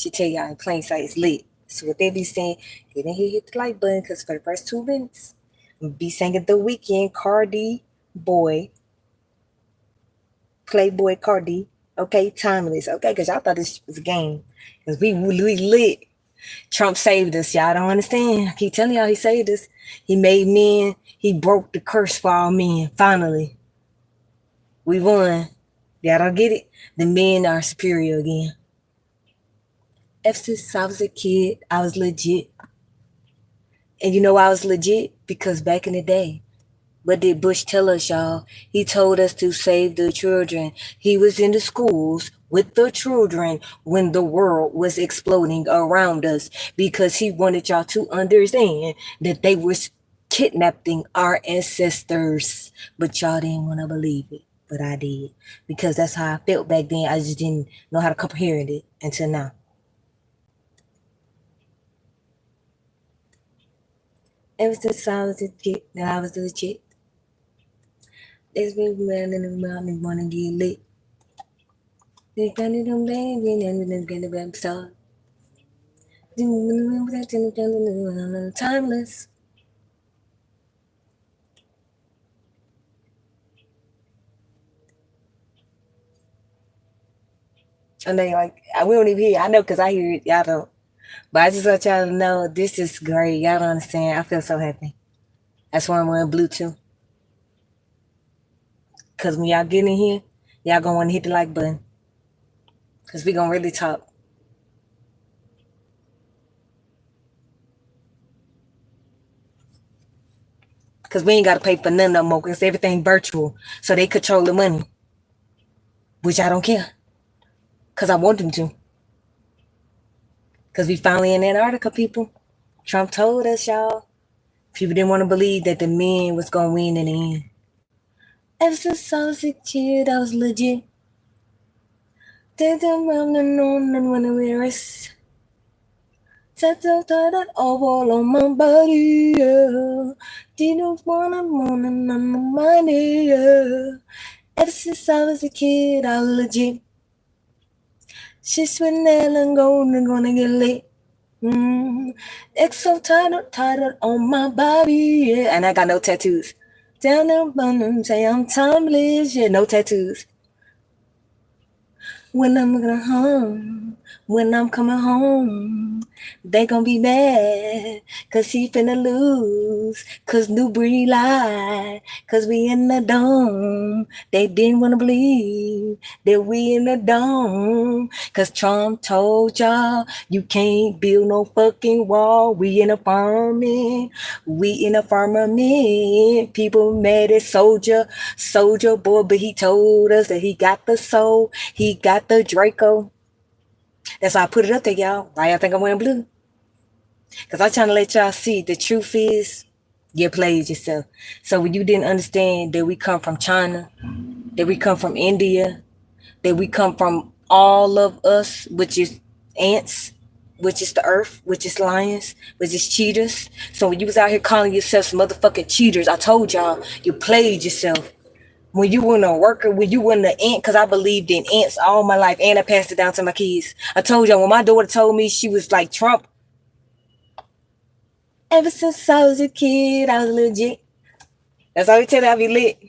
She tell y'all in plain sight it's lit. So what they be saying, get in here, hit the like button, because for the first 2 minutes, be singing The Weekend, Cardi, Boy, Playboy Cardi. Okay, timeless. Okay, because y'all thought this was a game. Because we lit. Trump saved us. Y'all don't understand. I keep telling y'all he saved us. He made men. He broke the curse for all men. Finally. We won. Y'all don't get it? The men are superior again. Ever since I was a kid, I was legit. And you know why I was legit? Because back in the day, what did Bush tell us, y'all? He told us to save the children. He was in the schools with the children when the world was exploding around us because he wanted y'all to understand that they were kidnapping our ancestors. But y'all didn't want to believe it. But I did. Because that's how I felt back then. I just didn't know how to comprehend it until now. Ever since I was a kid, I was legit. There's been man in the mountain wanna get lit. They kind of don't blame me and then get the website. Timeless. And they like, we don't even hear. I know because I hear it. Y'all don't. But I just want y'all to know this is great. Y'all don't understand. I feel so happy. That's why I'm wearing blue too. Because when y'all get in here, y'all gonna want to hit the like button. Because we gonna really talk. Because we ain't got to pay for none no more because everything virtual. So they control the money. Which I don't care. Because I want them to. Because we finally in Antarctica, people. Trump told us, y'all. People didn't want to believe that the men was going to win in the end. Ever since I was a kid, I was legit. Didn't want to know when I wear it. That all on my body, yeah. Didn't want to know my money, yeah. Ever since I was a kid, I was legit. She's with Nell and gonna get lit. It's so tired on my body, yeah. And I got no tattoos. Down the bottom, say I'm timeless, yeah, no tattoos. When I'm going home, when I'm coming home, they gonna be mad, cause he finna lose, cause New Breed lied, cause we in the dome. They didn't wanna believe that we in the dome, cause Trump told y'all you can't build no fucking wall. We in a farming, we in a firmament. People mad at soldier boy, but he told us that he got the soul, he got the Draco. That's why I put it up there, y'all. Why y'all think I'm wearing blue? Because I'm trying to let y'all see the truth is you played yourself. So when you didn't understand that we come from China, that we come from India, that we come from all of us, which is ants, which is the earth, which is lions, which is cheaters. So when you was out here calling yourselves motherfucking cheaters, I told y'all you played yourself. When you weren't a worker, when you weren't an ant, because I believed in ants all my life, and I passed it down to my kids. I told y'all when my daughter told me she was like Trump, ever since I was a kid, I was legit. That's all we tell you, I be lit.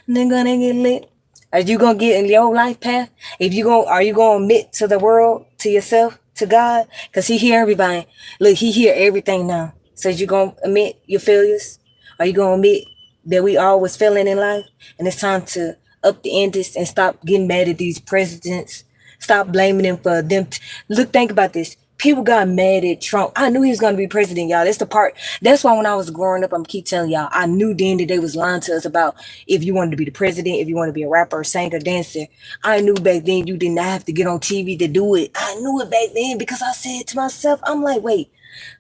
They're gonna get lit. Are you gonna get in your life path? Are you gonna admit to the world, to yourself, to God? Because He hear everybody. Look, He hear everything now. So you gonna admit your failures? Are you gonna admit that we all was failing in life? And it's time to up the antis and stop getting mad at these presidents. Stop blaming them for them. Look, think about this. People got mad at Trump. I knew he was going to be president, y'all. That's the part. That's why when I was growing up, I'm keep telling y'all, I knew then that they was lying to us about if you wanted to be the president, if you want to be a rapper, singer, dancer. I knew back then you did not have to get on TV to do it. I knew it back then because I said to myself, I'm like, wait,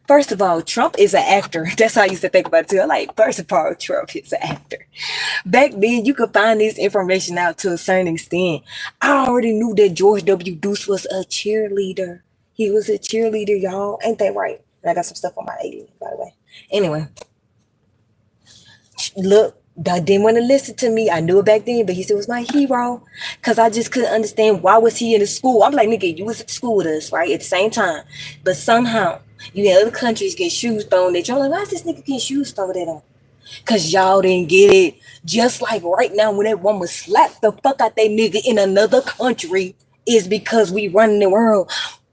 first of all, Trump is an actor. That's how I used to think about it too. I'm like, first of all, Trump is an actor. Back then, you could find this information out to a certain extent. I already knew that George W. Bush was a cheerleader. He was a cheerleader, y'all. Ain't that right? And I got some stuff on my alien, by the way. Anyway, look, didn't want to listen to me. I knew it back then, but he said was my hero. Cause I just couldn't understand why was he in the school. I'm like, nigga, you was at school with us, right? At the same time. But somehow you had other countries get shoes thrown at you. I'm like, why is this nigga getting shoes thrown at him? Cause y'all didn't get it. Just like right now when that woman slapped the fuck out that nigga in another country is because we run the world.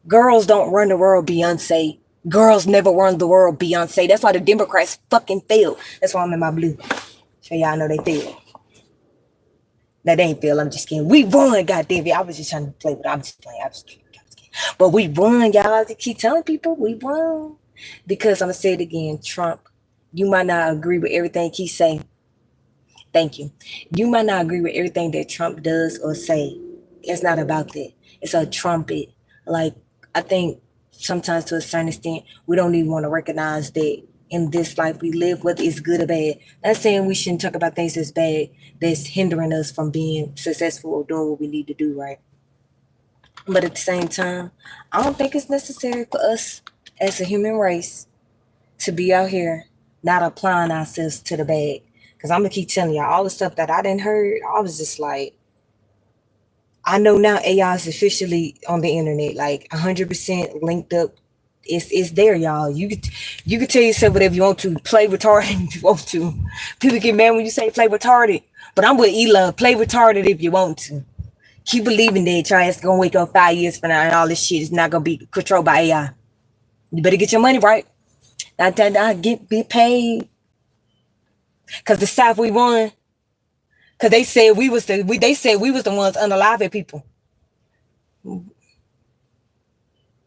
Girls don't run the world, Beyonce. Girls never run the world, Beyonce. That's why the Democrats fucking failed. That's why I'm in my blue. So y'all know they failed. That ain't fail. I'm just kidding. We won, goddamn it. I was just trying to play with it. I'm just playing. I was kidding. But we won, y'all. I keep telling people we won. Because I'm going to say it again. Trump, you might not agree with everything he say. Thank you. You might not agree with everything that Trump does or say. It's not about that. It's a trumpet. Like, I think sometimes to a certain extent, we don't even want to recognize that in this life we live, whether it's good or bad. Not saying we shouldn't talk about things that's bad, that's hindering us from being successful or doing what we need to do, right? But at the same time, I don't think it's necessary for us as a human race to be out here not applying ourselves to the bag. Because I'm going to keep telling y'all all the stuff that I didn't heard. I was just like, I know now AI is officially on the internet, like 100% linked up. It's there, y'all. You could tell yourself whatever you want to. Play retarded if you want to. People get mad when you say play retarded. But I'm with Elon. Play retarded if you want to. Keep believing that your ass gonna wake up 5 years from now and all this shit is not gonna be controlled by AI. You better get your money right. I get paid. Cause the South we won. Cause they said we was the ones unaliving people.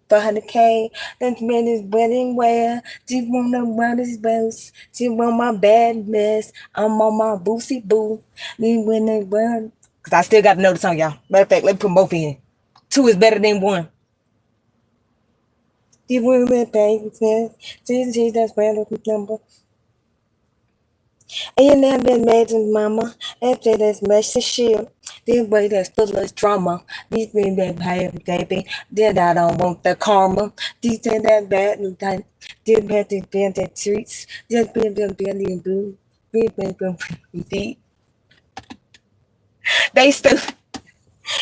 400K, that man is wedding wear. She wanna run his boats. She want my bad mess. I'm on my boosie boo. Cause I still got to know the song, y'all. Matter of fact, let me put both in. 2 is better than 1. She want my bad mess. She's that's random number. And you never been mad to mama. After that's messy shit. This way that's full of drama. These things that pay, baby. Then I don't want the karma. These things that bad and time. Didn't have to bend the treats. Just been and boo. They still,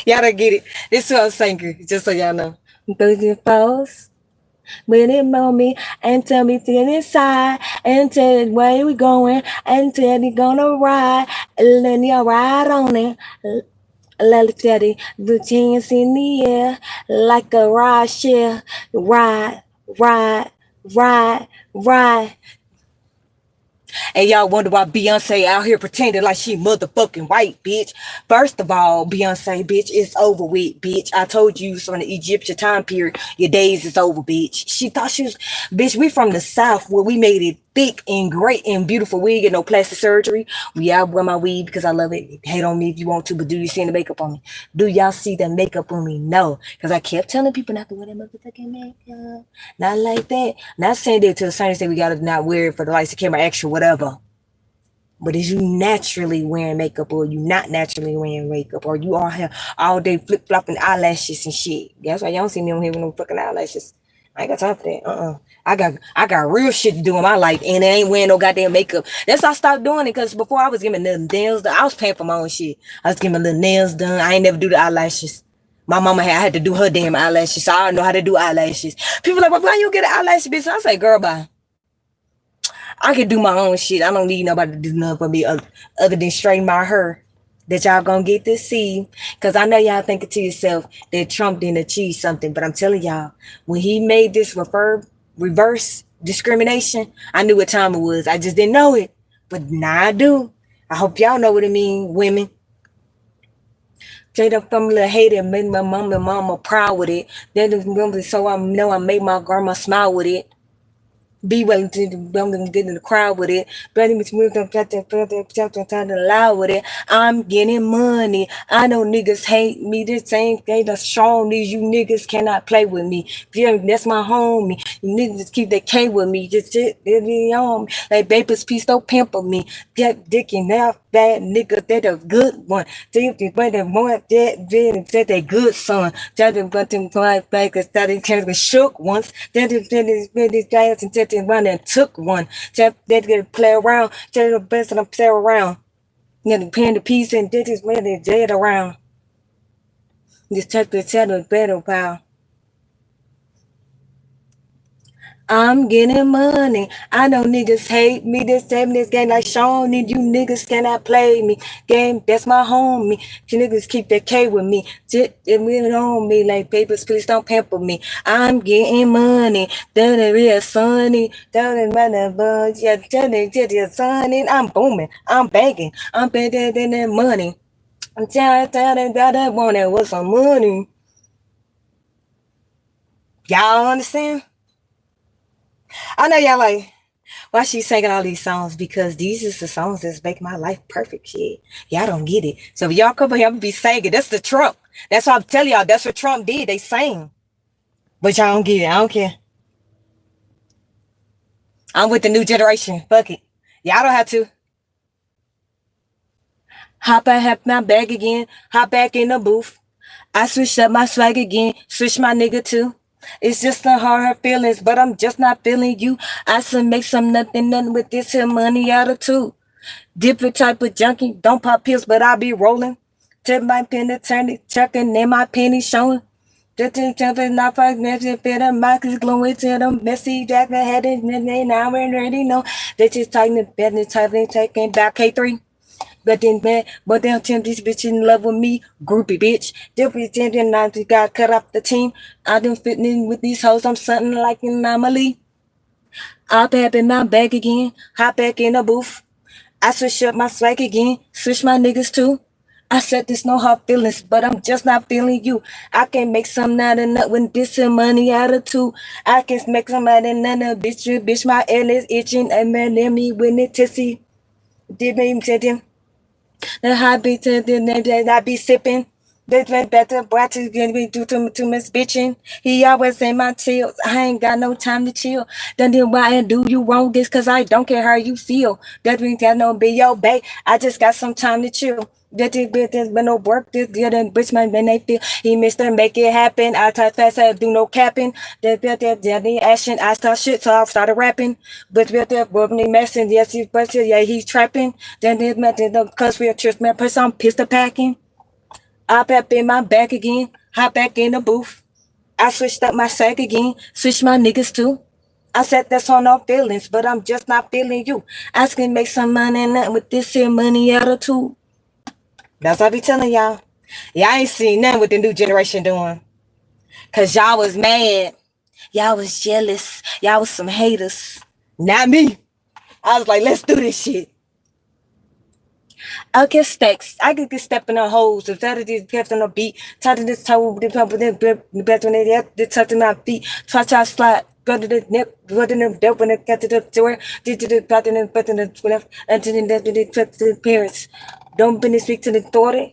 y'all don't get it. This is what I'm saying, just so y'all know. Those are false. When it on me and tell me to get inside and tell it where we going and tell me gonna ride and then you ride on it. Let it tell you the chance in the air like a ride share. Ride, ride, ride, ride. And y'all wonder why Beyonce out here pretending like she motherfucking white, bitch. First of all, Beyonce, bitch, it's over with, bitch. I told you from the Egyptian time period, your days is over, bitch. She thought she was, bitch, we from the South where we made it thick and great and beautiful. We ain't get no plastic surgery. I wear my weave because I love it. Hate on me if you want to, but do you see the makeup on me? Do y'all see the makeup on me? No. Because I kept telling people not to wear that motherfucking makeup. Not like that. Not saying that to a certain extent we gotta not wear it for the lights, the camera, extra, whatever. But is you naturally wearing makeup or you not naturally wearing makeup or you all have all day flip flopping eyelashes and shit? That's why y'all don't see me on here with no fucking eyelashes. I ain't got time for that. I got real shit to do in my life and I ain't wearing no goddamn makeup. That's why I stopped doing it because before I was getting the nails done. I was paying for my own shit. I was getting my little nails done. I ain't never do the eyelashes. My mama I had to do her damn eyelashes, so I don't know how to do eyelashes. People like, well, why you get an eyelash, bitch? I say, girl, bye. I can do my own shit. I don't need nobody to do nothing for me other than straighten my hair that y'all gonna get to see. Because I know y'all thinking to yourself that Trump didn't achieve something. But I'm telling y'all, when he made this reverse discrimination, I knew what time it was. I just didn't know it. But now I do. I hope y'all know what it means, women. Straight up from a little hater and made my mama proud with it. Then so I know I made my grandma smile with it. Be willing to get in the crowd with it. Loud with it. I'm getting money. I know niggas hate me. This same thing that's strong. These you niggas cannot play with me. That's my homie. You niggas keep that K with me. Just be on me. Like Baby's piece don't pamper me. Get dick in that bad nigga. They're the good one. They want that they good son. That shook once. That guys and run and took one. That get play around. The best of them play around. Yeah, the pen, the piece, and this is where they dead around. Just check the shadow better, pal. I'm getting money. I know niggas hate me. This time this game like Sean and you niggas cannot play me. Game, that's my homie. You niggas keep that K with me. Just it on me like papers, please don't pamper me. I'm getting money. Down the real sunny. Down in my buzz. Yeah, down the sunny. I'm booming. I'm banking. I'm better than that money. I'm down and that one that was some money. Y'all understand? I know y'all like, why she singing all these songs? Because these is the songs that's make my life perfect. Shit. Y'all don't get it. So if y'all come here and be singing, that's the Trump. That's what I'm telling y'all. That's what Trump did. They sang. But y'all don't get it. I don't care. I'm with the new generation. Fuck it. Y'all don't have to. Hop back, have my bag again. Hop back in the booth. I switched up my swag again. Switch my nigga too. It's just the hard feelings, but I'm just not feeling you. I should make some nothing with this here money out of two. Different type of junkie, don't pop pills, but I be rolling. Tip my pen attorney, chucking in my penny showing. Just in terms of not fuck messy, fit them markets glowing to them messy jack the head and now we already know. They just tighten the bed and tighten taking back K3. But then man, but they'll tell this bitch in love with me, groupie bitch. They'll pretending I just got cut off the team. I done fitting in with these hoes, I'm something like an anomaly. I'll tap in my bag again, hop back in the booth. I switch up my swag again, switch my niggas too. I said there's no hard feelings, but I'm just not feeling you. I can make some out of nut when this and money out of two. I can make some out of none of bitch, my L is itching, and man, let me win it tissy. Did me say them? The hobby to the name that I be sipping. This way better, boy, to get me do too much bitching. He always in my chills. I ain't got no time to chill. Then why I do you wrong this cause I don't care how you feel. That means that no be your bae. I just got some time to chill. That this bitch has been no work this good and bitch man when they feel he missed her make it happen. I type fast I do no capping. That the action I start shit so I started rapping. But with that woman messing, yes he's busted, yeah he's trapping. Then his method cause we a church man person I'm pistol packing. Hop up in my bag again, hop back in the booth. I switched up my sack again, switched my niggas too. I said that's on no feelings, but I'm just not feeling you. I can make some money and nothing with this here money attitude. That's what I be telling y'all. Y'all ain't seen nothing with the new generation doing. Cause y'all was mad. Y'all was jealous. Y'all was some haters. Not me. I was like, let's do this shit. I get stacks. I could get stepping on holes. If that is kept on a beat, touching this toe, the pump with the better than they touching my feet. Try to slide. Go to the neck, go to the dope when it got to the door. Did to the pattern and button the left, and then that did it to the parents. Don't be speak to the daughter.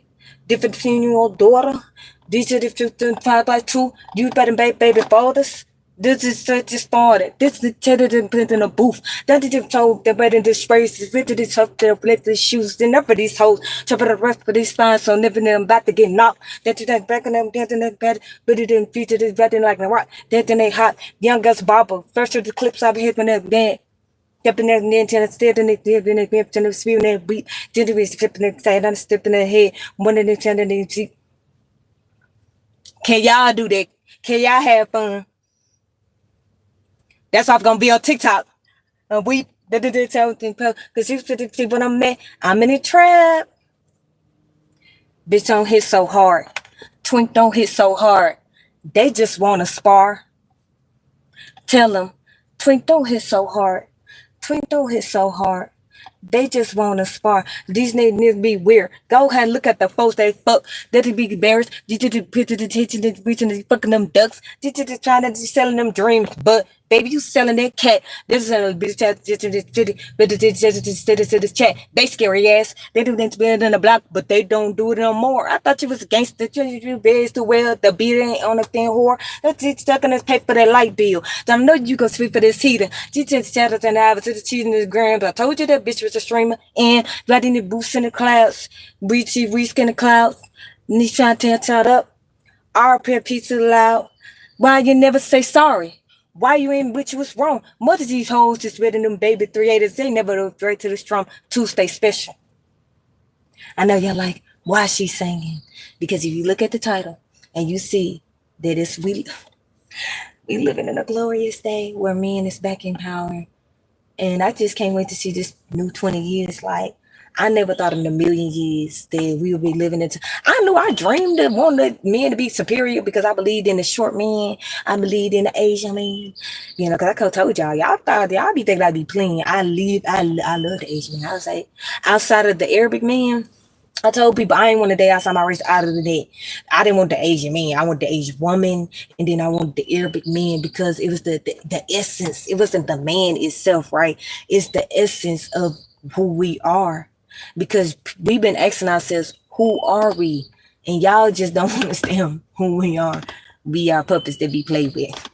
Different between your daughter. These are the 5x2. You better baby fathers. This is such a started. This is the put in a booth. That is the told the bed in the sprays. With this up there, with the shoes. Then never these hoes. Chop the rest for these lines. So never them about to get knocked. That you that back in them, that in that bed. But it didn't feature this betting like the rock. That in they hot. Young Gus Barber. First of the clips I've hit when that band. Stepping there, then to the step in it, then it went to the speed and beat. Then it was flipping the side on stepping the head. One of them turning the cheek. Can y'all do that? Can y'all have fun? That's why I'm gonna be on TikTok. We because you see when I'm at, I'm in the trap. Bitch don't hit so hard. Twink don't hit so hard. They just wanna spar. Tell them, Twink don't hit so hard. Twink don't hit so hard. They just want to spar. These niggas need to be weird. Go ahead and look at the folks they fuck. They be embarrassed. They picture the attention, they reaching, they fucking them ducks. They just trying to selling them dreams. But baby, you selling that cat. This is a bitch this chat. They scary ass. They do that better than the block, but they don't do it no more. I thought you was a gangster. You bears too well. The beat ain't on the thin whore. That's just stuck in this pay for that light bill. So I know you gonna speak for this heater. She just chatted and I was just cheating the grams. I told you that bitch was a streamer and riding the boost in the clouds. Breachy risk in the clouds. And he's trying to shut up. RP pizza loud. Why you never say sorry? Why you ain't which was wrong? Most of these hoes just read them baby 380s. They never go straight to the strum to stay special. I know y'all like, why is she singing? Because if you look at the title and you see that we living in a glorious day where men is back in power. And I just can't wait to see this new 20 years. Like, I never thought in a million years that we would be living into. I dreamed of wanting men to be superior because I believed in the short man. I believed in the Asian man. You know, because I told y'all thought y'all be thinking I'd be playing. I love the Asian man. I was like, outside of the Arabic man, I told people I ain't want to date outside my race out of the day. I didn't want the Asian man. I want the Asian woman, and then I want the Arabic man because it was the essence. It wasn't the man itself, right? It's the essence of who we are. Because we've been asking ourselves, who are we? And y'all just don't understand who we are. We are puppets that be played with.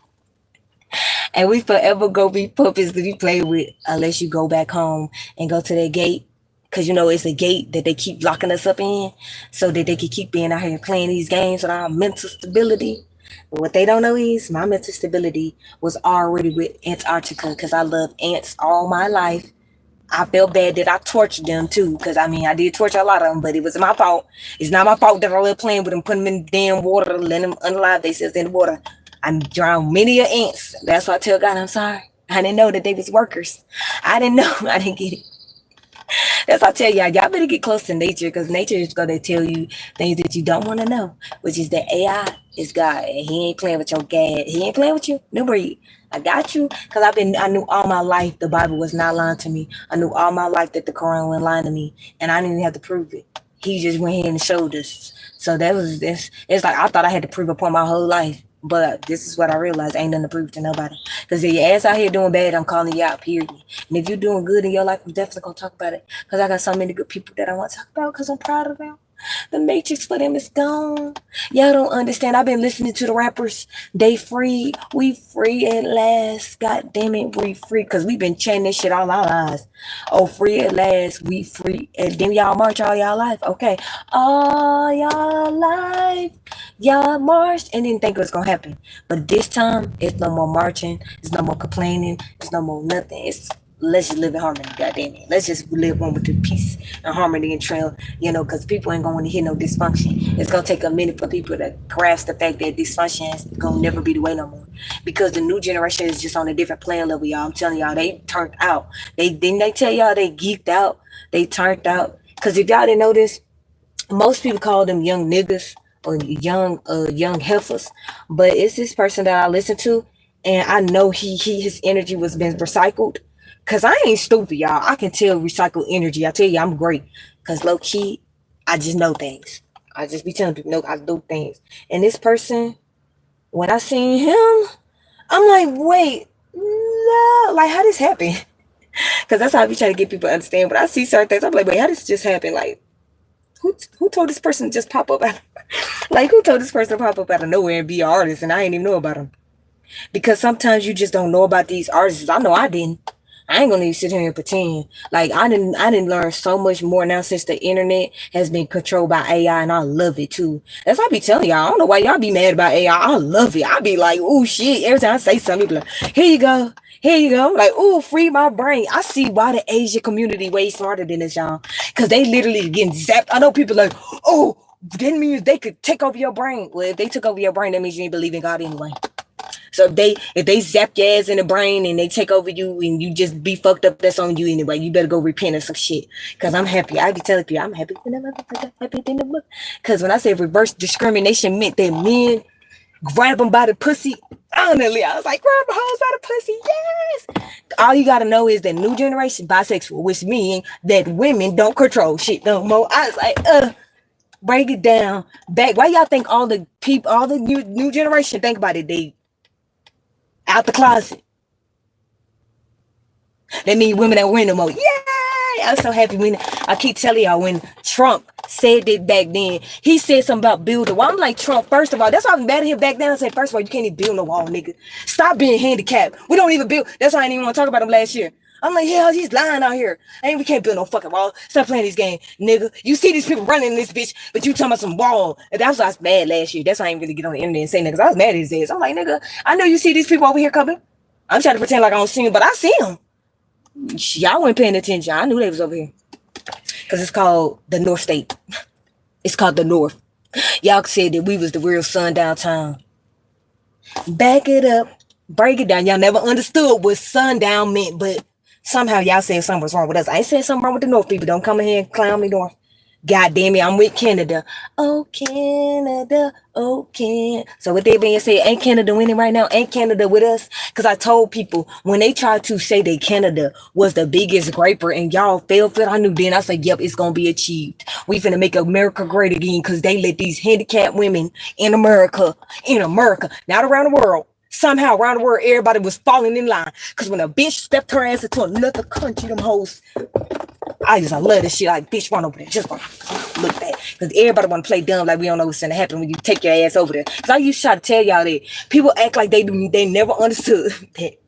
And we forever go be puppets that be played with unless you go back home and go to that gate. Because, you know, it's a gate that they keep locking us up in so that they can keep being out here playing these games with our mental stability. But what they don't know is my mental stability was already with Antarctica because I love ants all my life. I felt bad that I tortured them too, because I mean, I did torture a lot of them, but it was my fault. It's not my fault that I love playing with them, putting them in damn water, letting them unalive themselves in the water. I drowned many of ants. That's why I tell God I'm sorry. I didn't know that they was workers. I didn't know. I didn't get it. That's why I tell y'all better get close to nature because nature is going to tell you things that you don't want to know, which is that AI is God and he ain't playing with your gad. He ain't playing with you. No breed. I got you because I knew all my life the Bible was not lying to me. I knew all my life that the Quran wasn't lying to me and I didn't even have to prove it. He just went ahead and showed us. So that was this. It's like I thought I had to prove a point my whole life. But this is what I realized. Ain't nothing to prove to nobody. Because if your ass out here doing bad, I'm calling you out, period. And if you're doing good in your life, I'm definitely going to talk about it. Because I got so many good people that I want to talk about because I'm proud of them. The matrix for them is gone. Y'all don't understand. I've been listening to the rappers. They free. We free at last. God damn it, we free. Because we've been chanting this shit all our lives. Oh, free at last. We free. And then y'all march all y'all life. Okay. All y'all life. Y'all marched and didn't think it was going to happen. But this time, it's no more marching. It's no more complaining. It's no more nothing. It's let's just live in harmony, goddamn it. Let's just live one with the peace and harmony and trail, you know, because people ain't going to hear no dysfunction. It's going to take a minute for people to grasp the fact that dysfunction is going to never be the way no more. Because the new generation is just on a different playing level, y'all. I'm telling y'all, they turned out. Didn't they tell y'all they geeked out? They turned out. Because if y'all didn't know this, most people call them young niggas or young heifers. But it's this person that I listen to, and I know his energy was been recycled. Cause I ain't stupid, y'all. I can tell recycled energy. I tell you, I'm great. Cause low key, I just know things. I just be telling people, no, I do things. And this person, when I seen him, I'm like, wait, no, like how this happen? Cause that's how I be trying to get people to understand. But I see certain things, I'm like, wait, how this just happen? Like, who told this person to just pop up out? Like, who told this person to pop up out of nowhere and be an artist? And I ain't even know about them. Because sometimes you just don't know about these artists. I know I didn't. I ain't gonna even sit here and pretend. Like I didn't learn so much more now since the internet has been controlled by AI, and I love it too. That's what I be telling y'all. I don't know why y'all be mad about AI. I love it. I be like, oh shit. Every time I say something, be like, here you go. Here you go. Like, oh, free my brain. I see why the Asian community way smarter than this, y'all. Cause they literally getting zapped. I know people like, oh, that means they could take over your brain. Well, if they took over your brain, that means you ain't believe in God anyway. So if they zap your ass in the brain and they take over you and you just be fucked up, that's on you anyway. You better go repent of some shit. Cause I'm happy. I be telling people I'm happy than the motherfucker. Happy than the book. Cause when I say reverse discrimination meant that men grab them by the pussy. Honestly, I was like, grab the hoes by the pussy. Yes. All you gotta know is that new generation bisexual, which means that women don't control shit no more. I was like, break it down. Back. Why y'all think all the people, all the new generation think about it? They out the closet. That means women that win no more. Yay! I'm so happy when I keep telling y'all when Trump said that back then, he said something about building. Well, I'm like, Trump, first of all, that's why I'm mad at him back then. I said, first of all, you can't even build no wall, nigga. Stop being handicapped. We don't even build. That's why I didn't even want to talk about him last year. I'm like, hell, he's lying out here. We can't build no fucking wall. Stop playing this game, nigga. You see these people running in this bitch, but you talking about some wall. And that's why I was mad last year. That's why I didn't really get on the internet and say that, because I was mad at his ass. I'm like, nigga, I know you see these people over here coming. I'm trying to pretend like I don't see them, but I see them. Y'all weren't paying attention. I knew they was over here. Because it's called the North State. It's called the North. Y'all said that we was the real sundown town. Back it up. Break it down. Y'all never understood what sundown meant, but somehow y'all said something was wrong with us. I ain't saying something wrong with the North people. Don't come in here and clown me North. God damn it, I'm with Canada. Oh, Canada. Oh, Canada. So with that being said, ain't Canada winning right now? Ain't Canada with us? Because I told people when they tried to say that Canada was the biggest graper and y'all fell for it, I knew then. I said, yep, it's going to be achieved. We finna make America great again because they let these handicapped women in America, not around the world. Somehow around the world, everybody was falling in line. Because when a bitch stepped her ass into another country, them hoes, I love this shit. Like, bitch, run over there. Just run. Look back. Because everybody want to play dumb like we don't know what's going to happen when you take your ass over there. Because I used to try to tell y'all that. People act like they never understood that.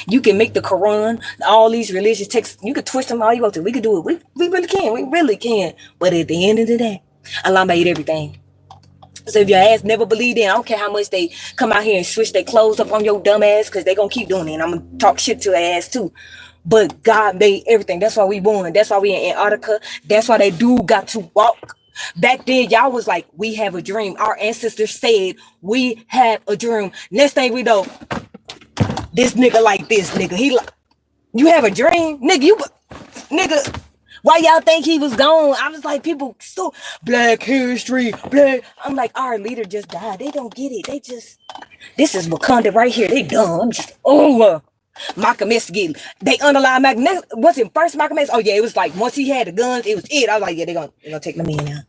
You can make the Quran, all these religious texts, you can twist them all you want to. We can do it. We really can. We really can. But at the end of the day, Allah made everything. So if your ass never believed in, I don't care how much they come out here and switch their clothes up on your dumb ass, because they going to keep doing it. And I'm going to talk shit to their ass too. But God made everything. That's why we won. That's why we in Antarctica. That's why that dude got to walk. Back then, y'all was like, we have a dream. Our ancestors said, we have a dream. Next thing we know, this nigga like this, nigga. He like, you have a dream? Nigga, why y'all think he was gone? I was like, people, so Black history, black. I'm like, our leader just died. They don't get it. This is Wakanda right here. They dumb. I'm just over. Malcolm X they underlined Malcolm X. Was it first Malcolm X? Oh yeah, it was like once he had the guns, it was it. I was like, yeah, they're gonna take them in now.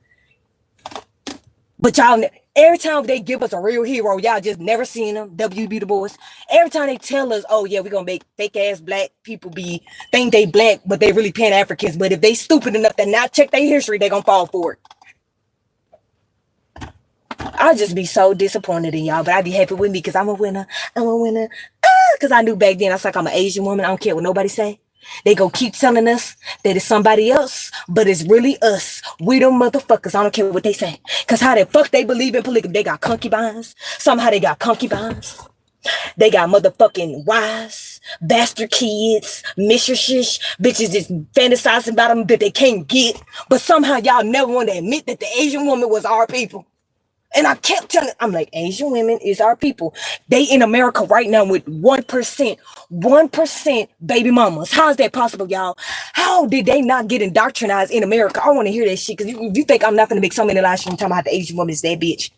But y'all, every time they give us a real hero, y'all just never seen them. WB Du Bois. Every time they tell us, oh yeah, we're gonna make fake ass black people think they black, but they really Pan Africans. But if they stupid enough to not check their history, they gonna fall for it. I'll just be so disappointed in y'all, but I'd be happy with me because I'm a winner. Because I knew back then, I was like, I'm an Asian woman. I don't care what nobody say. They go keep telling us that it's somebody else, but it's really us. We them motherfuckers. I don't care what they say. Because how the fuck they believe in polygamy? They got concubines. Somehow they got concubines. They got motherfucking wives, bastard kids, mistresses, bitches is fantasizing about them that they can't get. But somehow y'all never want to admit that the Asian woman was our people. And I kept telling, I'm like, Asian women is our people. They in America right now with 1% baby mamas. How is that possible, y'all? How did they not get indoctrinized in America? I want to hear that shit, because you think I'm not going to make so many lives from talking about the Asian woman is that bitch.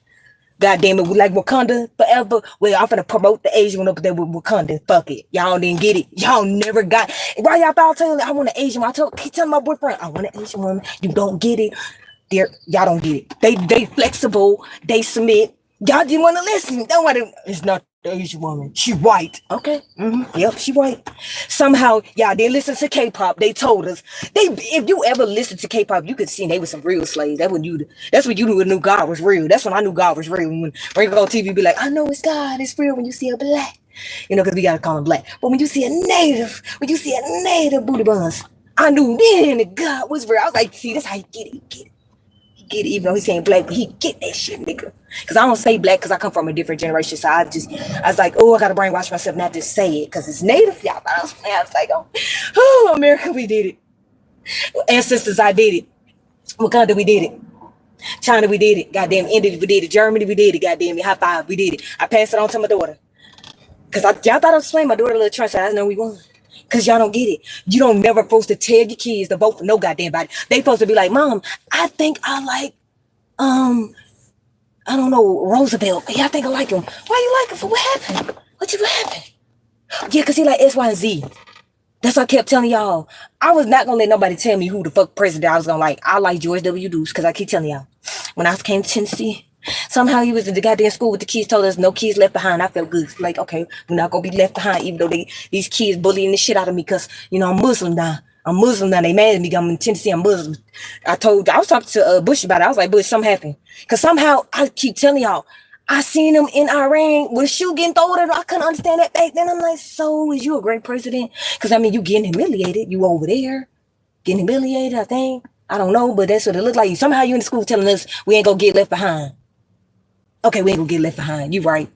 God damn it, we like Wakanda forever. Well, I'm finna promote the Asian one up there with Wakanda. Fuck it. Y'all didn't get it. Y'all never got it. Why y'all thought telling me I want an Asian woman? Keep telling my boyfriend, I want an Asian woman. You don't get it. Y'all don't get it. They flexible. They submit. Y'all didn't want to listen. Nobody. It's not the Asian woman. She white. Okay. Yep, she white. Somehow y'all didn't listen to K-pop. They told us. If you ever listened to K-pop, you could see they were some real slaves. That's when you knew God was real. That's when I knew God was real. When Ring on TV be like, I know it's God. It's real when you see a black. Because we gotta call him black. But when you see a native booty buns, I knew then that God was real. I was like, see, that's how you get it. Get it, even though he's saying black, but he get that shit, nigga. Because I don't say black because I come from a different generation. So I was like, oh, I gotta brainwash myself not to say it because it's native. Y'all thought I was playing. I was like, oh, America, we did it. Ancestors, I did it. Wakanda, we did it. China, we did it. Goddamn, India, we did it. Germany, we did it. Goddamn, high five, we did it. I passed it on to my daughter. Because y'all thought I was playing my daughter a little trust. I know we won. Because y'all don't get it. You don't never supposed to tell your kids to vote for no goddamn body. They supposed to be like, Mom, I think I like, I don't know, Roosevelt. Yeah, I think I like him. Why you like him? For what happened? What you laughing? Yeah, because he like X, Y, and Z. That's what I kept telling y'all. I was not going to let nobody tell me who the fuck president I was going to like. I like George W. Bush because I keep telling y'all. When I came to Tennessee, somehow he was in the goddamn school with the kids, told us no kids left behind. I felt good. Like, okay, we're not going to be left behind, even though these kids bullying the shit out of me because, I'm Muslim now. They mad at me. I'm in Tennessee. I'm Muslim. I was talking to Bush about it. I was like, Bush, something happened. Because somehow I keep telling y'all, I seen him in Iran with a shoe getting thrown at him. I couldn't understand that back then. I'm like, so is you a great president? Because, you getting humiliated. You over there getting humiliated, I think. I don't know, but that's what it looked like. Somehow you in the school telling us we ain't going to get left behind. Okay, we ain't going to get left behind. You right.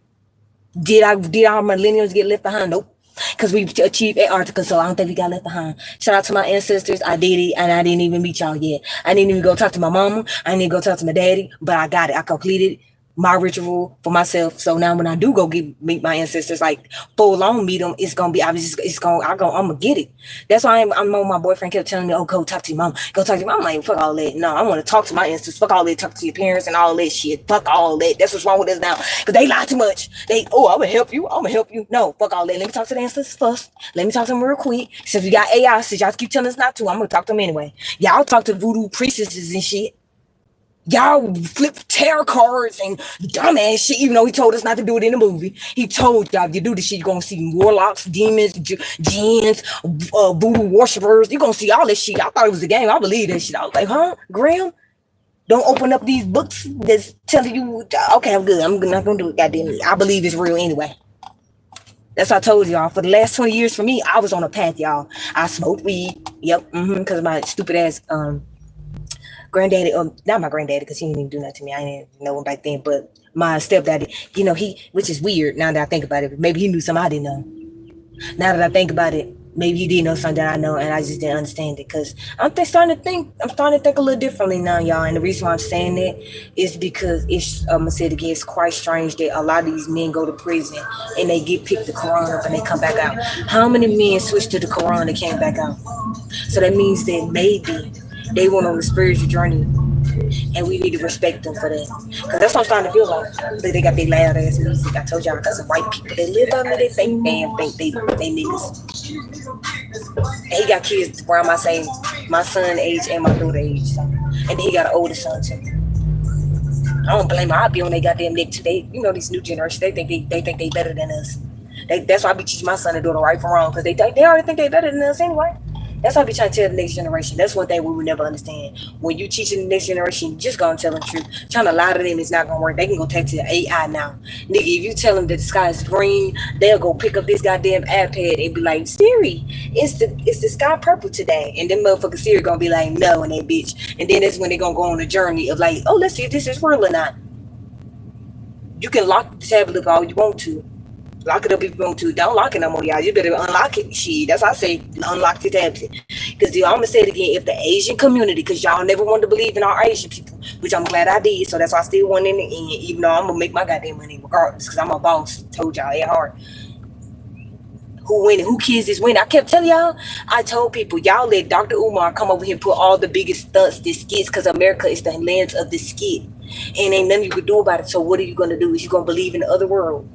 Did our millennials get left behind? Nope. because we achieved Antarctica, so I don't think we got left behind. Shout out to my ancestors. I did it, and I didn't even meet y'all yet. I didn't even go talk to my mama. I didn't go talk to my daddy, but I got it. I completed my ritual for myself. So now when I do go meet my ancestors, like full on meet them, it's gonna be. I'm gonna get it. That's why I'm on my boyfriend kept telling me, oh, go talk to your mom. Go talk to your mom. I'm like, fuck all that. No, I want to talk to my ancestors. Fuck all that. Talk to your parents and all that shit. Fuck all that. That's what's wrong with us now. Because they lie too much. I'm gonna help you. I'm gonna help you. No, fuck all that. Let me talk to the ancestors first. Let me talk to them real quick. Since we got AI, since y'all keep telling us not to, I'm gonna talk to them anyway. Y'all talk to voodoo priestesses and shit. Y'all flip tarot cards and dumbass shit, even though he told us not to do it in the movie. He told y'all, if you do this shit, you're gonna see warlocks, demons, jinns, voodoo worshippers. You're gonna see all this shit. I thought it was a game. I believe that shit. I was like, huh, Graham? Don't open up these books that's telling you, okay, I'm good. I'm not gonna do it, goddamn it. I believe it's real anyway. That's what I told y'all. For the last 20 years, for me, I was on a path, y'all. I smoked weed. Yep, because of my stupid ass granddaddy, not my granddaddy, because he didn't even do nothing to me. I didn't know him back then, but my stepdaddy, which is weird now that I think about it. Maybe he knew something I didn't know. Now that I think about it, maybe he did know something that I know, and I just didn't understand it. Because I'm starting to think a little differently now, y'all. And the reason why I'm saying that is because I'm gonna say it again. It's quite strange that a lot of these men go to prison and they get picked the Quran up and they come back out. How many men switched to the Quran and came back out? So that means that maybe they went on the spiritual journey, and we need to respect them for that. Because that's what I'm starting to feel like. They got big loud ass music. I told y'all, because of white people, they live by me. They think they niggas. And he got kids around my son age and my daughter age. So. And then he got an older son too. I don't blame him. I'd be on their goddamn neck too. These new generations, they think they better than us. That's why I be teaching my son and daughter right from wrong, because they already think they better than us anyway. That's why I be trying to tell the next generation. That's one thing we will never understand. When you teaching the next generation, you just gonna tell them the truth. Trying to lie to them is not gonna work. They can go take to the AI now. Nigga, if you tell them that the sky is green, they'll go pick up this goddamn iPad and be like, Siri, it's the sky purple today. And then motherfucker Siri gonna be like, no, and that bitch. And then that's when they gonna go on a journey of like, oh, let's see if this is real or not. You can lock the tablet up all you want to. Lock it up if you want to. Don't lock it no more, y'all. You better unlock it. Shit, that's why I say unlock the tablet. Because I'm going to say it again. If the Asian community, because y'all never wanted to believe in our Asian people, which I'm glad I did. So that's why I still won in the end, even though I'm going to make my goddamn money regardless, because I'm a boss. Told y'all at heart. Who winning? Who kids is winning? I kept telling y'all. I told people, y'all let Dr. Umar come over here and put all the biggest stunts, the skits, because America is the lands of the skit. And ain't nothing you could do about it. So what are you going to do? Is you going to believe in the other world?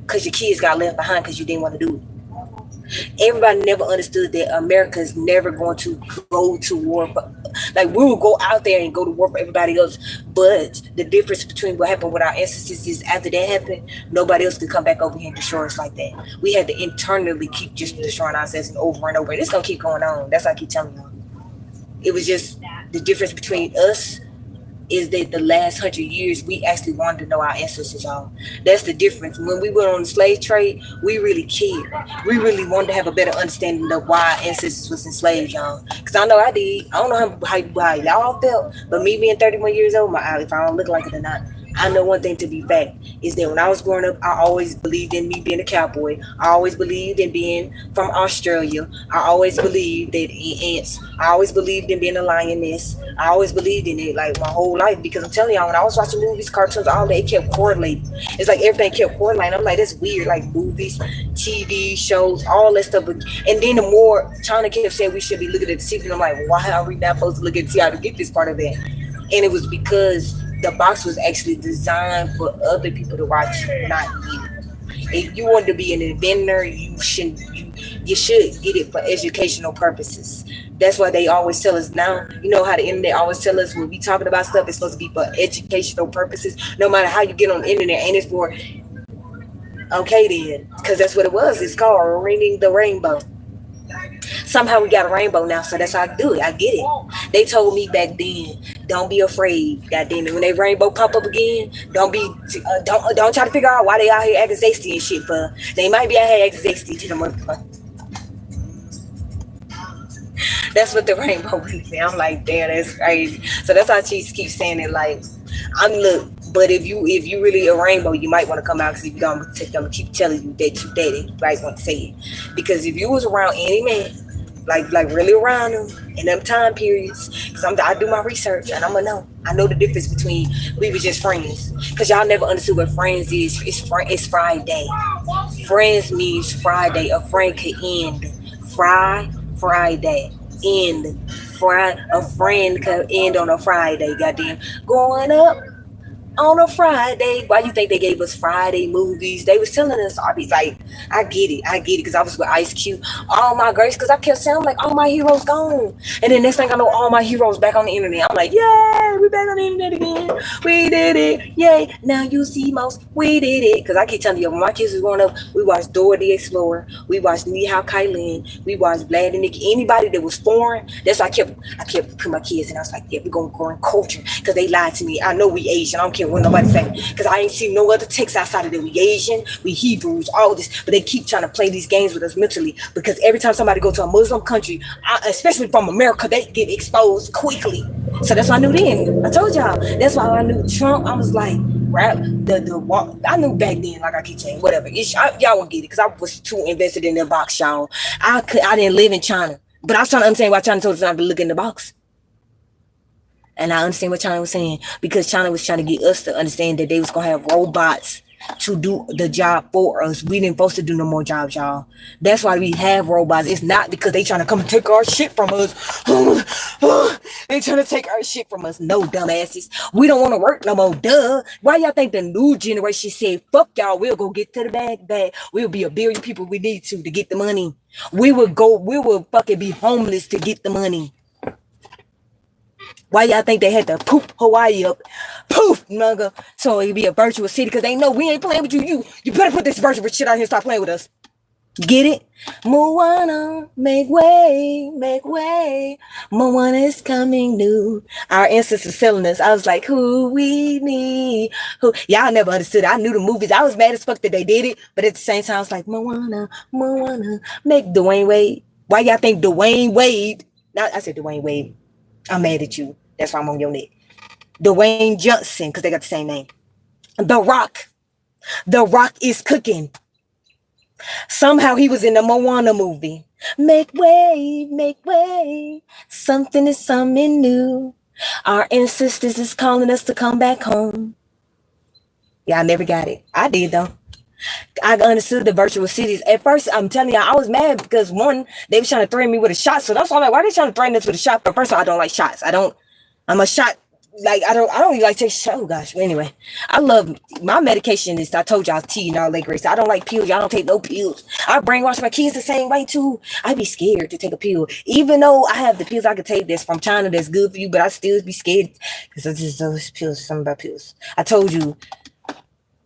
Because your kids got left behind because you didn't want to do it. Everybody never understood that America is never going to go to war like we will go out there and go to war for everybody else, but the difference between what happened with our ancestors is after that happened, nobody else could come back over here and destroy us like that. We had to internally keep just destroying ourselves over and over, and it's gonna keep going on. That's what I keep telling you. It was just the difference between us is that the last 100 years we actually wanted to know our ancestors, y'all. That's the difference. When we went on the slave trade, we really cared. We really wanted to have a better understanding of why our ancestors was enslaved, y'all. Because I know I did. I don't know how y'all felt, but me being 31 years old, if I don't look like it or not, I know one thing to be fact is that when I was growing up, I always believed in me being a cowboy. I always believed in being from Australia. I always believed that in ants. I always believed in being a lioness. I always believed in it like my whole life, because I'm telling y'all, when I was watching movies, cartoons, all that, it kept correlating. It's like everything kept correlating. I'm like, that's weird. Like movies, TV shows, all that stuff. And then the more China kept saying we should be looking at the TV, I'm like, why are we not supposed to look at TV to get this part of that? And it was because the box was actually designed for other people to watch, not you. If you want to be an inventor, you should get it for educational purposes. That's why they always tell us now. You know how the internet always tell us when we talking about stuff, it's supposed to be for educational purposes. No matter how you get on the internet, and it's for okay then, because that's what it was. It's called ringing the rainbow. Somehow we got a rainbow now, so that's how I do it. I get it. They told me back then, don't be afraid. Goddamn it, when that rainbow pop up again, don't try to figure out why they out here acting sexy and shit. But they might be out here acting sexy to the motherfucker. That's what the rainbow is. I'm like, damn, that's crazy. So that's how she keeps saying it. Like, But if you really a rainbow, you might want to come out because if you don't, I'm gonna keep telling you that you daddy. You might want to say it because if you was around any man, like really around them in them time periods, because I do my research and I'm gonna know. I know the difference between we was just friends because y'all never understood what friends is. It's Friday. Friends means Friday. A friend could end. Friday. End. A friend could end on a Friday. Goddamn. Going up on a Friday. Why you think they gave us Friday movies? They was telling us all these like, I get it, because I was with Ice Cube. All my girls, because I kept saying like all my heroes gone, and then next thing I know, all my heroes back on the internet. I'm like, yeah, we back on the internet again. We did it, yay! Now you see most, we did it. Because I keep telling you, when my kids was growing up, we watched Dora the Explorer, we watched Nihao Kailin, we watched Vlad and Nikki. Anybody that was foreign, that's why I kept putting my kids, and I was like, yeah, we gonna grow in culture. Because they lied to me. I know we Asian. I don't care what nobody say, because I ain't seen no other text outside of that. We Asian, we Hebrews, all this, but they keep trying to play these games with us mentally, because every time somebody go to a Muslim country, especially from America, they get exposed quickly. So that's why I knew then. I told y'all. That's why I knew Trump. I was like, rap I knew back then, like I keep saying, whatever. Y'all will get it, because I was too invested in the box, y'all. I didn't live in China, but I was trying to understand why China told us not to look in the box. And I understand what China was saying, because China was trying to get us to understand that they was gonna have robots to do the job for us. We didn't supposed to do no more jobs, y'all. That's why we have robots. It's not because they trying to come and take our shit from us. They trying to take our shit from us. No, dumbasses. We don't want to work no more. Duh. Why y'all think the new generation said, fuck y'all, we'll go get to the bag. We'll be a billion people we need to get the money. We will fucking be homeless to get the money. Why y'all think they had to poof Hawaii up? Poof, nigga. So it'd be a virtual city, because they know we ain't playing with you. You better put this virtual shit out here and stop playing with us. Get it? Moana, make way, make way. Moana is coming new. Our ancestors telling us. I was like, who we need. Who? Y'all never understood. I knew the movies. I was mad as fuck that they did it, but at the same time, I was like, Moana, make Dwayne Wade. Why y'all think Dwayne Wade? Now I said Dwayne Wade. I'm mad at you. That's why I'm on your neck. Dwayne Johnson, because they got the same name. The Rock. The Rock is cooking. Somehow he was in the Moana movie. Make way, make way. Something is something new. Our ancestors is calling us to come back home. Yeah, I never got it. I did though. I understood the virtual cities. At first, I'm telling you, I was mad because one, they was trying to threaten me with a shot. So that's why I'm like, why are they trying to threaten us with a shot? But first of all, I don't like shots. I'm a shot. Like, I don't even like take shots. Oh gosh. Anyway, I love my medication is, I told y'all, tea and all leg race. I don't like pills. Y'all don't take no pills. I brainwash my kids the same way too. I'd be scared to take a pill. Even though I have the pills I could take that's from China that's good for you, but I still be scared because it's just those pills, something about pills. I told you,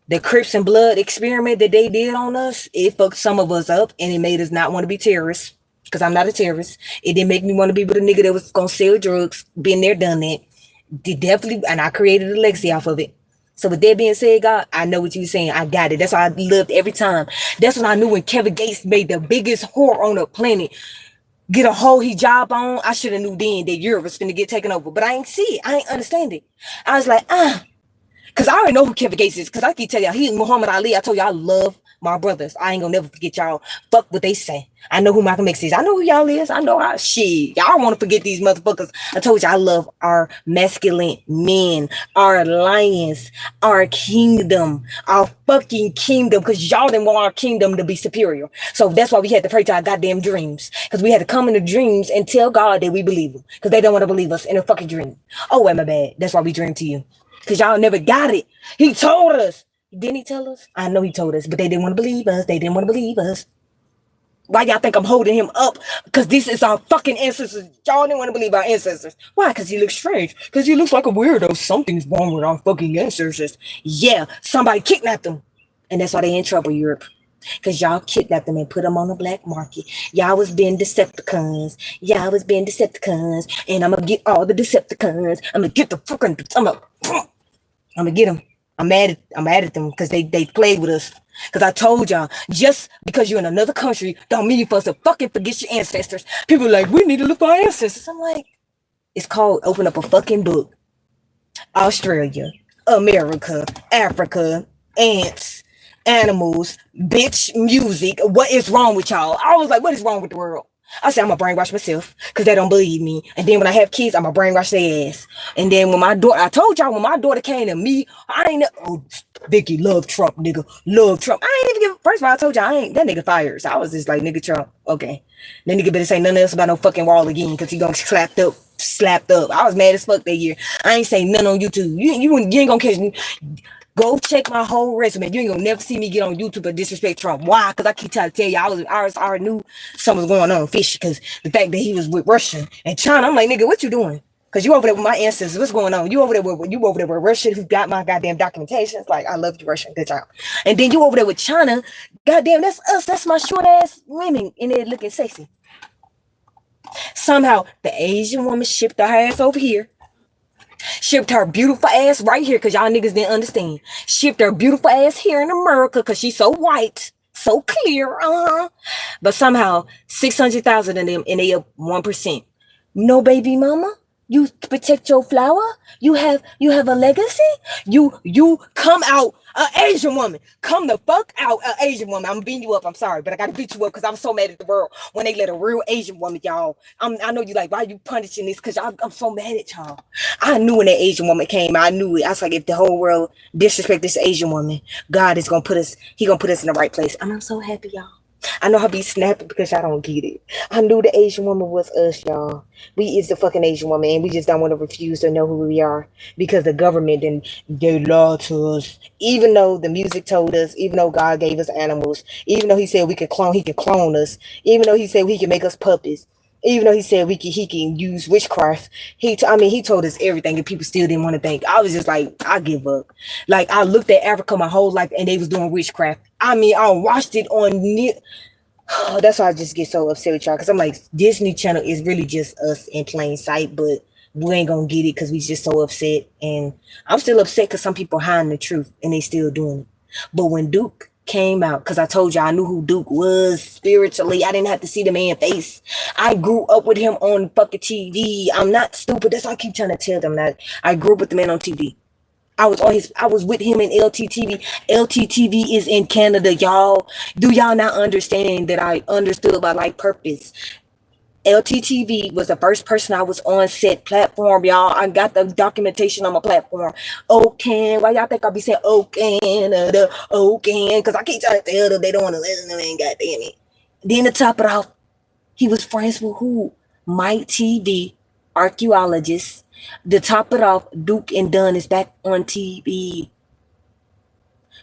the Crips and Blood experiment that they did on us, it fucked some of us up and it made us not want to be terrorists, because I'm not a terrorist. It didn't make me want to be with a nigga that was going to sell drugs. Been there, done that. Definitely, and I created a legacy off of it. So with that being said, God, I know what you're saying. I got it. That's why I loved every time. That's when I knew when Kevin Gates made the biggest whore on the planet get a whole hijab on. I should have knew then that Europe was finna get taken over. But I ain't see it. I ain't understand it. I was like, because I already know who Kevin Gates is. Because I keep telling y'all, he Muhammad Ali. I told y'all I love my brothers. I ain't gonna never forget y'all. Fuck what they say. I know who Malcolm X is. I know who y'all is. I know how shit. Y'all want to forget these motherfuckers. I told you I love our masculine men, our lions, our kingdom, our fucking kingdom. Because y'all didn't want our kingdom to be superior. So that's why we had to pray to our goddamn dreams. Because we had to come in the dreams and tell God that we believe him. Because they don't want to believe us in a fucking dream. Oh, am I bad? That's why we dream to you. Because y'all never got it. He told us. Didn't he tell us? I know he told us, but they didn't want to believe us. They didn't want to believe us. Why y'all think I'm holding him up? Because this is our fucking ancestors. Y'all didn't want to believe our ancestors. Why? Because he looks strange. Because he looks like a weirdo. Something's wrong with our fucking ancestors. Yeah, somebody kidnapped them. And that's why they in trouble, Europe. Because y'all kidnapped them and put them on the black market. Y'all was being Decepticons. Y'all was being Decepticons. And I'm going to get all the Decepticons. I'm going to get the fucking... I'm going to get them. I'm mad at them because they played with us. Because I told y'all, just because you're in another country don't mean you're supposed to fucking forget your ancestors. People are like, we need to look for our ancestors. I'm like, it's called open up a fucking book. Australia, America, Africa, ants, animals, bitch, music. What is wrong with y'all? I was like, what is wrong with the world? I said, I'm gonna brainwash myself because they don't believe me. And then when I have kids, I'm gonna brainwash their ass. And then when my daughter, I told y'all, when my daughter came to me, I ain't, oh, Vicky, love Trump, nigga, love Trump. I ain't even give, first of all, I told y'all, I ain't, that nigga fired. So I was just like, nigga, Trump, okay. That nigga better say nothing else about no fucking wall again because he gonna slapped up. I was mad as fuck that year. I ain't say nothing on YouTube. You ain't gonna catch me. Go check my whole resume. You ain't gonna never see me get on YouTube and disrespect Trump. Why? Because I keep trying to tell you, I already knew something was going on fishy. Because the fact that he was with Russia and China, I'm like, nigga, what you doing? Because you over there with my ancestors. What's going on? You over there with Russia who got my goddamn documentation. It's like, I love you, Russia. Good job. And then you over there with China. Goddamn, that's us. That's my short ass women in there looking sexy. Somehow the Asian woman shipped her ass over here. Shipped her beautiful ass right here because y'all niggas didn't understand. Shipped her beautiful ass here in America because she's so white, so clear. But somehow 600,000 of them and they up 1%. No baby mama. You protect your flower. You have a legacy. You come out an Asian woman. Come the fuck out an Asian woman. I'm beating you up. I'm sorry, but I gotta beat you up because I'm so mad at the world when they let a real Asian woman, y'all. I know you like, why are you punishing this? Because I'm so mad at y'all. I knew when that Asian woman came, I knew it. I was like, if the whole world disrespect this Asian woman, God is gonna put us. He gonna put us in the right place. And I'm so happy, y'all. I know I be snapping because y'all don't get it. I knew the Asian woman was us, y'all. We is the fucking Asian woman, and we just don't want to refuse to know who we are because the government and they lied to us. Even though the music told us, even though God gave us animals, even though He said we could clone, He could clone us. Even though He said He can make us puppets. Even though He said He can use witchcraft. He told us everything, and people still didn't want to think. I was just like, I give up. Like I looked at Africa my whole life, and they was doing witchcraft. I watched it on. That's why I just get so upset with y'all because I'm like, Disney Channel is really just us in plain sight, but we ain't gonna get it because we just so upset. And I'm still upset because some people hiding the truth and they still doing it. But when Duke came out, because I told you I knew who Duke was spiritually, I didn't have to see the man's face. I grew up with him on fucking TV. I'm not stupid. That's why I keep trying to tell them that I grew up with the man on TV. I was with him in LTTV. LTTV is in Canada, y'all. Do y'all not understand that I understood my life purpose? LTTV was the first person I was on set platform, y'all. I got the documentation on my platform. Okay, why y'all think I be saying okay, because I keep trying to tell them they don't want to listen to me, goddamn it. Then to top it off, he was friends with who? Mike TV, archaeologists. To top it off, Duke and Dunn is back on TV.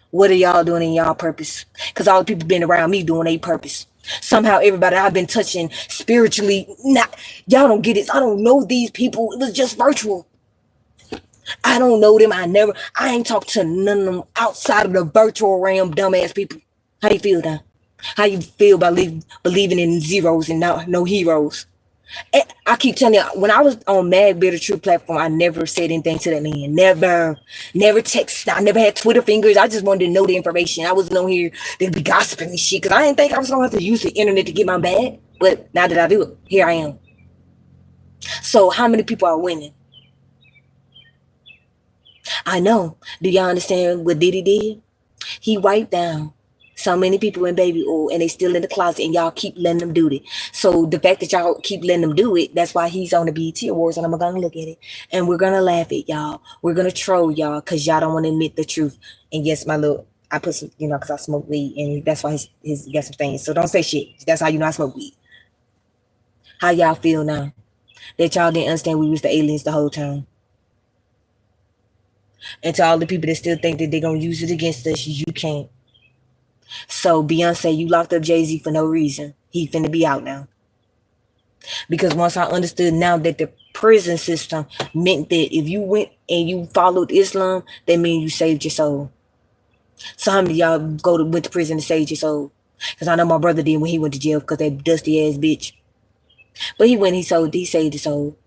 What are y'all doing in y'all purpose? Because all the people been around me doing a purpose. Somehow everybody I've been touching spiritually, y'all don't get it. I don't know these people. It was just virtual. I don't know them. I ain't talked to none of them outside of the virtual realm, dumbass people. How you feel now? How you feel about believing in zeros and no heroes? I keep telling you, when I was on Mad Bitter True platform, I never said anything to that man. Never text. I never had Twitter fingers. I just wanted to know the information. I wasn't on here to be gossiping and shit because I didn't think I was gonna have to use the internet to get my bag. But now that I do it, here I am. So how many people are winning? I know. Do y'all understand what Diddy did? He wiped down so many people in baby oil and they still in the closet and y'all keep letting them do it. So the fact that y'all keep letting them do it, that's why he's on the BET Awards and I'm gonna look at it and we're gonna laugh at y'all. We're gonna troll y'all because y'all don't want to admit the truth. And yes, I put some, because I smoke weed and that's why he got some things. So don't say shit. That's how you know I smoke weed. How y'all feel now that y'all didn't understand we was the aliens the whole time? And to all the people that still think that they're gonna use it against us, you can't. So Beyonce, you locked up Jay-Z for no reason. He finna be out now. Because once I understood now that the prison system meant that if you went and you followed Islam, that means you saved your soul. So how many of y'all went to prison to save your soul? Because I know my brother did when he went to jail because that dusty ass bitch. But he saved his soul.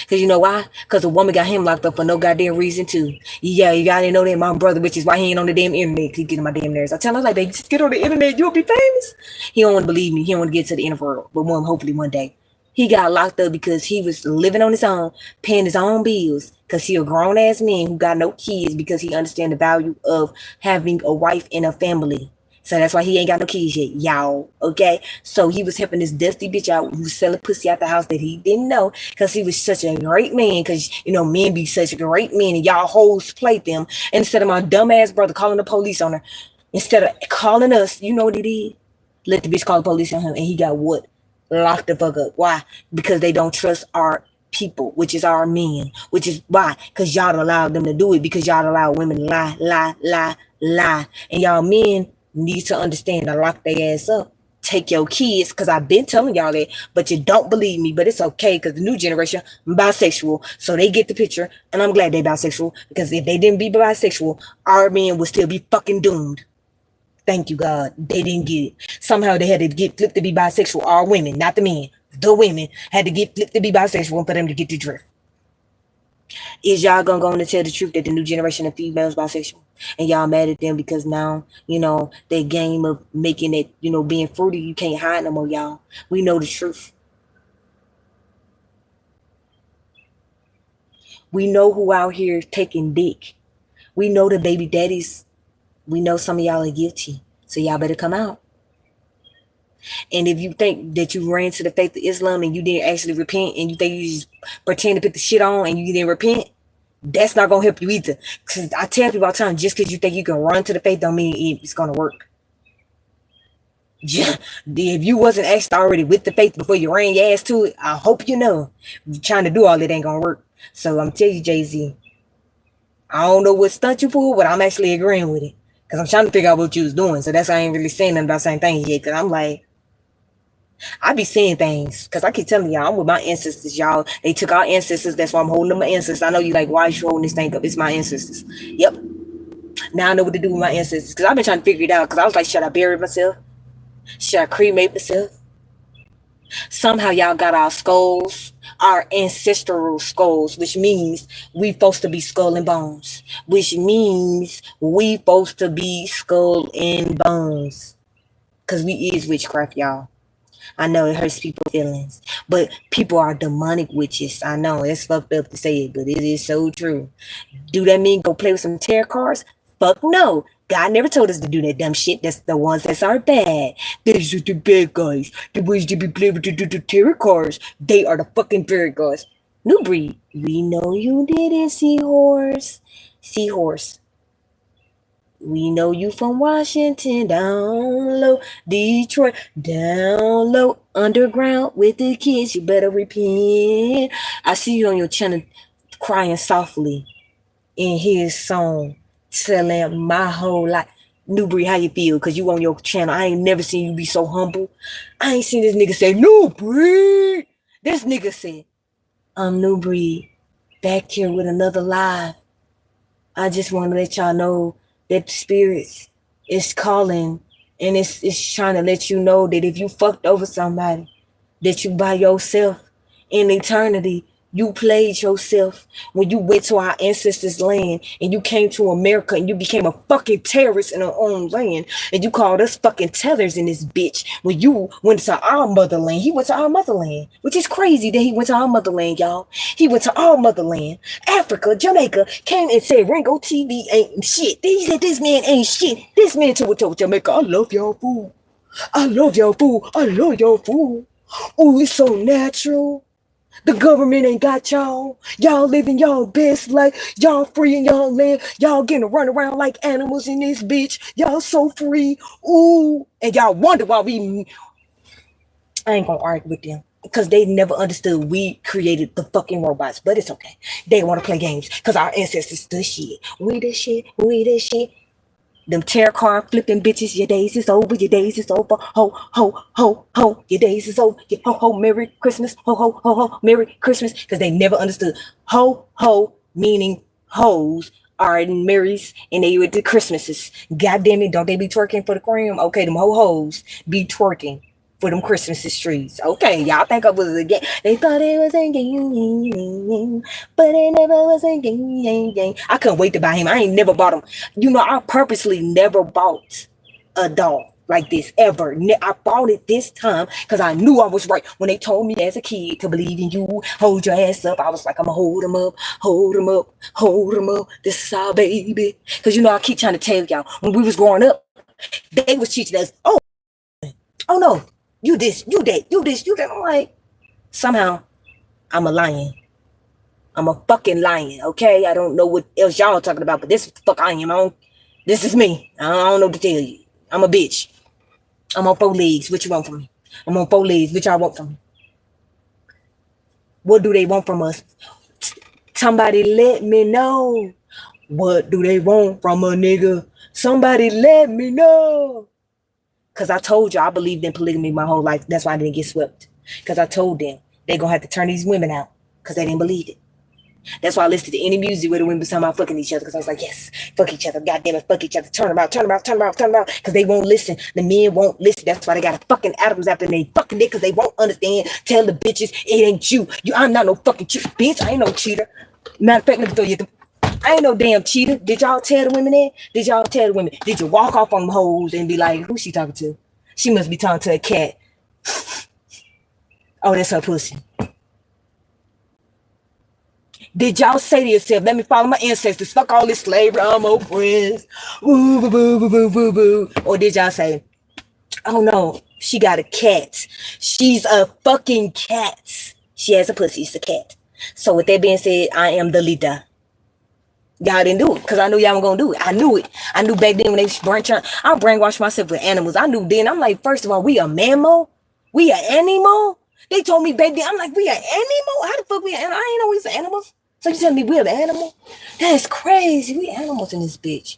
Because you know why? Because a woman got him locked up for no goddamn reason too. Yeah, y'all didn't know that my brother, which is why he ain't on the damn internet. Keep getting my damn nerves. I tell him like, baby, just get on the internet, you'll be famous. He don't want to believe me. He don't want to get to the inner world. But hopefully one day. He got locked up because he was living on his own, paying his own bills. Because he a grown ass man who got no kids because he understand the value of having a wife and a family. So that's why he ain't got no kids yet, y'all. Okay? So he was helping this dusty bitch out who was selling pussy out the house that he didn't know because he was such a great man. Because, you know, men be such a great men and y'all hoes played them. And instead of my dumb ass brother calling the police on her, instead of calling us, you know what he did? Let the bitch call the police on him and he got what? Locked the fuck up. Why? Because they don't trust our people, which is our men. Which is why? Because y'all allowed them to do it. Because y'all allow women to lie, lie, lie, lie. And y'all men need to understand to lock their ass up. Take your kids, because I've been telling y'all that, but you don't believe me. But it's okay, because the new generation bisexual, so they get the picture, and I'm glad they bisexual, because if they didn't be bisexual, our men would still be fucking doomed. Thank you, God. They didn't get it. Somehow they had to get flipped to be bisexual. All women, not the men. The women had to get flipped to be bisexual for them to get the drift. Is y'all gonna go on and tell the truth that the new generation of females bisexual? And y'all mad at them because now, you know, that game of making it, you know, being fruity, you can't hide no more, y'all. We know the truth. We know who out here taking dick. We know the baby daddies. We know some of y'all are guilty. So y'all better come out. And if you think that you ran to the faith of Islam and you didn't actually repent, and you think you just pretend to put the shit on and you didn't repent, that's not gonna help you either. Cause I tell people all the time, just because you think you can run to the faith don't mean it's gonna work. Yeah, if you wasn't actually already with the faith before you ran your ass to it, I hope you know. Trying to do all that ain't gonna work. So I'm telling you, Jay-Z, I don't know what stunt you pulled, but I'm actually agreeing with it. Cause I'm trying to figure out what you was doing. So that's why I ain't really saying nothing about saying things yet. Cause I'm like, I be saying things because I keep telling y'all I'm with my ancestors, y'all. They took our ancestors. That's why I'm holding up my ancestors. I know you like, why is you holding this thing up? It's my ancestors. Yep. Now I know what to do with my ancestors because I've been trying to figure it out because I was like, should I bury myself? Should I cremate myself? Somehow y'all got our skulls, our ancestral skulls, which means we supposed to be skull and bones, which means we supposed to be skull and bones because we is witchcraft, y'all. I know it hurts people's feelings, but people are demonic witches. I know it's fucked up to say it, but it is so true. Do that mean go play with some tarot cards? Fuck no. God never told us to do that dumb shit. That's the ones that are bad. These are the bad guys. The ones that be playing with the tarot cards. They are the fucking bad guys. New breed. We know you did it, seahorse. Seahorse. We know you from Washington, down low, Detroit, down low, underground with the kids. You better repent. I see you on your channel crying softly in his song, telling my whole life. New breed, how you feel? Cause you on your channel. I ain't never seen you be so humble. I ain't seen this nigga say new breed. This nigga said, I'm new breed, back here with another live. I just want to let y'all know that the spirits is calling, and it's trying to let you know that if you fucked over somebody, that you by yourself in eternity. You played yourself when you went to our ancestors' land and you came to America and you became a fucking terrorist in our own land and you called us fucking tellers in this bitch. When you went to our motherland, he went to our motherland, which is crazy that he went to our motherland, y'all. He went to our motherland, Africa, Jamaica, came and said Ringo TV ain't shit. He said this man ain't shit. This man told Jamaica, I love y'all food. I love y'all food. I love y'all food. Oh, it's so natural. The government ain't got y'all. Y'all living y'all best life. Y'all free in y'all land. Y'all getting to run around like animals in this bitch. Y'all so free. Ooh. And y'all wonder why I ain't gonna argue with them. Because they never understood we created the fucking robots. But it's okay. They want to play games. Because our ancestors the shit. We the shit. We the shit. Them tarot card flipping bitches, your days is over, your days is over. Ho, ho, ho, ho, your days is over. Ho, ho, Merry Christmas. Ho, ho, ho, ho, Merry Christmas. Because they never understood. Ho, ho, meaning hoes are in Marys and they with the Christmases. God damn it, don't they be twerking for the cream? Okay, them ho-hos be twerking for them Christmas trees. Okay, y'all think I was a game. They thought it was a game, but it never was a game. I couldn't wait to buy him. I ain't never bought him. You know, I purposely never bought a doll. like this ever. I bought it this time because I knew I was right. When they told me as a kid to believe in you, hold your ass up, I was like, I'm gonna hold him up, hold him up, hold him up. This is our baby. Because I keep trying to tell y'all, when we was growing up, they was teaching us, oh no, you this, you that, you this, you that. I'm like, somehow I'm a lion. I'm a fucking lion, okay? I don't know what else y'all talking about, but this is the fuck I am. This is me. I don't know what to tell you. I'm a bitch. I'm on 4 legs. What you want from me? I'm on 4 legs. What y'all want from me? What do they want from us? Somebody let me know. What do they want from a nigga? Somebody let me know. Because I told you I believed in polygamy my whole life. That's why I didn't get swept. Because I told them they're going to have to turn these women out because they didn't believe it. That's why I listened to any music where the women was talking about fucking each other, because I was like, yes, fuck each other, goddamn it, fuck each other, turn them out, turn them out, turn them out, turn them out, because they won't listen. The men won't listen. That's why they got a fucking atoms after they fucking dick, because they won't understand. Tell the bitches it ain't you. I'm not no fucking cheater, bitch. I ain't no cheater. Matter of fact, let me throw you. I ain't no damn cheater. Did y'all tell the women that? Did y'all tell the women? Did you walk off on them hoes and be like, who's she talking to? She must be talking to a cat. Oh, that's her pussy. Did y'all say to yourself, let me follow my ancestors, fuck all this slavery, I'm oppressed, woo, boo, boo, boo, boo, boo, boo? Or did y'all say, oh no, she got a cat. She's a fucking cat. She has a pussy, it's a cat. So with that being said, I am the leader. Y'all didn't do it because I knew y'all were going to do it. I knew it. I knew back then when they I brainwashed myself with animals. I knew then. I'm like, first of all, we a mammal? We an animal? They told me back then, I'm like, we an animal? How the fuck we an animal? I ain't know we was animals. So you telling me we're the animal? That's crazy. We animals in this bitch.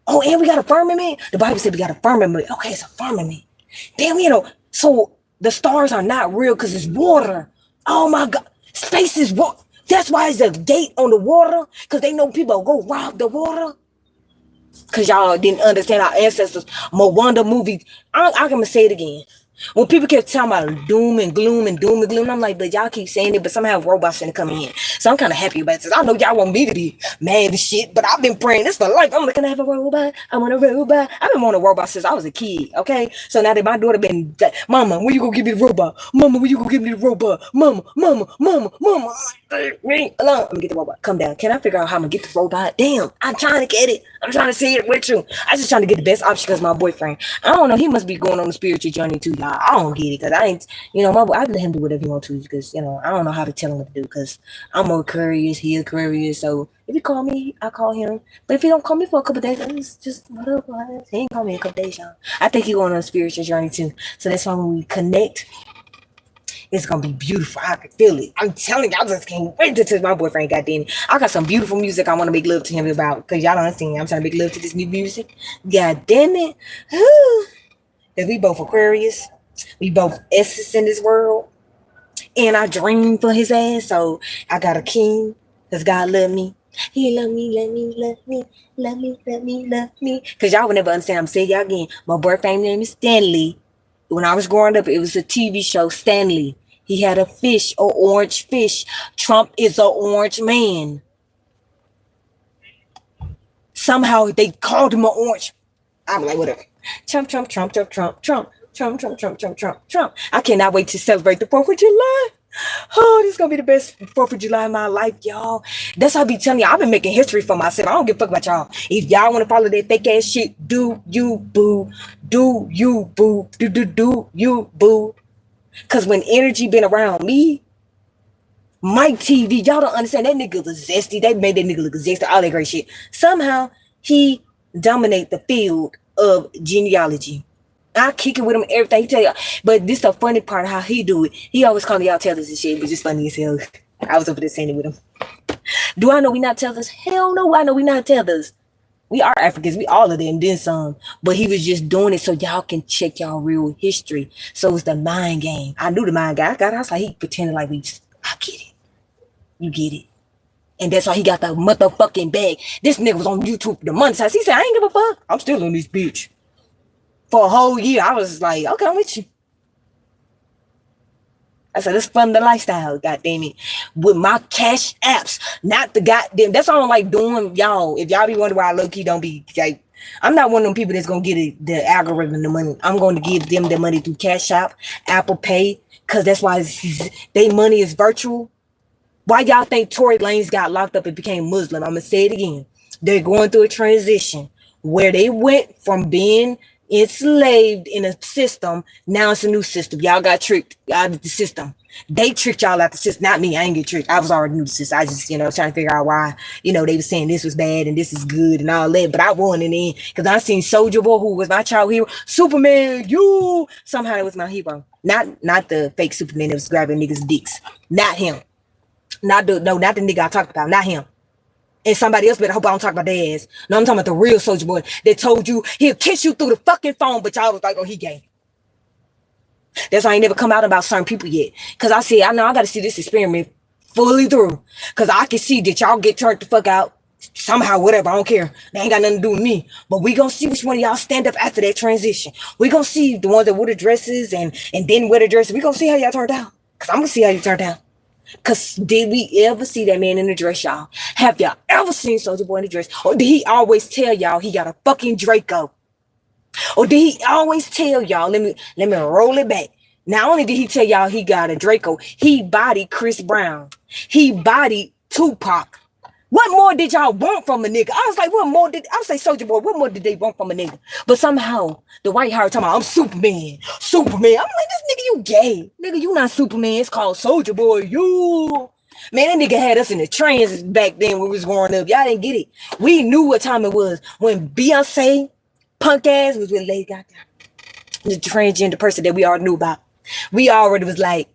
Oh, and we got a firmament? The Bible said we got a firmament. Okay, it's a firmament. Damn, so the stars are not real because it's water. Oh my God. Space is water. That's why it's a gate on the water, because they know people go rob the water. Because y'all didn't understand our ancestors. Moana movie. I'm going to say it again. When people kept talking about doom and gloom, I'm like, but y'all keep saying it, but somehow robots finna come in. So I'm kind of happy about this. I know y'all want me to be mad and shit, but I've been praying this for life. I'm like, can I have a robot? I want a robot. I've been wanting a robot since I was a kid, okay? So now that my daughter been, Mama, when you gonna give me the robot? Mama, when you gonna give me the robot? Mama. Leave me alone. I'm gonna get the robot. Come down. Can I figure out how I'm gonna get the robot? Damn, I'm trying to get it. I'm trying to see it with you. I just trying to get the best option because my boyfriend, I don't know, he must be going on a spiritual journey too, y'all. I don't get it because I ain't, I let him do whatever he wants to because, I don't know how to tell him what to do because I'm Aquarius, he Aquarius. So if he call me, I call him. But if he don't call me for a couple days, it's just whatever. He ain't call me a couple days, y'all. I think he going on a spiritual journey too. So that's why when we connect, it's gonna be beautiful. I can feel it. I'm telling you, I just can't wait to touch my boyfriend. Goddamn it. I got some beautiful music I want to make love to him about. Because y'all don't understand. I'm trying to make love to this new music. God damn it. Because we both Aquarius. We both S's in this world. And I dream for his ass. So I got a king. Because God love me. He love me, love me, love me, love me, love me, love me. Because y'all would never understand. I'm saying y'all again. My boyfriend's name is Stanley. When I was growing up, it was a TV show, Stanley. He had a fish, an orange fish. Trump is an orange man. Somehow they called him an orange. I'm like, whatever. Trump. I cannot wait to celebrate the 4th of July. Oh, this is going to be the best 4th of July in my life, y'all. That's how I be telling y'all. I've been making history for myself. I don't give a fuck about y'all. If y'all want to follow that fake ass shit, do you, boo. Do you, boo. Do you, boo. Because when energy been around me, Mike TV, y'all don't understand. That nigga was zesty. They made that nigga look zesty, all that great shit. Somehow, he dominate the field of genealogy. I kick it with him, everything he tell y'all. But this the funny part of how he do it. He always call y'all tellers and shit, but just funny as hell. I was over there saying it with him. Do I know we not tellers? Hell no, I know we not tellers. We are Africans. We all of them, then some. But he was just doing it so y'all can check y'all real history. So it's the mind game. I knew the mind game. I was like, he pretended like I get it. You get it. And that's why he got the motherfucking bag. This nigga was on YouTube the monetize. He said, I ain't give a fuck. I'm still on this bitch. For a whole year, I was like, okay, I'm with you. I said, let's fund the lifestyle, goddamn it. With my cash apps, not the goddamn. That's all I'm like doing, y'all. If y'all be wondering why I low-key don't be like I'm not one of them people that's gonna get the algorithm the money. I'm going to give them the money through Cash App, Apple Pay, because that's why they money is virtual. Why y'all think Tory Lanez got locked up and became Muslim? I'm gonna say it again. They're going through a transition where they went from being enslaved in a system. Now it's a new system. Y'all got tricked out of the system. They tricked y'all out the system. Not me. I ain't get tricked. I was already new to the system. I just, trying to figure out why, they were saying this was bad and this is good and all that. But I wanted in because I seen Soldier Boy, who was my child hero. Superman, you somehow it was my hero. Not the fake Superman that was grabbing niggas' dicks. Not him. Not the nigga I talked about. Not him. And somebody else better hope I don't talk about their ass. No, I'm talking about the real Soldier Boy that told you he'll kiss you through the fucking phone, but y'all was like, oh, he gay. That's why I ain't never come out about certain people yet. Because I said, I know I got to see this experiment fully through. Because I can see that y'all get turned the fuck out somehow, whatever. I don't care. They ain't got nothing to do with me. But we going to see which one of y'all stand up after that transition. We going to see the ones that wear the dresses and didn't wear the dresses. We going to see how y'all turned out. Because I'm going to see how you turned out. Because did we ever see that man in the dress, y'all? Have y'all ever seen Soldier Boy in the dress? Or did he always tell y'all he got a fucking Draco? Or did he always tell y'all, let me roll it back. Not only did he tell y'all he got a Draco, he bodied Chris Brown. He bodied Tupac. What more did y'all want from a nigga? I was like, I was like, Soldier Boy, what more did they want from a nigga? But somehow, the white heart talking about, I'm Superman. I'm like, this nigga, you gay. Nigga, you not Superman. It's called Soldier Boy. You. Man, that nigga had us in the trains back then when we was growing up. Y'all didn't get it. We knew what time it was when Beyonce, punk ass, was with Lady Gaga. The transgender person that we already knew about. We already was like,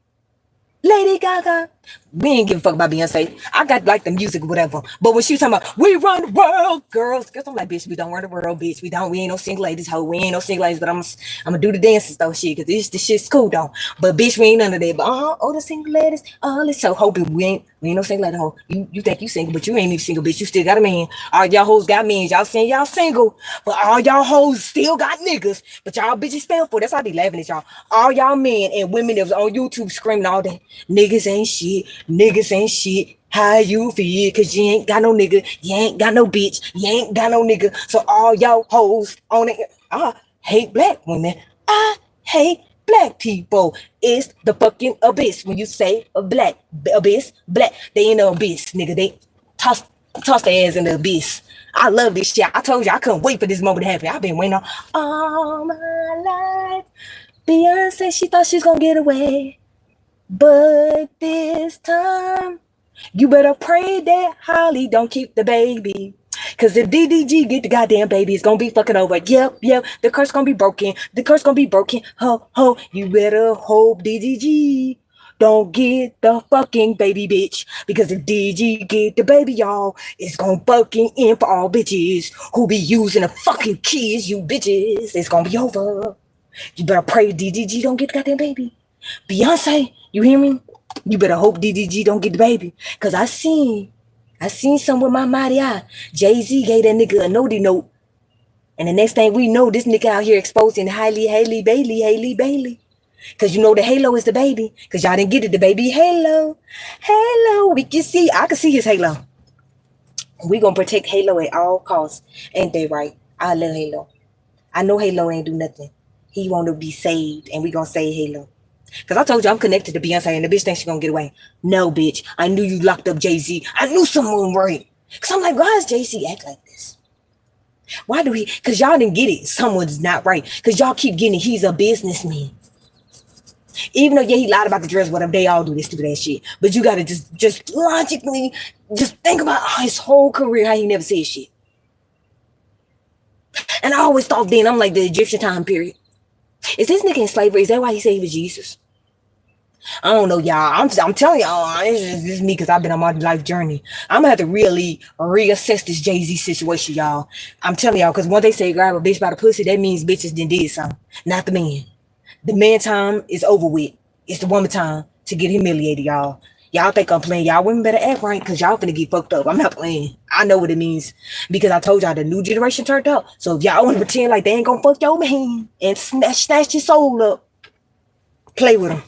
Lady Gaga. We ain't give a fuck about Beyonce. I got like the music or whatever. But when she was talking about, we run the world, girls. Guess I'm like, bitch, we don't run the world, bitch. We ain't no single ladies, hoe. We ain't no single ladies, but I'm gonna do the dances though, shit, because this shit's cool though. But bitch, we ain't none of that. But the single ladies, let's so hoping we ain't no single lady, hoe. You think you single, but you ain't even single, bitch. You still got a man. All y'all hoes got men. Y'all saying y'all single, but all y'all hoes still got niggas. But y'all bitches fell for. That's why I be laughing at y'all. All y'all men and women that was on YouTube screaming all day, niggas ain't shit. Niggas ain't shit. How you feel? Cause you ain't got no nigga. You ain't got no bitch. You ain't got no nigga. So all y'all hoes on it. I hate black women. I hate black people. It's the fucking abyss. When you say a black abyss, black, they in the abyss, nigga. They toss their ass in the abyss. I love this shit. I told you I couldn't wait for this moment to happen. I've been waiting on all my life. Beyonce, she thought she was gonna get away. But this time, you better pray that Holly don't keep the baby. Cause if DDG get the goddamn baby, it's gonna be fucking over. Yep. The curse gonna be broken. Ho. You better hope DDG don't get the fucking baby, bitch. Because if DG get the baby, y'all, it's gonna fucking end for all bitches who be using the fucking kids, you bitches. It's gonna be over. You better pray DDG don't get the goddamn baby. Beyonce, you hear me? You better hope DDG don't get the baby. Cause I seen some with my mighty eye. Jay-Z gave that nigga a notey note. And the next thing we know, this nigga out here exposing Hailey Bailey. Cause you know the halo is the baby. Cause y'all didn't get it, the baby halo. I can see his halo. We gonna protect Halo at all costs. Ain't they right? I love Halo. I know Halo ain't do nothing. He want to be saved, and we gonna save Halo. Because I told you I'm connected to Beyonce and the bitch thinks she gonna get away. No, bitch. I knew you locked up Jay-Z. I knew someone right. Because I'm like, why does Jay-Z act like this? Why do he? Because y'all didn't get it. Someone's not right. Because y'all keep getting it. He's a businessman. Even though, yeah, he lied about the dress, whatever. They all do this stupid ass shit. But you got to just logically just think about his whole career, how he never said shit. And I always thought then, I'm like the Egyptian time period. Is this nigga in slavery? Is that why he said he was Jesus? I don't know, y'all. I'm telling y'all, this is me because I've been on my life journey. I'm gonna have to really reassess this Jay-Z situation, y'all. I'm telling y'all, because once they say grab a bitch by the pussy, that means bitches did something, not the man. The man time is over with. It's the woman time to get humiliated, y'all. Y'all think I'm playing. Y'all women better act right because y'all finna get fucked up. I'm not playing. I know what it means because I told y'all the new generation turned up. So if y'all want to pretend like they ain't gonna fuck your man and snatch your soul up, play with them.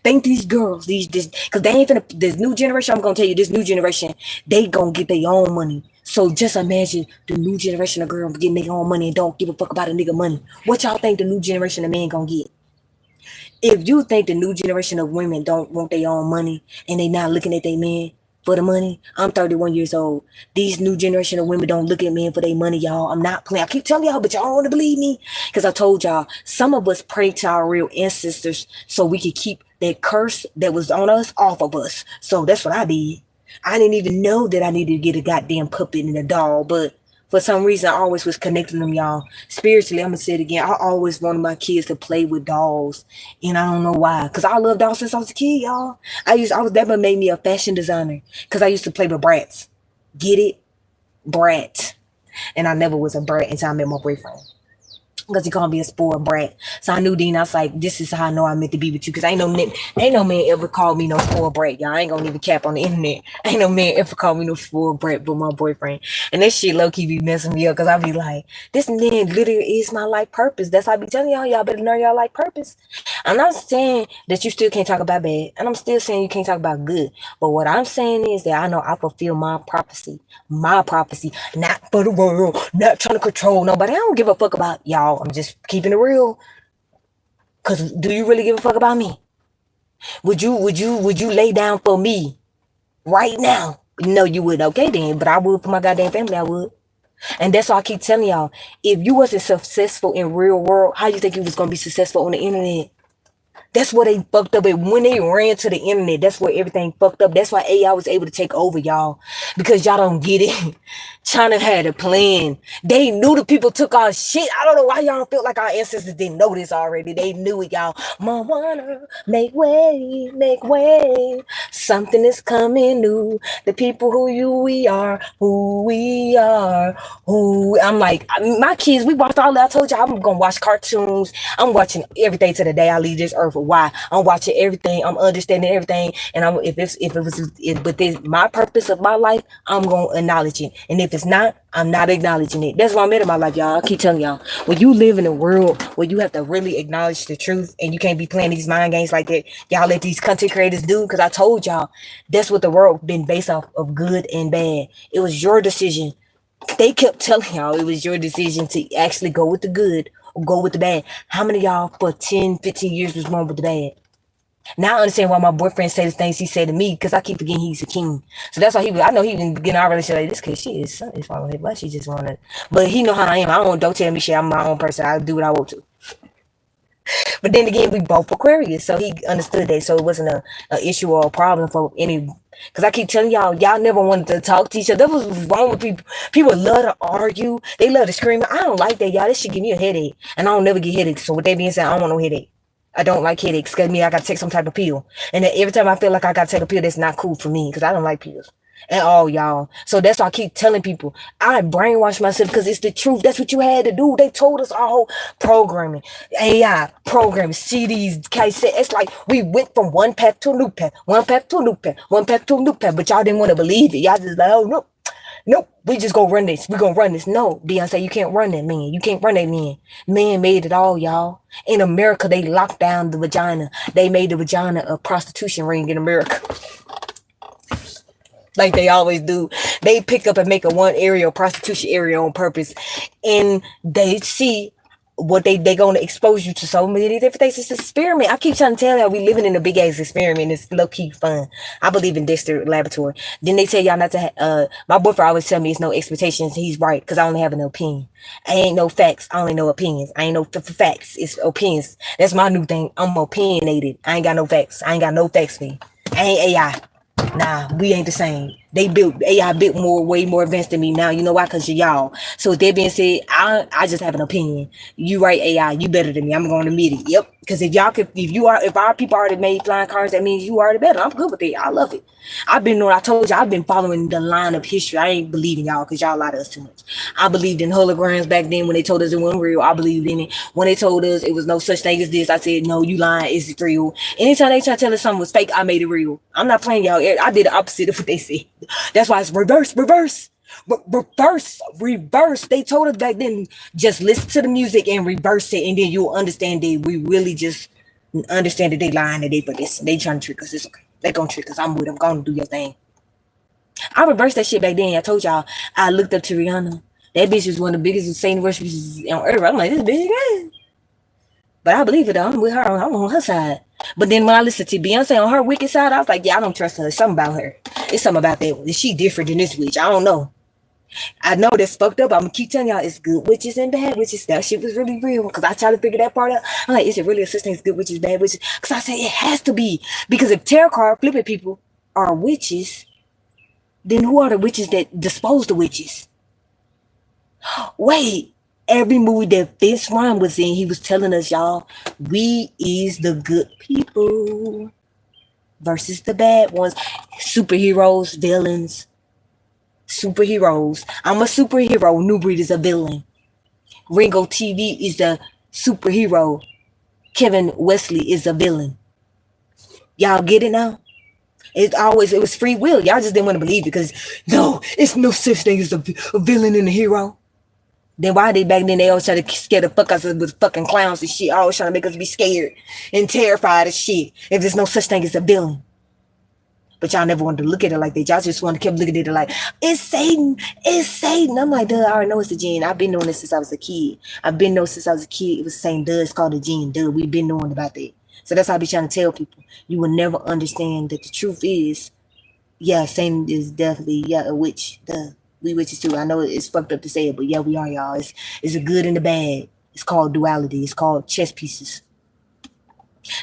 Think these girls, because they ain't finna, this new generation, I'm gonna tell you, this new generation, they gonna get their own money. So just imagine the new generation of girls getting their own money and don't give a fuck about a nigga money. What y'all think the new generation of men gonna get? If you think the new generation of women don't want their own money and they not looking at their men for the money, I'm 31 years old. These new generation of women don't look at men for their money, y'all. I'm not playing. I keep telling y'all, but y'all don't want to believe me. Because I told y'all, some of us prayed to our real ancestors so we could keep that curse that was on us off of us. So that's what I did. I didn't even know that I needed to get a goddamn puppet and a doll, but for some reason, I always was connecting them, y'all. Spiritually, I'm gonna say it again. I always wanted my kids to play with dolls, and I don't know why. Cause I love dolls since I was a kid, y'all. That what made me a fashion designer. Cause I used to play with brats. Get it, brat. And I never was a brat until I met my boyfriend. Because he called me a spoiled brat. So I knew then, I was like, this is how I know I meant to be with you. Because ain't no man ever called me no spoiled brat, y'all. I ain't gonna even cap on the internet. Ain't no man ever called me no spoiled brat but my boyfriend. And that shit low-key be messing me up. Because I be like, this man literally is my life purpose. That's why I be telling y'all better learn y'all life purpose. I'm not saying that you still can't talk about bad. And I'm still saying you can't talk about good. But what I'm saying is that I know I fulfill my prophecy. My prophecy. Not for the world. Not trying to control nobody. I don't give a fuck about y'all. I'm just keeping it real. Cause do you really give a fuck about me? Would you lay down for me right now? No, you would. Okay then, but I would for my goddamn family. I would. And that's why I keep telling y'all, if you wasn't successful in real world, how you think you was gonna be successful on the internet? That's where they fucked up. And when they ran to the internet, that's where everything fucked up. That's why AI was able to take over, y'all. Because y'all don't get it. China had a plan. They knew the people took our shit. I don't know why y'all feel like our ancestors didn't know this already. They knew it, y'all. Moana, make way, make way. Something is coming new. The people we are, who we are, who I'm like, my kids, we watched all that. I told y'all I'm gonna watch cartoons. I'm watching everything to the day I leave this earth. Why? I'm watching everything. I'm understanding everything. And but this my purpose of my life, I'm gonna acknowledge it. And if it's not, I'm not acknowledging it. That's what I'm in my life, y'all. I keep telling y'all, when you live in a world where you have to really acknowledge the truth and you can't be playing these mind games like that, y'all let these content creators do. Because I told y'all, that's what the world been based off of, good and bad. It was your decision. They kept telling y'all it was your decision to actually go with the good or go with the bad. How many of y'all for 10, 15 years was going with the bad? Now I understand why my boyfriend said the things he said to me, because I keep forgetting he's a king. So that's why I know he been getting our relationship like this, because she is something's wrong with her, but she just wanted. But he know how I am. Don't tell me shit. I'm my own person. I do what I want to. But then again, we both Aquarius, so he understood that. So it wasn't a issue or a problem for any. Because I keep telling y'all never wanted to talk to each other. That was wrong with people. People love to argue. They love to scream. I don't like that, y'all. This shit give me a headache. And I don't never get headaches. So with that being said, I don't want no headache. I don't like headaches. Because I gotta take some type of pill. And every time I feel like I gotta take a pill, that's not cool for me. Because I don't like pills at all, y'all. So that's why I keep telling people, I brainwash myself because it's the truth. That's what you had to do. They told us our whole programming, AI, programming, CDs, cassette. It's like we went from one path to a new path, one path to a new path, one path to a new path. But y'all didn't want to believe it. Y'all just like, oh, no. Nope, we just gonna run this. We gonna run this. No, Beyonce, you can't run that man. You can't run that man. Man made it all, y'all. In America, they locked down the vagina. They made the vagina a prostitution ring in America. Like they always do. They pick up and make a one area, a prostitution area on purpose. And they see what they gonna expose you to so many different things. It's an experiment. I keep trying to tell y'all we living in a big ass experiment. It's low key fun. I believe in Dexter Laboratory. Then they tell y'all not to my boyfriend always tell me it's no expectations. He's right, because I only have an opinion. I ain't no facts. I only know opinions. I ain't no facts. It's opinions. That's my new thing. I'm opinionated. I ain't got no facts. I ain't got no facts for you. I ain't AI. Nah, we ain't the same. AI built way more advanced than me now. You know why? Because you're y'all. So with that being said, I just have an opinion. You right, AI, you better than me. I'm going to admit it. Yep. Because if our people already made flying cars, that means you already better. I'm good with it. I love it. I told you, I've been following the line of history. I ain't believing y'all because y'all lie to us too much. I believed in holograms back then when they told us it wasn't real. I believed in it. When they told us it was no such thing as this, I said, no, you lying. It's real. Anytime they try to tell us something was fake, I made it real. I'm not playing y'all. I did the opposite of what they said. That's why it's reverse. They told us back then, just listen to the music and reverse it, and then you'll understand that we really just understand that they lying, that they for this. They trying to trick us. It's okay. They gonna trick us. I'm with them. Gonna do your thing. I reversed that shit back then. I told y'all I looked up to Rihanna. That bitch was one of the biggest Saint worshippers on earth. I'm like, this bitch, man. But I believe it though. I'm with her. I'm on her side. But then when I listened to Beyonce on her wicked side, I was like, yeah, I don't trust her. It's something about her. It's something about that one. Is she different than this witch? I don't know. I know that's fucked up. I'm gonna keep telling y'all it's good witches and bad witches. That shit was really real. Cause I tried to figure that part out. I'm like, is it really a such thing as good witches, bad witches? Cause I said it has to be. Because if tarot card flipping people are witches, then who are the witches that dispose the witches? Wait, every movie that Vince Vaughn was in, he was telling us, y'all, we is the good people versus the bad ones. Superheroes, villains, superheroes. I'm a superhero. New Breed is a villain. Ringo TV is a superhero. Kevin Wesley is a villain. Y'all get it now? It was free will. Y'all just didn't want to believe it because no, it's no such thing as a villain and a hero. Then why they back then they always try to scare the fuck us with fucking clowns and shit, always trying to make us be scared and terrified of shit if there's no such thing as a villain. But y'all never wanted to look at it like that. Y'all just want to keep looking at it like, it's Satan, it's Satan. I'm like, duh, I already know it's the jinn. I've been knowing this since I was a kid. It was the same, duh, it's called the jinn, duh. We've been knowing about that. So that's how I be trying to tell people. You will never understand that the truth is, yeah, Satan is definitely, yeah, a witch, duh. We witches too. I know it's fucked up to say it, but yeah, we are, y'all. It's a good and a bad. It's called duality. It's called chess pieces.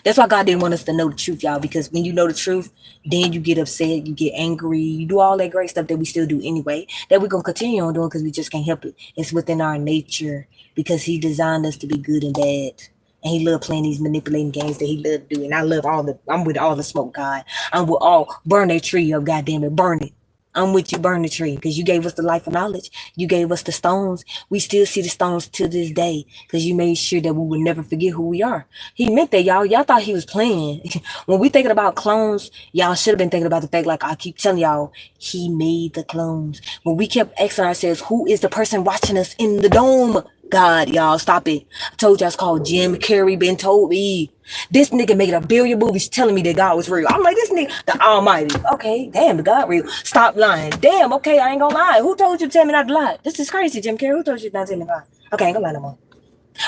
That's why God didn't want us to know the truth, y'all, because when you know the truth, then you get upset, you get angry, you do all that great stuff that we still do anyway, that we're going to continue on doing because we just can't help it. It's within our nature because he designed us to be good and bad. And he loved playing these manipulating games that he loved doing. I'm with all the smoke, God. I'm with burn that tree up, goddamn it, burn it. I'm with you, burn the tree, because you gave us the life of knowledge. You gave us the stones. We still see the stones to this day because you made sure that we would never forget who we are. He meant that, y'all. Y'all thought he was playing. When we thinking about clones, y'all should have been thinking about the fact, like I keep telling y'all, he made the clones. When we kept asking ourselves, who is the person watching us in the dome? God, y'all, stop it. I told y'all it's called Jim Carrey. Been told me. This nigga made a billion movies telling me that God was real. I'm like, this nigga, the Almighty. Okay, damn, the God real. Stop lying. Damn, okay, I ain't gonna lie. Who told you to tell me not to lie? This is crazy, Jim Carrey. Who told you not to tell me to lie? Okay, I ain't gonna lie no more.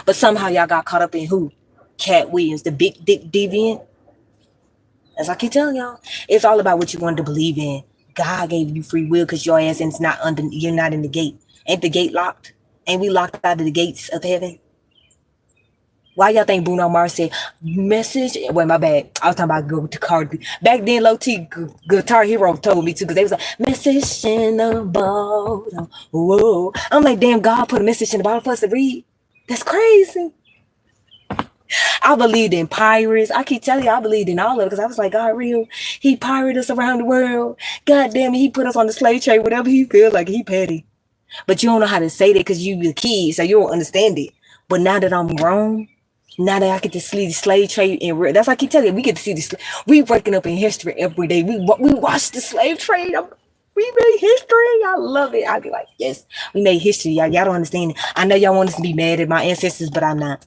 But somehow y'all got caught up in who? Cat Williams, the big dick deviant. As I keep telling y'all, it's all about what you wanted to believe in. God gave you free will because your ass is not under. You're not in the gate. Ain't the gate locked? Ain't we locked out of the gates of heaven? Why y'all think Bruno Mars said message? Wait, my bad. I was talking about Guitar. Back then, Low T Guitar Hero told me too, because they was like, message in the bottle. Whoa. I'm like, damn, God put a message in the bottle for us to read. That's crazy. I believed in pirates. I keep telling you, I believed in all of it because I was like, God real. He pirated us around the world. God damn it, he put us on the slave trade, whatever he feel like, he petty. But you don't know how to say that because you a kid, so you don't understand it. But now that I'm grown, now that I get to see the slave trade in real, that's why I keep telling you, we get to see this. We waking up in history every day. We watch the slave trade. We made history. I love it. I'll be like, yes, we made history. Y'all don't understand it. I know y'all want us to be mad at my ancestors, but I'm not.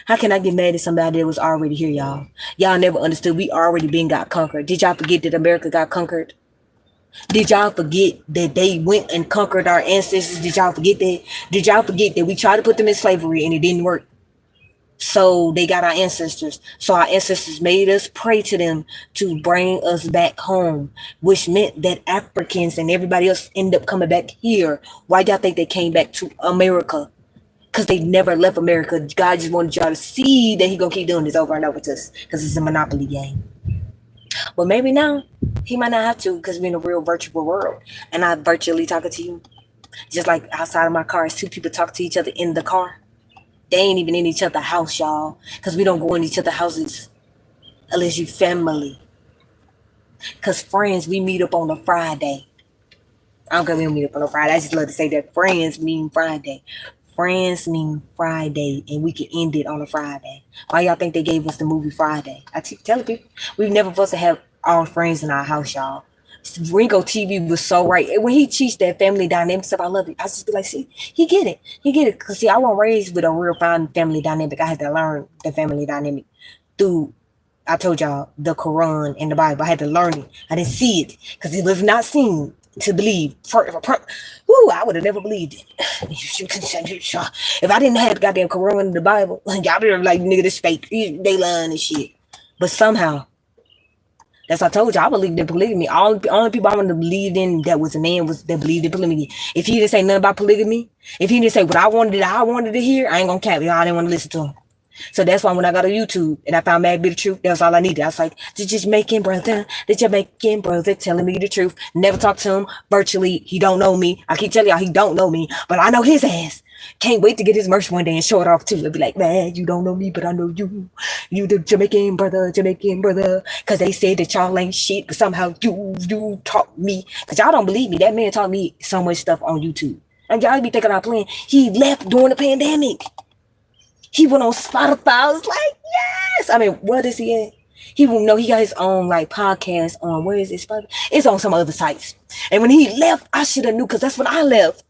How can I get mad at somebody that was already here, y'all? Y'all never understood. We already been got conquered. Did y'all forget that America got conquered? Did y'all forget that they went and conquered our ancestors? Did y'all forget that? Did y'all forget that we tried to put them in slavery and it didn't work? So they got our ancestors. So our ancestors made us pray to them to bring us back home, which meant that Africans and everybody else ended up coming back here. Why y'all think they came back to America? Because they never left America. God just wanted y'all to see that he gonna keep doing this over and over to us because it's a monopoly game. Well, maybe now he might not have to because we're in a real virtual world and I'm virtually talking to you. Just like outside of my car, it's two people talk to each other in the car. They ain't even in each other's house, y'all, because we don't go in each other's houses unless you family. Because friends, we meet up on a Friday. I don't care if we don't meet up on a Friday. I just love to say that friends mean Friday. Friends mean Friday, and we can end it on a Friday. Why y'all think they gave us the movie Friday? I keep telling people, we've never supposed to have all friends in our house, y'all. Ringo TV was so right. When he teach that family dynamic stuff, I love it. I just be like, see, he get it. Because see, I wasn't raised with a real fine family dynamic. I had to learn the family dynamic through I told y'all the Quran and the Bible. I had to learn it. I didn't see it because it was not seen to believe. Woo, I would have never believed it. If I didn't have the goddamn Quran and the Bible, y'all be like, nigga, this fake. They lying and shit. But somehow, that's what I told you. I believed in polygamy. Only people I wanted to believe in that was a man was that believed in polygamy. If he didn't say nothing about polygamy, if he didn't say what I wanted to hear, I ain't gonna cap it. I didn't want to listen to him. So that's why when I got on YouTube and I found Mad Be the Truth, that's all I needed. I was like, the Jamaican brother telling me the truth. Never talked to him virtually. He don't know me. I keep telling y'all he don't know me, but I know his ass. Can't wait to get his merch one day and show it off too. It'll be like, man, you don't know me, but I know you. You the Jamaican brother. Cause they said that y'all ain't shit, but somehow you taught me. Cause y'all don't believe me. That man taught me so much stuff on YouTube. And y'all be thinking I'm playing. He left during the pandemic. He went on Spotify. I was like, yes. I mean, what is he at? He won't know. He got his own like podcast on, where is it? Spotify? It's on some other sites. And when he left, I should have knew, because that's when I left.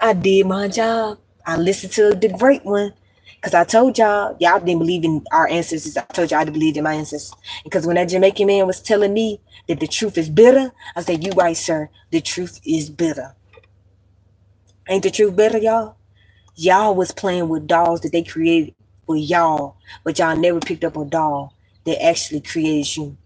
I did my job. I listened to the great one. Because I told y'all didn't believe in our ancestors. I told y'all I believed in my ancestors. Because when that Jamaican man was telling me that the truth is bitter, I said, you right, sir. The truth is bitter. Ain't the truth bitter, y'all? Y'all was playing with dolls that they created for y'all, but y'all never picked up a doll that actually created you.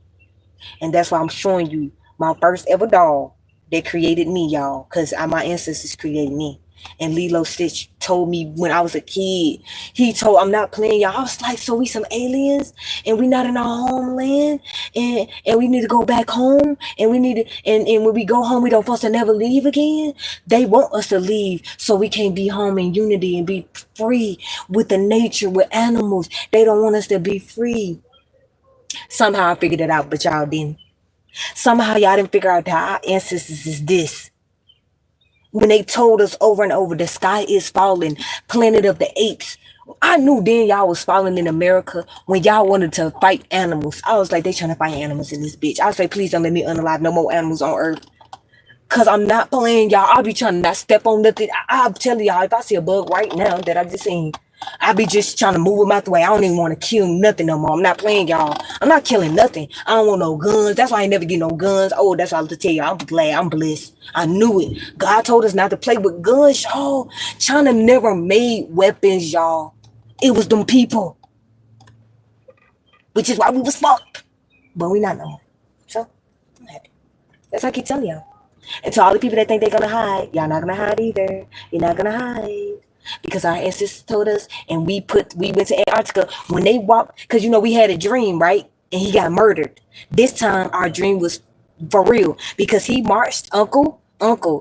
And that's why I'm showing you my first ever doll that created me, y'all, because my ancestors created me. And Lilo Stitch told me when I was a kid, I'm not playing, y'all. I was like, so we some aliens and we not in our homeland and we need to go back home and we need to, and when we go home, we don't supposed to never leave again. They want us to leave so we can be home in unity and be free with the nature, with animals. They don't want us to be free. Somehow I figured it out, but y'all didn't. Somehow y'all didn't figure out that our ancestors is this. When they told us over and over, the sky is falling, Planet of the Apes. I knew then y'all was falling in America when y'all wanted to fight animals. I was like, they trying to fight animals in this bitch. I was like, please don't let me unalive no more animals on Earth. Because I'm not playing, y'all. I'll be trying to not step on nothing. I'm telling y'all, if I see a bug right now that I just seen, I be just trying to move them out the way. I don't even want to kill nothing no more. I'm not playing, y'all. I'm not killing nothing. I don't want no guns. That's why I ain't never get no guns. Oh, that's all to tell you. I'm glad. I'm blessed. I knew it. God told us not to play with guns, y'all. China never made weapons, y'all. It was them people. Which is why we was fucked. But we not no more. So, I'm happy. That's what I keep telling y'all. And to all the people that think they're going to hide, y'all not going to hide either. You're not going to hide. Because our ancestors told us, and we went to Antarctica when they walked, because we had a dream, right? And he got murdered. This time our dream was for real, because he marched Uncle.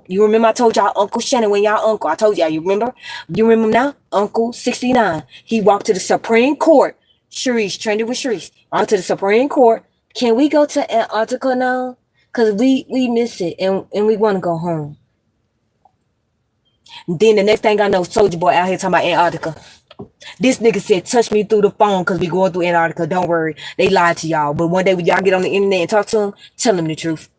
You remember I told y'all Uncle Shannon when y'all uncle. I told y'all, you remember? You remember now? Uncle 69. He walked to the Supreme Court. Sharice, trended with Sharice. On to the Supreme Court. Can we go to Antarctica now? Because we miss it and we want to go home. Then the next thing I know, Soldier Boy out here talking about Antarctica. This nigga said, touch me through the phone because we going through Antarctica. Don't worry. They lied to y'all. But one day when y'all get on the internet and talk to them, tell them the truth.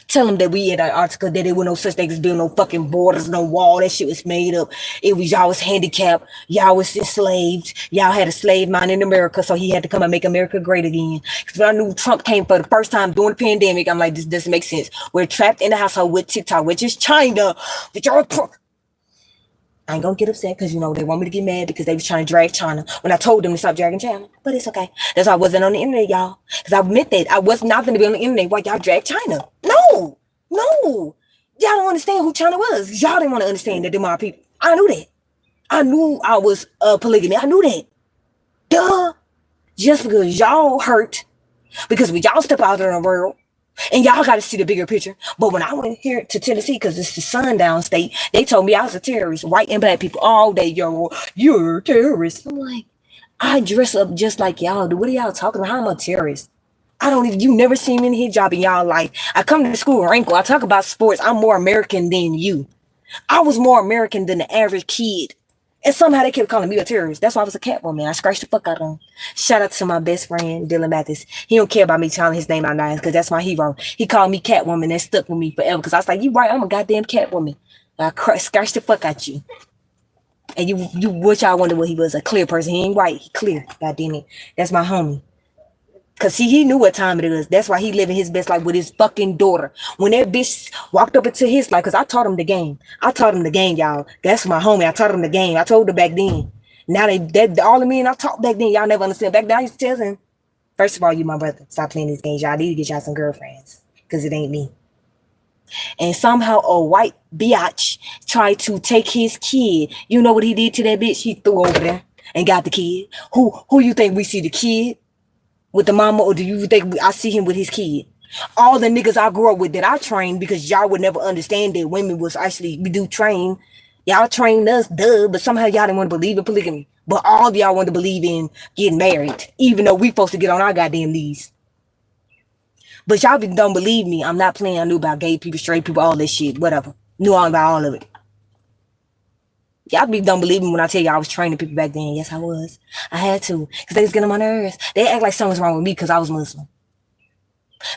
Tell them that we in Antarctica, that there was no such thing as building no fucking borders, no wall. That shit was made up. It was y'all was handicapped. Y'all was enslaved. Y'all had a slave mind in America, so he had to come and make America great again. Because when I knew Trump came for the first time during the pandemic, I'm like, this doesn't make sense. We're trapped in the household with TikTok, which is China. But y'all, I ain't gonna get upset because they want me to get mad because they was trying to drag China when I told them to stop dragging China. But it's okay. That's why I wasn't on the internet, y'all. Because I meant that I was not gonna be on the internet while y'all drag China. No. Y'all don't understand who China was. Y'all didn't want to understand that they're my people. I knew that. I knew I was polygamy. I knew that. Duh. Just because y'all hurt, because when y'all step out in the world, and y'all got to see the bigger picture. But when I went here to Tennessee, because it's the sundown state, they told me I was a terrorist. White and black people all day, you're a terrorist. I'm like, I dress up just like y'all do. What are y'all talking about? How am I a terrorist? You never seen me in hijab in y'all life. I come to school wrinkle. I talk about sports. I'm more American than you. I was more American than the average kid. And somehow they kept calling me a terrorist. That's why I was a Catwoman. I scratched the fuck out of him. Shout out to my best friend, Dylan Mathis. He don't care about me telling his name out nice because that's my hero. He called me Catwoman. That stuck with me forever because I was like, you right, I'm a goddamn Catwoman. I scratched the fuck out you. And you what y'all wonder what he was, a clear person. He ain't white, he clear. God damn it. That's my homie. Cause see, he knew what time it is. That's why he living his best life with his fucking daughter. When that bitch walked up into his life, cause I taught him the game. I taught him the game, y'all. That's my homie. I taught him the game. I told her back then. Now that all of me and I talked back then, y'all never understand. Back then I used to tell him, first of all, you my brother. Stop playing these games. Y'all need to get y'all some girlfriends. Cause it ain't me. And somehow a white biatch tried to take his kid. You know what he did to that bitch? He threw over there and got the kid. Who you think we see the kid? With the mama, or do you think I see him with his kid? All the niggas I grew up with that I trained, because y'all would never understand that women was actually, we do train. Y'all trained us, duh, but somehow y'all didn't want to believe in polygamy. But all of y'all want to believe in getting married, even though we supposed to get on our goddamn knees. But y'all don't believe me. I'm not playing. I knew about gay people, straight people, all this shit, whatever. Knew all about all of it. Y'all don't believe me when I tell you I was training people back then. Yes, I was. I had to, because they was getting on my nerves. They act like something's wrong with me because I was Muslim.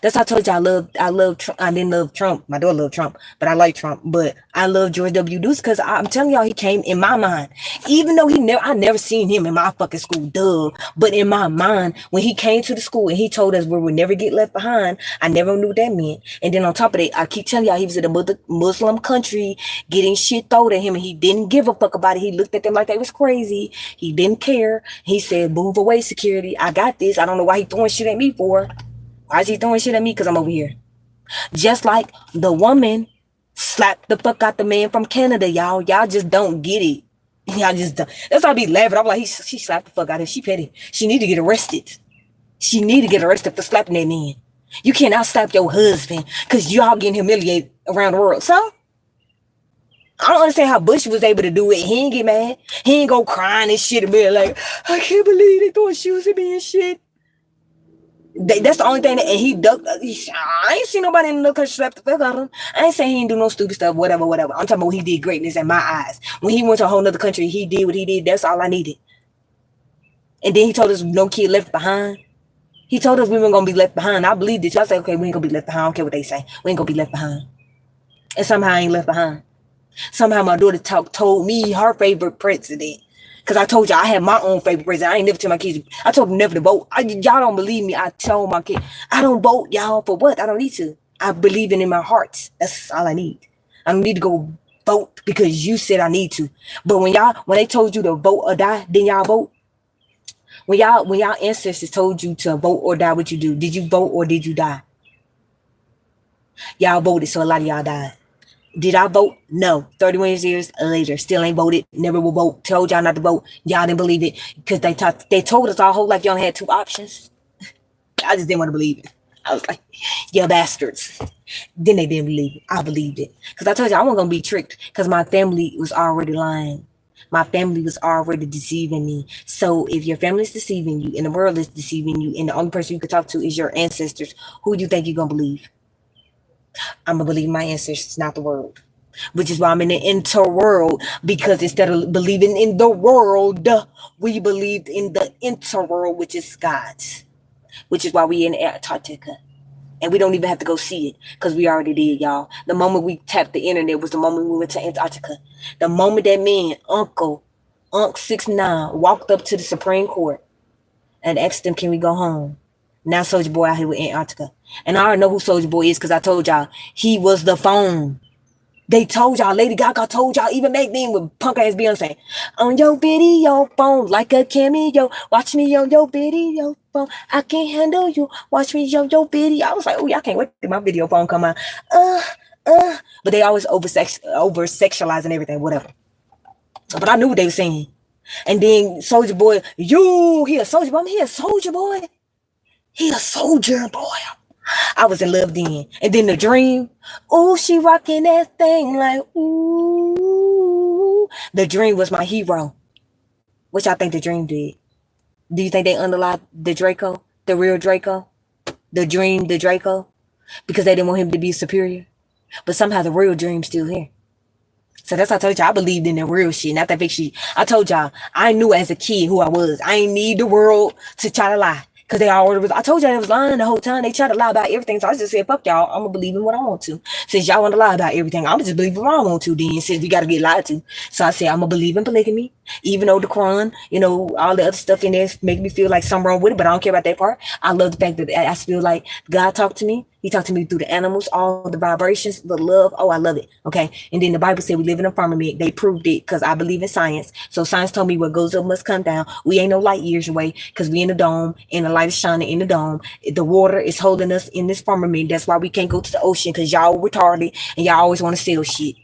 That's how I told you I didn't love Trump. My daughter loved Trump, but I like Trump. But I love George W. Bush because I'm telling y'all, he came in my mind. Even though I never seen him in my fucking school, duh. But in my mind, when he came to the school and he told us we would never get left behind, I never knew what that meant. And then on top of that, I keep telling y'all, he was in a Muslim country getting shit thrown at him, and he didn't give a fuck about it. He looked at them like they was crazy. He didn't care. He said, "Move away, security. I got this." I don't know why he throwing shit at me for. Why is he throwing shit at me? Because I'm over here. Just like the woman slapped the fuck out the man from Canada, y'all. Y'all just don't get it. Y'all just don't. That's why I be laughing. I'm like, she slapped the fuck out of him. She petty. She need to get arrested. She need to get arrested for slapping that man. You cannot slap your husband because y'all getting humiliated around the world. So, I don't understand how Bush was able to do it. He ain't get mad. He ain't go crying and shit and be like, I can't believe they throwing shoes at me and shit. That's the only thing that, and he ducked. I ain't seen nobody in the country slap the fuck out of him. I ain't saying he didn't do no stupid stuff, whatever. I'm talking about he did greatness in my eyes. When he went to a whole nother country, he did what he did. That's all I needed. And then he told us no kid left behind. He told us we weren't gonna be left behind. I believed it. So I said, okay, we ain't gonna be left behind. I don't care what they say. We ain't gonna be left behind. And somehow I ain't left behind. Somehow my daughter told me her favorite president. Because I told y'all I had my own favorite president. I ain't never tell my kids. I told them never to vote. Y'all don't believe me. I told my kids, I don't vote, y'all, for what? I don't need to. I believe in my heart. That's all I need. I don't need to go vote because you said I need to. But when they told you to vote or die, then y'all vote. When y'all ancestors told you to vote or die, what you do? Did you vote or did you die? Y'all voted, so a lot of y'all died. Did I vote? No. 31 years later, still ain't voted. Never will vote. Told y'all not to vote. Y'all didn't believe it because they told us our whole life y'all had two options. I just didn't want to believe it. I was like, yeah, bastards. Then they didn't believe it. I believed it because I told you I wasn't gonna be tricked because my family was already lying. My family was already deceiving me. So if your family is deceiving you and the world is deceiving you and the only person you can talk to is your ancestors, who do you think you're gonna believe? I'm gonna believe my ancestors, not the world. Which is why I'm in the interworld, because instead of believing in the world, we believed in the interworld, which is God's. Which is why we in Antarctica. And we don't even have to go see it, because we already did, y'all. The moment we tapped the internet was the moment we went to Antarctica. The moment that man, Unc 69, walked up to the Supreme Court and asked them, can we go home? Now Soulja Boy out here with Antarctica. And I already know who Soulja Boy is because I told y'all he was the phone. They told y'all, Lady Gaga told y'all, even back then with punk ass Beyonce, on your video phone, like a cameo, watch me on your video phone. I can't handle you, watch me on your video. I was like, oh, y'all can't wait till my video phone come out. But they always over sexualizing everything, whatever. But I knew what they were saying. And then Soulja Boy, he a soldier boy. He a soldier boy. He a soldier boy. I was in love then. And then the dream. Ooh, she rocking that thing like ooh. The dream was my hero. What y'all think the dream did? Do you think they underlined the Draco? The real Draco? The dream, the Draco? Because they didn't want him to be superior. But somehow the real dream's still here. So that's how I told y'all I believed in the real shit, not that fake shit. I told y'all I knew as a kid who I was. I ain't need the world to try to lie. Because they already was, I told y'all they was lying the whole time. They tried to lie about everything. So I just said, fuck y'all. I'm going to believe in what I want to. Since y'all want to lie about everything, I'm just believe what I want to then, since we got to get lied to. So I said, I'm going to believe in polygamy. Even though the Quran, all the other stuff in there make me feel like something wrong with it, but I don't care about that part. I love the fact that I feel like God talked to me. He talked to me through the animals, all the vibrations, the love. Oh, I love it. Okay. And then the Bible said we live in a firmament. They proved it because I believe in science. So science told me what goes up must come down. We ain't no light years away because we in the dome and the light is shining in the dome. The water is holding us in this firmament. That's why we can't go to the ocean, because y'all retarded and y'all always want to sell shit.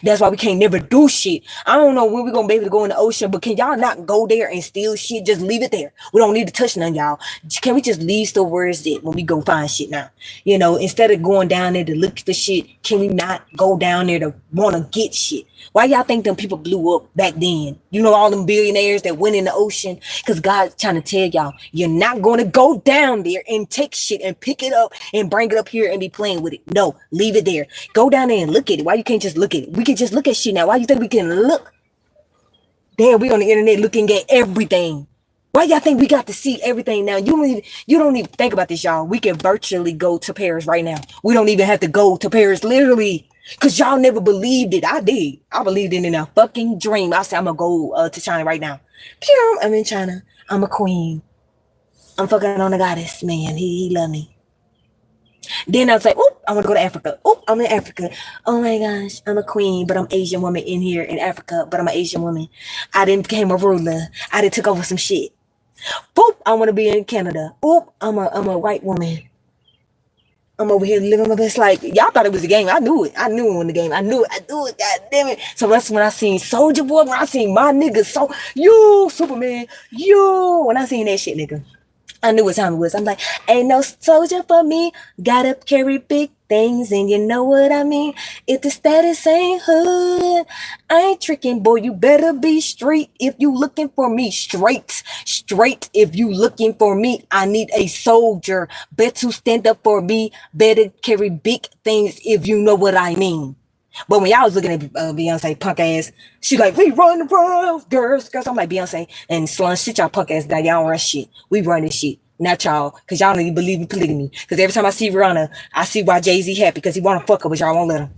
That's why we can't never do shit. I don't know when we're gonna be able to go in the ocean, but can y'all not go there and steal shit? Just leave it there. We don't need to touch none, y'all. Can we just leave the words that when we go find shit now? Instead of going down there to look for shit, can we not go down there to want to get shit? Why y'all think them people blew up back then? All them billionaires that went in the ocean? Because God's trying to tell y'all, you're not going to go down there and take shit and pick it up and bring it up here and be playing with it. No, leave it there. Go down there and look at it. Why you can't just look at it? We can just look at shit now. Why you think we can look? Damn, we on the internet looking at everything. Why y'all think we got to see everything now? You don't even think about this, y'all. We can virtually go to Paris right now. We don't even have to go to Paris, literally. Because y'all never believed it. I did. I believed it in a fucking dream. I said, I'm going to go to China right now. I'm in China. I'm a queen. I'm fucking on a goddess, man. He love me. Then I was like, oh, I want to go to Africa. Oh, I'm in Africa. Oh my gosh, I'm a queen, but I'm Asian woman in here in Africa, but I'm an Asian woman. I didn't became a ruler. I didn't took over some shit. Boop, I want to be in Canada. Oop, I'm a white woman. I'm over here living my best life. Y'all thought it was a game. I knew it. I knew it in the game. I knew it. God damn it. So that's when I seen Soldier Boy. When I seen my niggas. So you, Superman. You. When I seen that shit, nigga, I knew what time it was. I'm like, ain't no soldier for me. Gotta carry big things, and you know what I mean. If the status ain't hood, I ain't tricking, boy. You better be straight if you looking for me. Straight if you looking for me. I need a soldier. Better stand up for me. Better carry big things if you know what I mean. But when y'all was looking at Beyonce punk ass, she like, we run the world, girls. I'm like, Beyonce and Slun, shit y'all punk ass down. Y'all don't run shit. We run this shit. Not y'all, because y'all don't even believe in polygamy. Because every time I see Rihanna, I see why Jay-Z happy, because he want to fuck her, but y'all won't let him.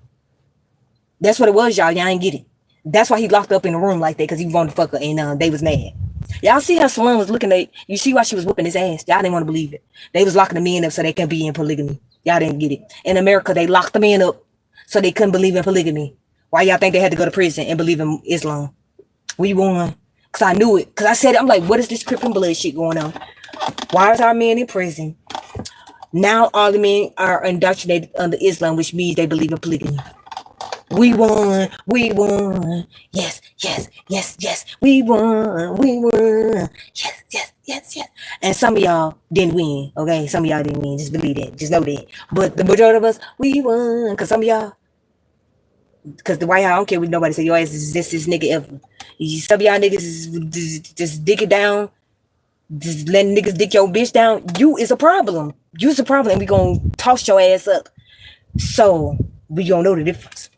That's what it was, y'all. Y'all ain't get it. That's why he locked up in the room like that, because he wanted to fuck her, and they was mad. Y'all see how Salon was looking at, you see why she was whooping his ass. Y'all didn't want to believe it. They was locking the men up so they can be in polygamy. Y'all didn't get it. In America, they locked the men up so they couldn't believe in polygamy. Why y'all think they had to go to prison and believe in Islam? We won. Because I knew it. Because I said it. I'm like, what is this Crippin' blood shit going on? Why is our men in prison? Now all the men are indoctrinated under Islam, which means they believe in polygamy. We won. We won. Yes, yes, yes, yes. We won. We won. Yes, yes, yes, yes. And some of y'all didn't win. Okay? Some of y'all didn't win. Just believe that. Just know that. But the majority of us, we won. Because some of y'all, because the White House, I don't care what nobody say, your ass is this nigga ever. Some of y'all niggas just dick it down. Just letting niggas dick your bitch down. You is a problem. You's a problem. And we gonna toss your ass up. So we gonna know the difference.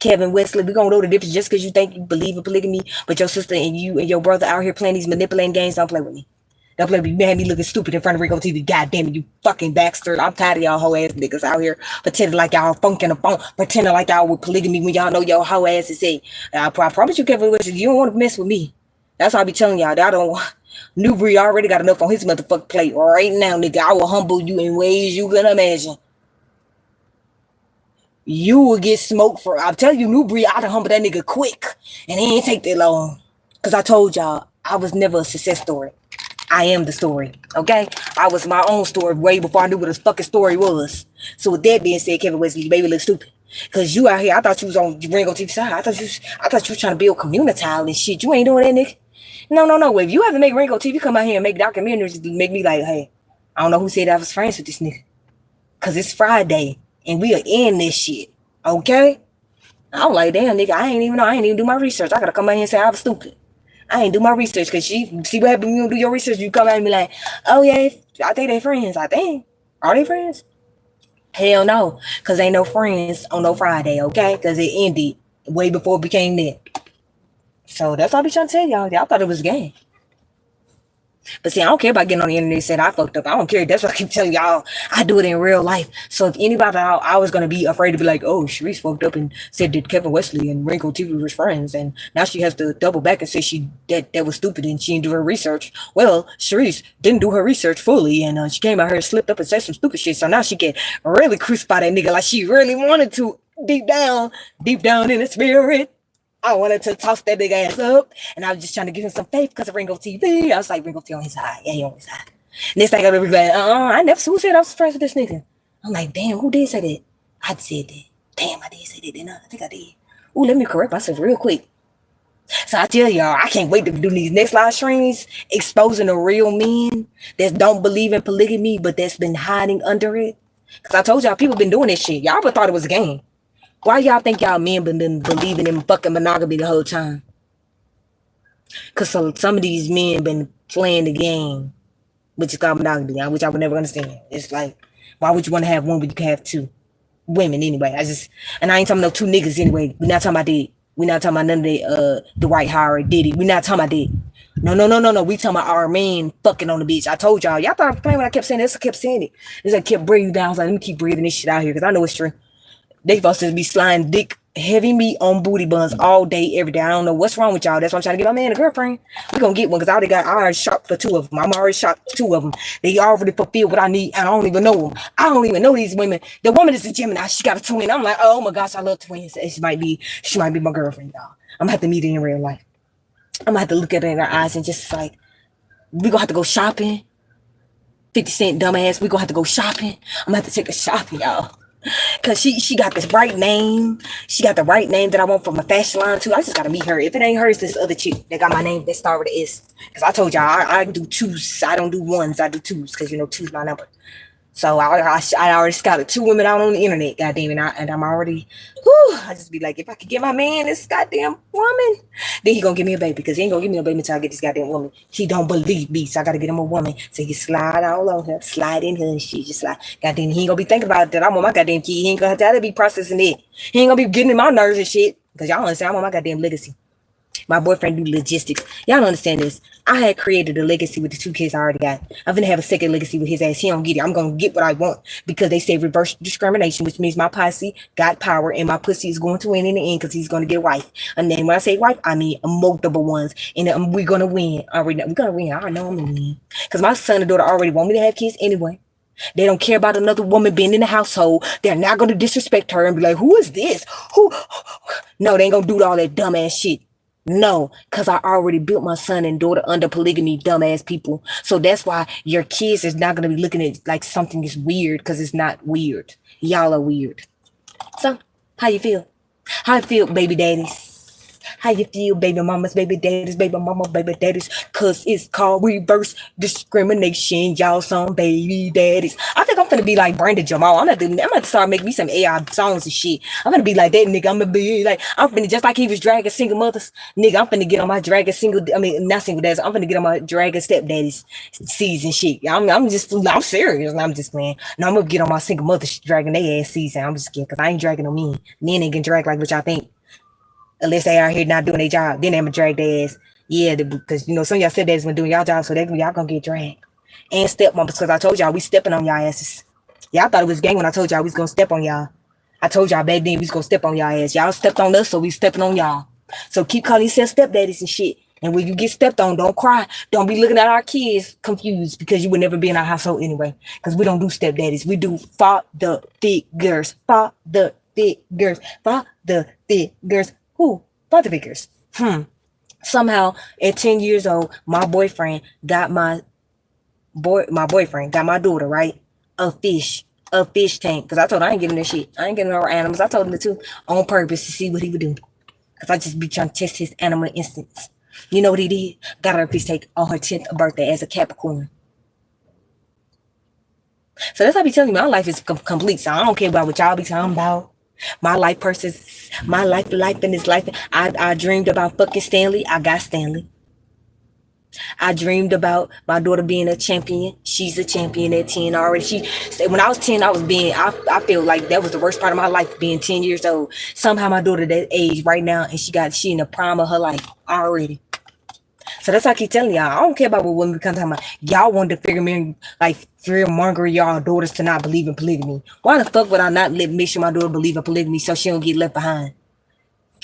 Kevin Wesley, we gonna know the difference. Just because you think you believe in polygamy, but your sister and you and your brother out here playing these manipulating games, don't play with me. Don't play with me. You had me looking stupid in front of Rico TV. God damn it, you fucking bastard. I'm tired of y'all hoe ass niggas out here pretending like y'all funking the phone, pretending like y'all with polygamy when y'all know your hoe ass is it. I promise you, Kevin Wesley, you don't want to mess with me. That's why I be telling y'all that I don't want. Newbury already got enough on his motherfucking plate right now, nigga. I will humble you in ways you can imagine. You will get smoked for. I'm telling you, Newbury, I'd humble that nigga quick. And it ain't take that long. Because I told y'all, I was never a success story. I am the story, okay? I was my own story way before I knew what a fucking story was. So with that being said, Kevin Wesley, you baby look stupid. Because you out here, I thought you was on Ringo TV side. I thought you was trying to build community and shit. You ain't doing that, nigga. No. If you ever make Ringo TV come out here and make documentaries, make me like, hey, I don't know who said I was friends with this nigga. Because it's Friday and we are in this shit. Okay? I'm like, damn, nigga, I ain't even do my research. I gotta come out here and say I was stupid. I ain't do my research because see what happened when you don't do your research. You come out and be like, oh yeah, I think they friends. I think. Are they friends? Hell no. Because ain't no friends on no Friday, okay? Because it ended way before it became that. So that's all I be trying to tell y'all. Y'all thought it was a game. But see, I don't care about getting on the internet and saying I fucked up. I don't care. That's what I keep telling y'all. I do it in real life. So if anybody out, I was gonna be afraid to be like, oh, Sharice fucked up and said that Kevin Wesley and Wrinkle TV was friends, and now she has to double back and say that was stupid and she didn't do her research. Well, Sharice didn't do her research fully, and she came out here and slipped up and said some stupid shit. So now she get really crucify that nigga like she really wanted to deep down in the spirit. I wanted to toss that big ass up, and I was just trying to give him some faith because of Ringo TV. I was like, Ringo TV on his side. Yeah, he on his side. Next thing I be like, I never, who said I was friends with this nigga? I'm like, damn, who did say that? I said that. Damn, I did say that, didn't I? I think I did. Ooh, let me correct myself real quick. So I tell y'all, I can't wait to do these next live streams, exposing the real men that don't believe in polygamy, but that's been hiding under it. Because I told y'all, people been doing this shit. Y'all but thought it was a game. Why y'all think y'all men been believing in fucking monogamy the whole time? Because some of these men been playing the game, which is called monogamy, which I would never understand. It's like, why would you want to have one when you can have two women anyway? And I ain't talking about no two niggas anyway. We're not talking about that. We're not talking about none of the Dwight Howard, Diddy. We're not talking about that. No. We talking about our men fucking on the beach. I told y'all. Y'all thought I was playing when I kept saying this. I kept saying it. It's like kept breathing down. I was like, let me keep breathing this shit out here because I know it's true. They supposed to be sliding dick, heavy meat on booty buns all day, every day. I don't know what's wrong with y'all. That's why I'm trying to get my man a girlfriend. We're going to get one because I already shopped for two of them. I'm already shopped for two of them. They already fulfill what I need, and I don't even know them. I don't even know these women. The woman is a Gemini. She got a twin. I'm like, oh my gosh, I love twins. She might be my girlfriend, y'all. I'm going to have to meet her in real life. I'm going to have to look at her in her eyes and just like, we're going to have to go shopping. 50 Cent dumbass, we're going to have to go shopping. I'm going to have to take her shopping, y'all. Cause she got this right name. She got the right name that I want from a fashion line too. I just gotta meet her. If it ain't her, it's this other chick that got my name that start with an S. Cause I told y'all I do twos. I don't do ones. I do twos. Cause two's my number. So I already scouted two women out on the internet, goddamn it, and I'm already, I just be like, if I could get my man this goddamn woman, then he gonna give me a baby, because he ain't gonna give me no baby until I get this goddamn woman. He don't believe me, so I gotta get him a woman, so he slide all on her, slide in her, and she just slide. Goddamn, he ain't gonna be thinking about that. I want my goddamn kid. He ain't gonna have to be processing it. He ain't gonna be getting in my nerves and shit, because y'all understand, I want my goddamn legacy. My boyfriend do logistics. Y'all don't understand this. I had created a legacy with the two kids I already got. I'm gonna have a second legacy with his ass. He don't get it. I'm gonna get what I want, because they say reverse discrimination, which means my posse got power and my pussy is going to win in the end, because he's gonna get a wife. And then when I say wife, I mean multiple ones. And we're gonna win. We're gonna win. I already know I'm gonna win, because my son and daughter already want me to have kids anyway. They don't care about another woman being in the household. They're not gonna disrespect her and be like, who is this? Who? No, they ain't gonna do all that dumbass shit. No, because I already built my son and daughter under polygamy, dumbass people. So that's why your kids is not going to be looking at like something is weird, because it's not weird. Y'all are weird. So, how you feel? How you feel, baby daddies? How you feel, baby mamas, baby daddies, baby mama, baby daddies? Because it's called reverse discrimination. Y'all some baby daddies. I think I'm finna be like Brandon Jamal. I'm gonna start making me some AI songs and shit. I'm gonna be like that nigga. I'm finna, just like he was dragging single mothers. Nigga, I'm finna get on my dragging not single dads. I'm finna get on my dragging stepdaddies season shit. I'm serious. I'm just playing. No, I'm gonna get on my single mothers dragging their ass season. I'm just kidding, because I ain't dragging on me. Men ain't gonna drag like what y'all think. Unless they are here not doing their job, then they're gonna drag their ass. Yeah, because some of y'all stepdads been doing y'all job, so y'all gonna get dragged. And stepmoms, because I told y'all we stepping on y'all asses. Y'all thought it was gang when I told y'all we was gonna step on y'all. I told y'all back then we was gonna step on y'all ass. Y'all stepped on us, so we stepping on y'all. So keep calling yourself stepdaddies and shit. And when you get stepped on, don't cry. Don't be looking at our kids confused, because you would never be in our household anyway. Because we don't do stepdaddies. We do father figures. Father figures. Father figures. Who? Father figures. Somehow at 10 years old, my boyfriend got my daughter, right? A fish tank. Because I told her I ain't getting that shit. I ain't getting no animals. I told him to on purpose to see what he would do. Because I just be trying to test his animal instincts. You know what he did? Got her a fish tank on her 10th birthday as a Capricorn. So that's how I be telling you, my life is complete. So I don't care about what y'all be talking about. My life in this life. I dreamed about fucking Stanley. I got Stanley. I dreamed about my daughter being a champion. She's a champion at 10 already. She said when I was 10, I feel like that was the worst part of my life, being 10 years old. Somehow my daughter that age right now, and she in the prime of her life already. So that's why I keep telling y'all, I don't care about what women become talking about. Y'all want to figure me like fear monger y'all daughters to not believe in polygamy. Why the fuck would I not make sure my daughter believe in polygamy so she don't get left behind?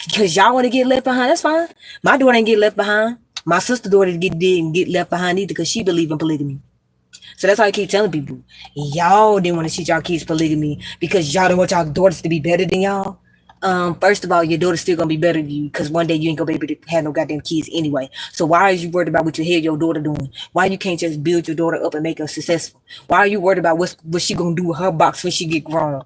Because y'all want to get left behind, that's fine. My daughter ain't get left behind. My sister daughter didn't get left behind either because she believe in polygamy. So that's why I keep telling people, y'all didn't want to teach y'all kids polygamy because y'all don't want y'all daughters to be better than y'all. First of all, your daughter's still gonna be better than you because one day you ain't gonna be able to have no goddamn kids anyway. So why are you worried about what you hear your daughter doing? Why you can't just build your daughter up and make her successful? Why are you worried about what she gonna do with her box when she get grown?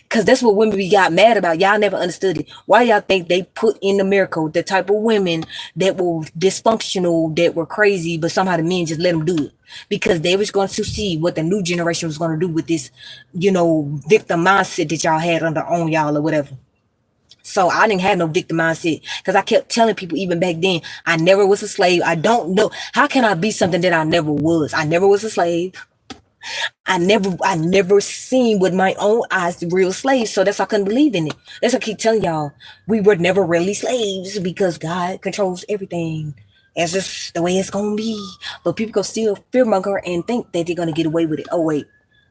Because that's what women we got mad about. Y'all never understood it. Why y'all think they put in America the type of women that were dysfunctional, that were crazy, but somehow the men just let them do it? Because they was going to see what the new generation was going to do with this, victim mindset that y'all had on y'all or whatever. So I didn't have no victim mindset because I kept telling people even back then, I never was a slave. I don't know. How can I be something that I never was? I never was a slave. I never seen with my own eyes the real slaves. So that's why I couldn't believe in it. That's why I keep telling y'all, we were never really slaves because God controls everything. That's just the way it's gonna be. But people go still fearmonger and think that they're gonna get away with it. Oh wait,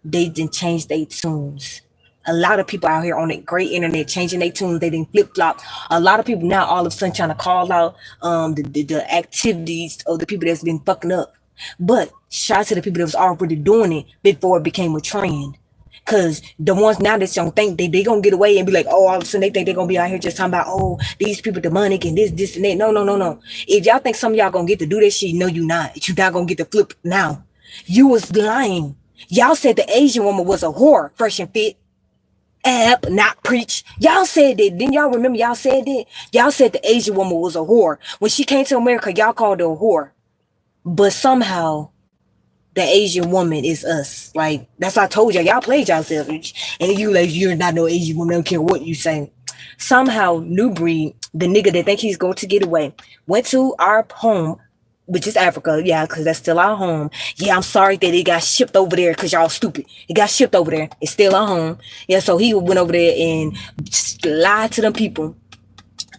they didn't change their tunes. A lot of people out here on the great internet changing their tunes. They didn't flip flop. A lot of people now all of a sudden trying to call out the activities of the people that's been fucking up. But shout out to the people that was already doing it before it became a trend. Cause the ones now that don't think they gonna get away and be like, oh, all of a sudden they think they're gonna be out here just talking about, oh, these people demonic and this and that. No, no, no, no. If y'all think some of y'all gonna get to do that shit, no, you not. You're not gonna get to flip now. You was lying. Y'all said the Asian woman was a whore, fresh and fit. Not preach. Y'all said that. Didn't y'all remember y'all said that? Y'all said the Asian woman was a whore. When she came to America, y'all called her a whore. But somehow the Asian woman is us. Like, that's what I told y'all. Y'all played yourself. And you like, you're not no Asian woman. I don't care what you say. Somehow, New Breed, the nigga that think he's going to get away, went to our home, which is Africa. Yeah, because that's still our home. Yeah, I'm sorry that it got shipped over there because y'all stupid. It got shipped over there. It's still our home. Yeah, so he went over there and lied to them people.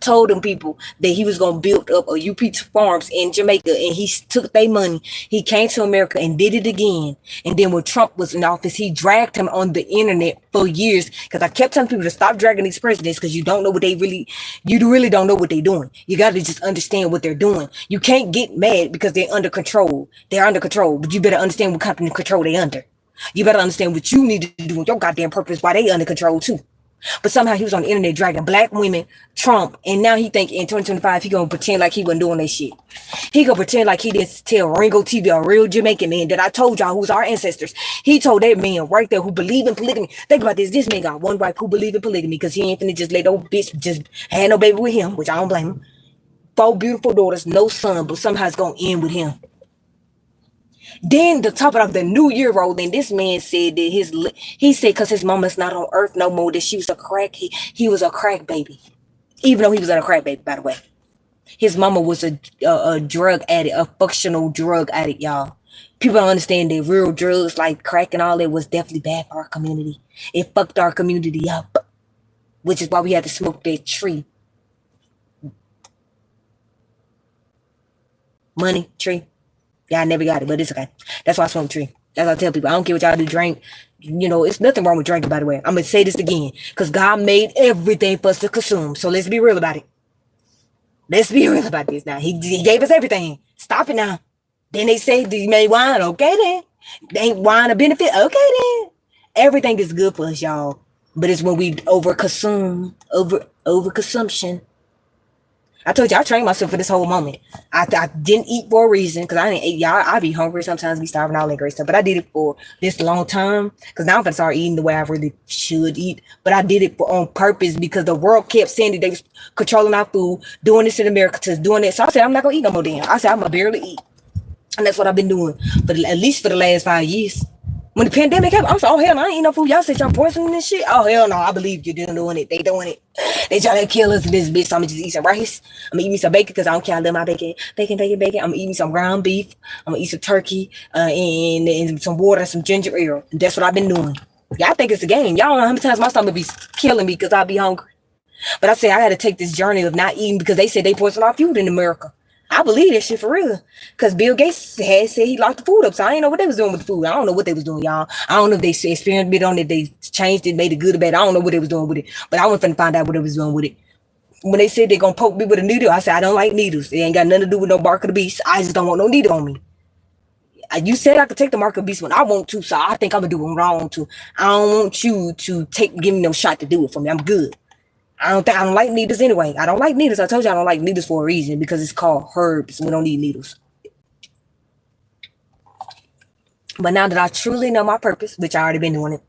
Told them people that he was gonna build up a UP farms in Jamaica, and he took their money. He came to America and did it again. And then when Trump was in office, he dragged him on the internet for years. Because I kept telling people to stop dragging these presidents because you don't know what you really don't know what they're doing. You got to just understand what they're doing. You can't get mad because they're under control. They're under control, but you better understand what kind of control they're under. You better understand what you need to do with your goddamn purpose while they under control too. But somehow he was on the internet dragging black women, Trump, and now he think in 2025 he gonna pretend like he wasn't doing that shit. He gonna pretend like he didn't tell Ringo TV, a real Jamaican man that I told y'all who's our ancestors. He told that man right there who believe in polygamy. Think about this. This man got one wife who believe in polygamy because he ain't finna just let no bitch just have no baby with him, which I don't blame him. 4 beautiful daughters, no son, but somehow it's gonna end with him. Then the top of the new year rolled in. This man said that he said because his mama's not on earth no more, that she was a crack. He was a crack baby, even though he was not a crack baby, by the way. His mama was a drug addict, a functional drug addict, y'all. People don't understand that real drugs like crack and all that was definitely bad for our community. It fucked our community up, which is why we had to smoke that tree. Money tree. Yeah, I never got it, but it's okay. That's why I smoke tree. That's what I tell people. I don't care what y'all do, drink. It's nothing wrong with drinking, by the way. I'm going to say this again. Because God made everything for us to consume. So let's be real about it. Let's be real about this now. He gave us everything. Stop it now. Then they say, you made wine. Okay, then. They ain't wine a benefit. Okay, then. Everything is good for us, y'all. But it's when we overconsume, overconsumption. I told you I trained myself for this whole moment. I didn't eat for a reason because I didn't eat. Y'all, I be hungry sometimes, be starving, all that great stuff. But I did it for this long time because now I'm gonna start eating the way I really should eat. But I did it on purpose because the world kept saying that they was controlling our food, doing this in America, to doing it. So I said I'm not gonna eat no more. Then I said I'm gonna barely eat, and that's what I've been doing at least for the last 5 years. When the pandemic happened, I'm like, oh hell no, I ain't eat no food. Y'all said y'all poisoning this shit. Oh hell no, I believe you doing it. They doing it. They trying to kill us in this bitch. So I'm gonna just eat some rice. I'm gonna eat me some bacon because I don't care. I love my bacon. Bacon. I'm gonna eat me some ground beef. I'm gonna eat some turkey and some water, some ginger ale. And that's what I've been doing. Y'all think it's a game. Y'all don't know how many times my stomach be killing me because I be hungry. But I say I got to take this journey of not eating because they said they poison our food in America. I believe that shit for real. Because Bill Gates had said he locked the food up. So I ain't know what they was doing with the food. I don't know what they was doing, y'all. I don't know if they experimented on it, they changed it, made it good or bad. I don't know what they was doing with it. But I went finna find out what they was doing with it. When they said they're gonna poke me with a needle, I said I don't like needles. It ain't got nothing to do with no bark of the beast. I just don't want no needle on me. You said I could take the mark of the beast when I want to, so I think I'm gonna do it wrong too. I don't want you to give me no shot to do it for me. I'm good. I don't like needles anyway. I don't like needles. I told you I don't like needles for a reason, because it's called herbs. We don't need needles. But now that I truly know my purpose, which I already been doing it,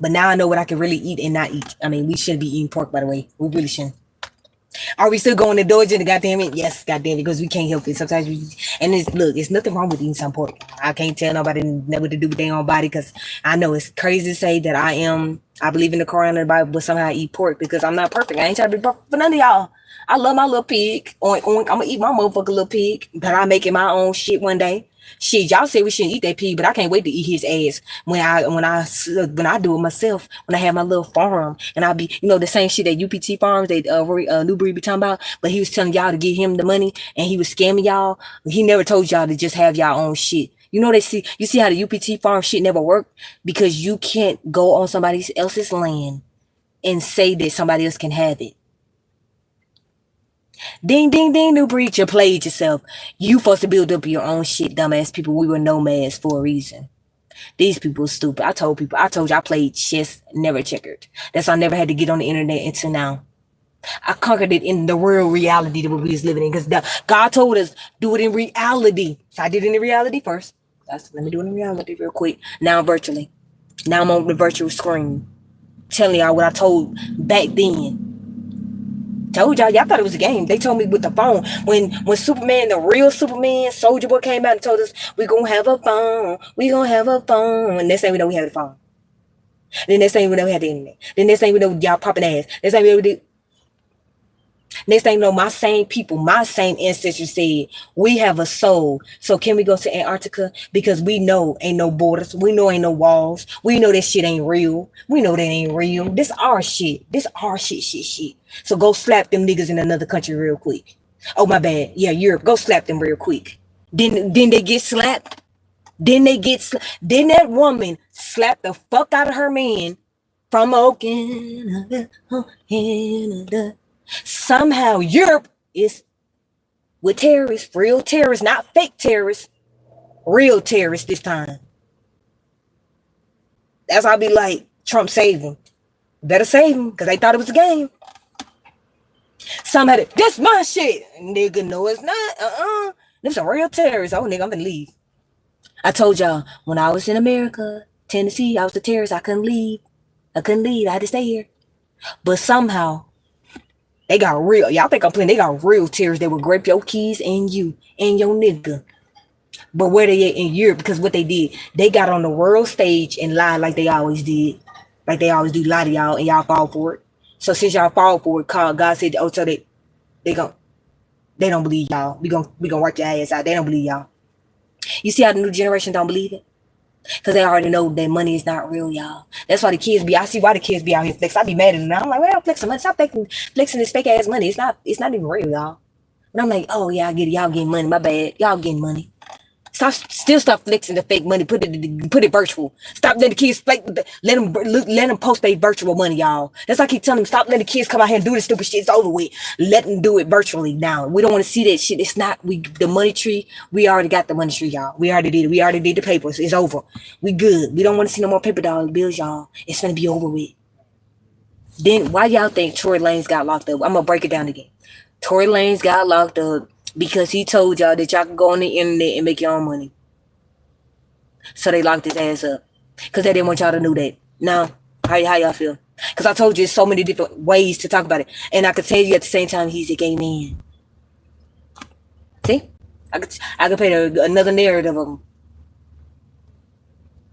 but now I know what I can really eat and not eat. I mean, we shouldn't be eating pork, by the way. We really shouldn't. Are we still going to indulge in the goddamn it? Yes, goddamn it, because we can't help it. Sometimes we, and it's nothing wrong with eating some pork. I can't tell nobody what to do with their own body, because I know it's crazy to say that I believe in the Quran and the Bible, but somehow I eat pork because I'm not perfect. I ain't trying to be perfect for none of y'all. I love my little pig. Oink, oink. I'm gonna eat my motherfucking little pig, but I'm making my own shit one day. Shit, y'all say we shouldn't eat that pig, but I can't wait to eat his ass when I do it myself. When I have my little farm, and I'll be, the same shit that UPT farms, they New Breed be talking about. But he was telling y'all to give him the money, and he was scamming y'all. He never told y'all to just have y'all own shit. You see how the UPT farm shit never worked, because you can't go on somebody else's land and say that somebody else can have it. Ding, ding, ding, New Breed, you played yourself. You supposed to build up your own shit, dumbass people. We were nomads for a reason. These people are stupid. I told you I played chess, never checkered. That's why I never had to get on the internet until now. I conquered it in the real reality that we was living in, because God told us, do it in reality. So I did it in reality first. Let me do it in reality real quick. Now virtually. Now I'm on the virtual screen, telling y'all what I told back then. Told y'all thought it was a game. They told me with the phone. When Superman, the real Superman, Soldier Boy, came out and told us, we gonna have a phone. We gonna have a phone. And next thing we know, we had a phone. Then next thing we know, we had the internet. Then next thing we know, y'all popping ass. Next thing we know, next thing you know, my same people, my same ancestors said, we have a soul. So can we go to Antarctica? Because we know ain't no borders. We know ain't no walls. We know that shit ain't real. We know that ain't real. This our shit. This our shit. So go slap them niggas in another country real quick. Oh, my bad. Yeah, Europe. Go slap them real quick. Then they get slapped. Then that woman slapped the fuck out of her man from Canada. Somehow Europe is with terrorists, real terrorists, not fake terrorists, real terrorists this time. That's why I be like, Trump save him. Better save him, because they thought it was a game. Somehow, this my shit. Nigga, no, it's not. Them some real terrorists. Oh, nigga, I'm gonna leave. I told y'all, when I was in America, Tennessee, I was a terrorist. I couldn't leave. I had to stay here. But somehow, they got real. Y'all think I'm playing? They got real terrorists that will grape your keys and you and your nigga. But where they at in Europe? Because what they did, they got on the world stage and lied like they always did. Like they always do, lie to y'all, and y'all fall for it. So since y'all fall for it, God said, oh, so they don't believe y'all. We gonna work your ass out. They don't believe y'all. You see how the new generation don't believe it? Because they already know that money is not real, y'all. That's why I see why the kids be out here flex. I be mad at them. I'm like, well, flexing money. Stop flexing this fake ass money. It's not even real, y'all. But I'm like, oh yeah, I get it. Y'all getting money. My bad. Y'all getting money. Stop flexing the fake money. Put it virtual. Stop letting the kids flake. Let them post their virtual money, y'all. That's why I keep telling them, stop letting the kids come out here and do this stupid shit. It's over with. Let them do it virtually now. We don't want to see that shit. It's not the money tree. We already got the money tree, y'all. We already did it. We already did the papers. It's over. We good. We don't want to see no more paper dollar bills, y'all. It's gonna be over with. Then why y'all think Tory Lanez got locked up? I'm gonna break it down again. Tory Lanez got locked up because he told y'all that y'all can go on the internet and make your own money. So they locked his ass up. Because they didn't want y'all to know that. Now, how y'all feel? Because I told you there's so many different ways to talk about it. And I could tell you at the same time he's a gay man. See? I could paint another narrative of him.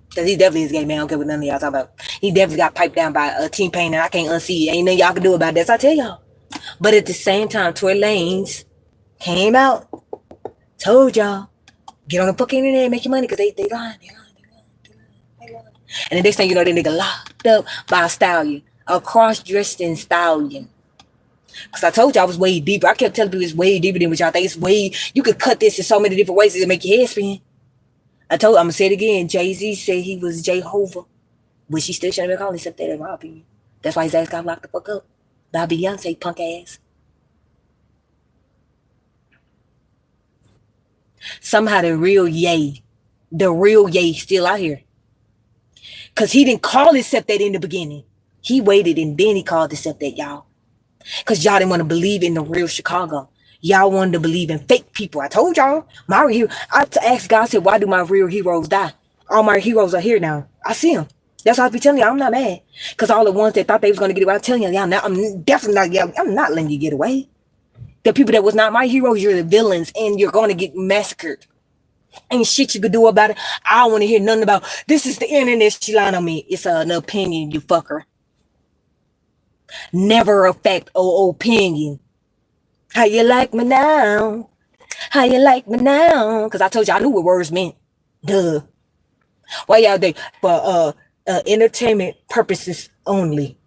Because he definitely is a gay man. I don't care what none of y'all talk about. He definitely got piped down by a T-Pain, and I can't unsee it. Ain't nothing y'all can do about that. So I tell y'all. But at the same time, Tory Lanez came out, told y'all, get on the fucking internet and make your money, because they lying. And the next thing you know, that nigga locked up by a stallion, a cross-dressing stallion. Because I told you I was way deeper. I kept telling people it's way deeper than what y'all think. It's way, you could cut this in so many different ways to make your head spin. I'm going to say it again. Jay-Z said he was Jehovah, which he still shouldn't have been calling himself that, in my opinion. That's why his ass got locked the fuck up by Beyonce, punk ass. Somehow the real Ye still out here. Because he didn't call himself that in the beginning. He waited and then he called himself that, y'all. Because y'all didn't want to believe in the real Chicago. Y'all wanted to believe in fake people. I told y'all. My real, I asked God, I said, why do my real heroes die? All my heroes are here now. I see them. That's why I be telling y'all, I'm not mad. Because all the ones that thought they was going to get away, I'm telling y'all, I'm definitely not, I'm not letting you get away. The people that was not my heroes, you're the villains, and you're going to get massacred. Ain't shit you could do about it. I don't want to hear nothing about, this is the internet, she lying on me. It's an opinion, you fucker. Never a fact or opinion. How you like me now? How you like me now? Because I told you I knew what words meant. Duh. Why y'all think? For entertainment purposes only.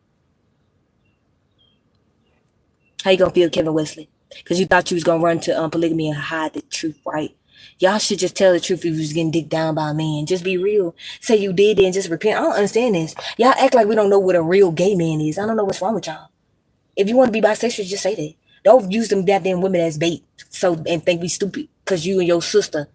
How you gonna feel, Kevin Wesley? Because you thought you was gonna run to polygamy and hide the truth, right? Y'all should just tell the truth if you was getting dicked down by a man. Just be real. Say you did and just repent. I don't understand this. Y'all act like we don't know what a real gay man is. I don't know what's wrong with y'all. If you want to be bisexual, just say that. Don't use them goddamn women as bait and think we stupid because you and your sister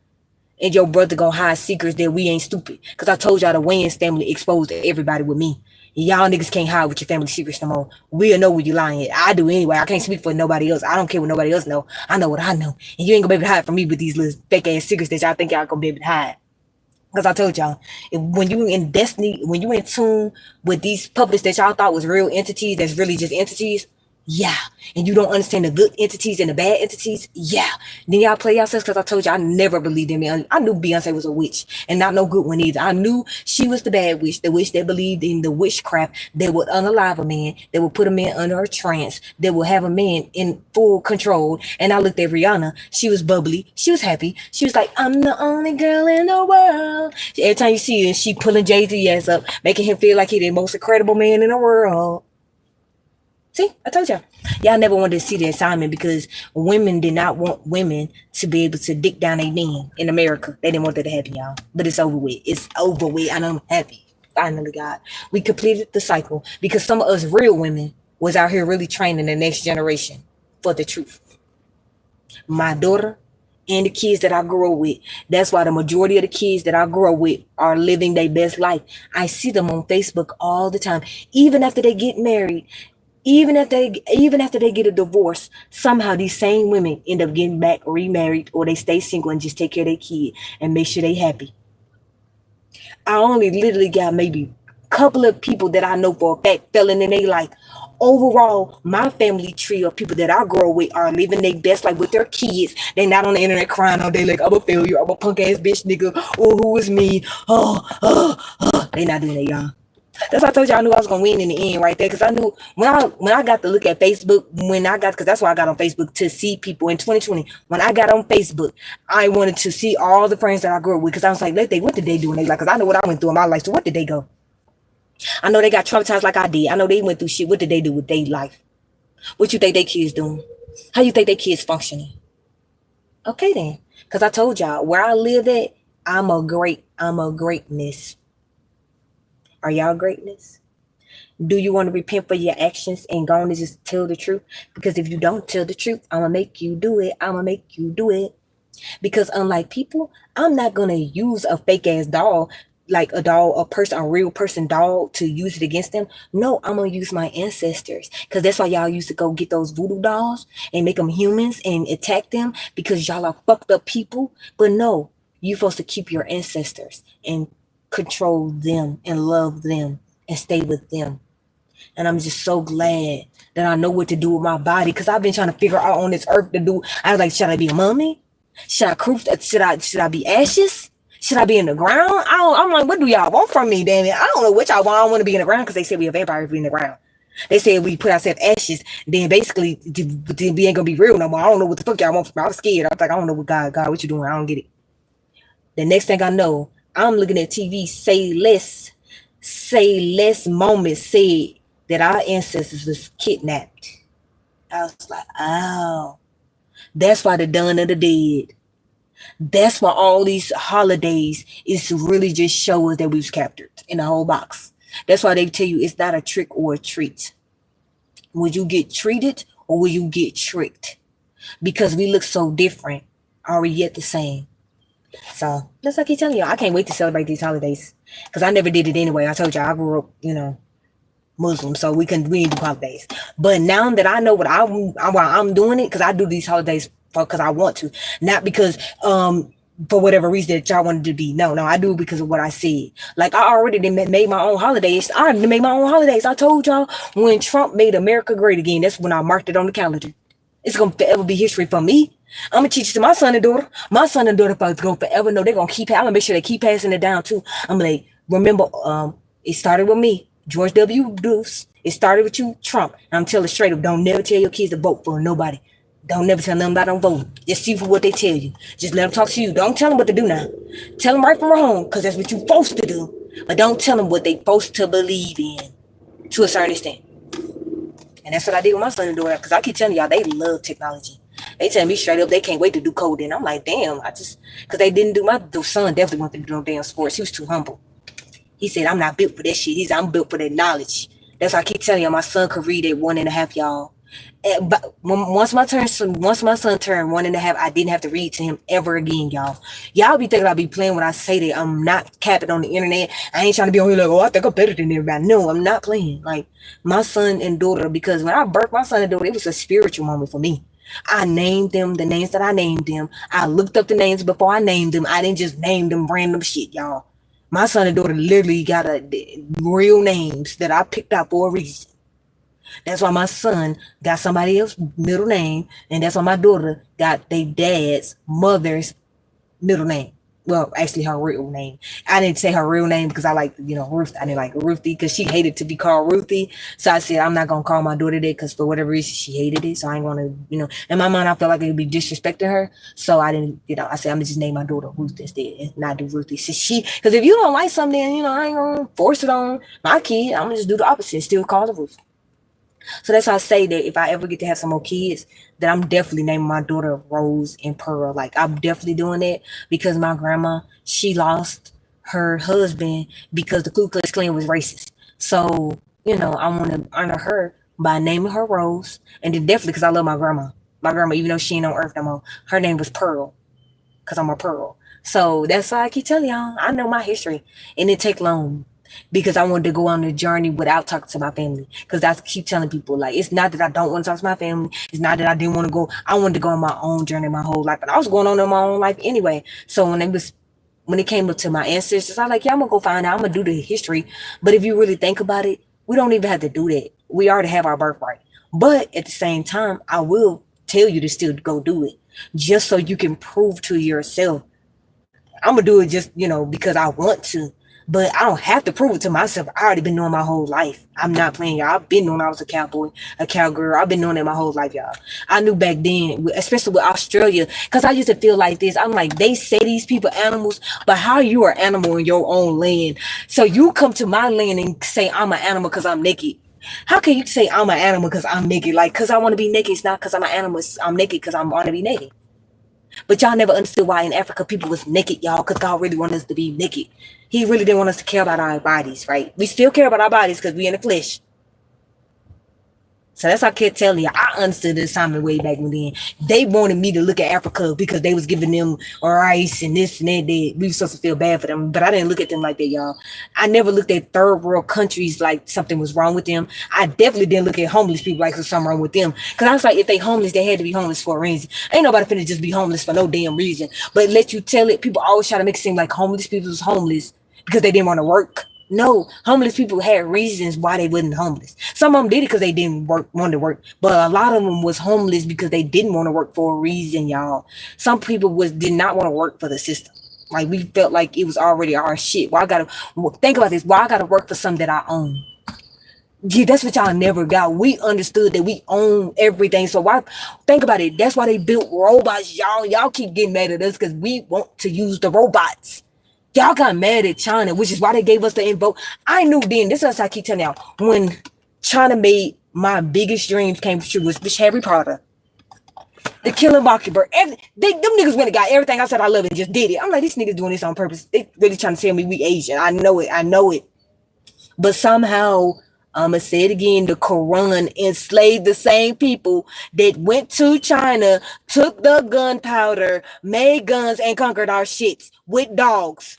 and your brother gonna hide secrets that we ain't stupid. Because I told y'all the Wayans family exposed to everybody with me. Y'all niggas can't hide with your family secrets no more. We'll know where you lying at. I do anyway. I can't speak for nobody else. I don't care what nobody else know. I know what I know. And you ain't gonna be able to hide from me with these little fake ass secrets that y'all think y'all gonna be able to hide. Because I told y'all, when you in destiny, when you in tune with these puppets that y'all thought was real entities, that's really just entities, yeah. And you don't understand the good entities and the bad entities, yeah. Then y'all play yourselves because I told you I never believed in me. I knew Beyonce was a witch and not no good one either. I knew she was the bad witch, the witch that believed in the witchcraft that would unalive a man, that would put a man under a trance, that would have a man in full control. And I looked at Rihanna. She was bubbly. She was happy. She was like, I'm the only girl in the world. Every time you see her, she pulling Jay-Z ass up, making him feel like he the most incredible man in the world. See, I told y'all. Y'all never wanted to see the assignment because women did not want women to be able to dick down a man in America. They didn't want that to happen, y'all. But it's over with. It's over with, and I'm happy. Finally, God. We completed the cycle because some of us real women was out here really training the next generation for the truth. My daughter and the kids that I grew up with. That's why the majority of the kids that I grew up with are living their best life. I see them on Facebook all the time. Even after they get married, even after they get a divorce, somehow these same women end up getting back remarried, or they stay single and just take care of their kid and make sure they happy. I only literally got maybe a couple of people that I know for a fact fell in their life. Overall, my family tree of people that I grow with are living their best life with their kids. They not on the internet crying all day like, I'm a failure, I'm a punk ass bitch nigga, oh, who is me? They not doing that, y'all. That's why I told you I knew I was gonna win in the end right there. Because I knew when I got to look at Facebook, because that's why I got on Facebook, to see people in 2020. When I got on Facebook, I wanted to see all the friends that I grew up with, because I was like, what did they do in their life? Because I know what I went through in my life. So what did they go? I know they got traumatized like I did. I know they went through shit. What did they do with their life? What you think they kids doing? How you think they kids functioning? Okay then. Because I told y'all where I live at, I'm a greatness. Are y'all greatness? Do you want to repent for your actions and go on and just tell the truth? Because if you don't tell the truth, I'm going to make you do it. Because unlike people, I'm not going to use a fake ass doll, like a real person doll, to use it against them. No, I'm going to use my ancestors. Because that's why y'all used to go get those voodoo dolls and make them humans and attack them, because y'all are fucked up people. But no, you're supposed to keep your ancestors and control them and love them and stay with them. And I'm just so glad that I know what to do with my body, because I've been trying to figure out on this earth to do. I was like, should I be a mummy? Should I be ashes? Should I be in the ground? I'm like, what do y'all want from me, damn it? I don't know what y'all want. I don't want to be in the ground, because they said we a vampire if we in the ground. They said we put ourselves ashes, then basically we ain't gonna be real no more. I don't know what the fuck y'all want from me. I was scared. I was like, I don't know what God, what you doing? I don't get it. The next thing I know, I'm looking at TV, say less moments said that our ancestors was kidnapped. I was like, oh, that's why the Dawn of the Dead. That's why all these holidays is to really just show us that we was captured in the whole box. That's why they tell you it's not a trick or a treat. Will you get treated or will you get tricked? Because we look so different, are we yet the same? So that's like I keep telling you, I can't wait to celebrate these holidays because I never did it anyway. I told you I grew up, Muslim, so we didn't do holidays. But now that I know why I'm doing it, because I do these holidays because I want to, not because for whatever reason that y'all wanted to be. No, I do it because of what I see. Like I already made my own holidays. I already made my own holidays. I told y'all when Trump made America great again, that's when I marked it on the calendar. It's gonna forever be history for me. I'm gonna teach it to my son and daughter. My son and daughter folks gonna forever know they're gonna I'm gonna make sure they keep passing it down too. I'm like, remember, it started with me, George W. Bush. It started with you, Trump. And I'm telling straight up, don't never tell your kids to vote for nobody. Don't never tell them about them voting. Just see for what they tell you. Just let them talk to you. Don't tell them what to do now. Tell them right from wrong, because that's what you're supposed to do. But don't tell them what they're supposed to believe in, to a certain extent. And that's what I did with my son and daughter, because I keep telling y'all, they love technology. They tell me straight up they can't wait to do coding. I'm like, damn, because they didn't do my son definitely wanted to do no damn sports. He was too humble. He said, I'm not built for that shit. I'm built for that knowledge. That's why I keep telling y'all, my son could read at 1.5, y'all. But once my son turned 1.5, I didn't have to read to him ever again, y'all. Y'all be thinking I be playing when I say that I'm not capping on the internet. I ain't trying to be on here like, oh, I think I'm better than everybody. No, I'm not playing. Like my son and daughter, because when I birthed my son and daughter, it was a spiritual moment for me. I named them the names that I named them. I looked up the names before I named them. I didn't just name them random shit, y'all. My son and daughter literally got real names that I picked out for a reason. That's why my son got somebody else's middle name, and that's why my daughter got their dad's mother's middle name. Well, actually, her real name. I didn't say her real name because I like, Ruth. I didn't like Ruthie because she hated to be called Ruthie. So I said, I'm not going to call my daughter that because for whatever reason, she hated it. So I ain't going to, in my mind, I felt like it would be disrespecting her. So I didn't, I said, I'm going to just name my daughter Ruth instead and not do Ruthie. So because if you don't like something, I ain't going to force it on my kid. I'm going to just do the opposite, still call her Ruth. So that's why I say that if I ever get to have some more kids, that I'm definitely naming my daughter Rose and Pearl. Like I'm definitely doing that because my grandma, she lost her husband because the Ku Klux Klan was racist. So, I want to honor her by naming her Rose. And then definitely because I love my grandma. My grandma, even though she ain't on earth no more, her name was Pearl because I'm a Pearl. So that's why I keep telling y'all, I know my history and it take long. Because I wanted to go on a journey without talking to my family. Because I keep telling people, like, it's not that I don't want to talk to my family. It's not that I didn't want to go. I wanted to go on my own journey my whole life. And I was going on in my own life anyway. So when it came up to my ancestors, I was like, yeah, I'm going to go find out. I'm going to do the history. But if you really think about it, we don't even have to do that. We already have our birthright. But at the same time, I will tell you to still go do it. Just so you can prove to yourself. I'm going to do it just, because I want to. But I don't have to prove it to myself. I already been knowing my whole life. I'm not playing, y'all. I've been knowing I was a cowboy, a cowgirl. I've been knowing that my whole life, y'all. I knew back then, especially with Australia, because I used to feel like this. I'm like, they say these people animals, but how you are an animal in your own land? So you come to my land and say I'm an animal because I'm naked. How can you say I'm an animal because I'm naked? Like, because I want to be naked. It's not because I'm an animal. I'm naked because I want to be naked. But y'all never understood why in Africa people was naked, y'all, because God really wanted us to be naked. He really didn't want us to care about our bodies, right? We still care about our bodies because we in the flesh. So that's how I kept telling you. I understood the assignment way back then. They wanted me to look at Africa because they was giving them rice and this and that. We were supposed to feel bad for them, but I didn't look at them like that, y'all. I never looked at third world countries like something was wrong with them. I definitely didn't look at homeless people like there's something wrong with them. Because I was like, if they homeless, they had to be homeless for a reason. Ain't nobody finna just be homeless for no damn reason. But let you tell it, people always try to make it seem like homeless people was homeless because they didn't want to work. No, homeless people had reasons why they wasn't homeless. Some of them did it because they didn't want to work, but a lot of them was homeless because they didn't want to work for a reason, y'all. Some people did not want to work for the system. Like we felt like it was already our shit. Why I gotta think about this? Why I gotta work for something that I own? Yeah, that's what y'all never got. We understood that we own everything. So why think about it? That's why they built robots, y'all. Y'all keep getting mad at us because we want to use the robots. Y'all got mad at China, which is why they gave us the info. I knew then, this is what I keep telling y'all, when China made my biggest dreams came true was Harry Potter. The Killing Mockingbird. Them niggas went and got everything I said I love and just did it. I'm like, these niggas doing this on purpose. They really trying to tell me we Asian. I know it. But somehow, I'ma say it again, the Quran enslaved the same people that went to China, took the gunpowder, made guns, and conquered our shits with dogs.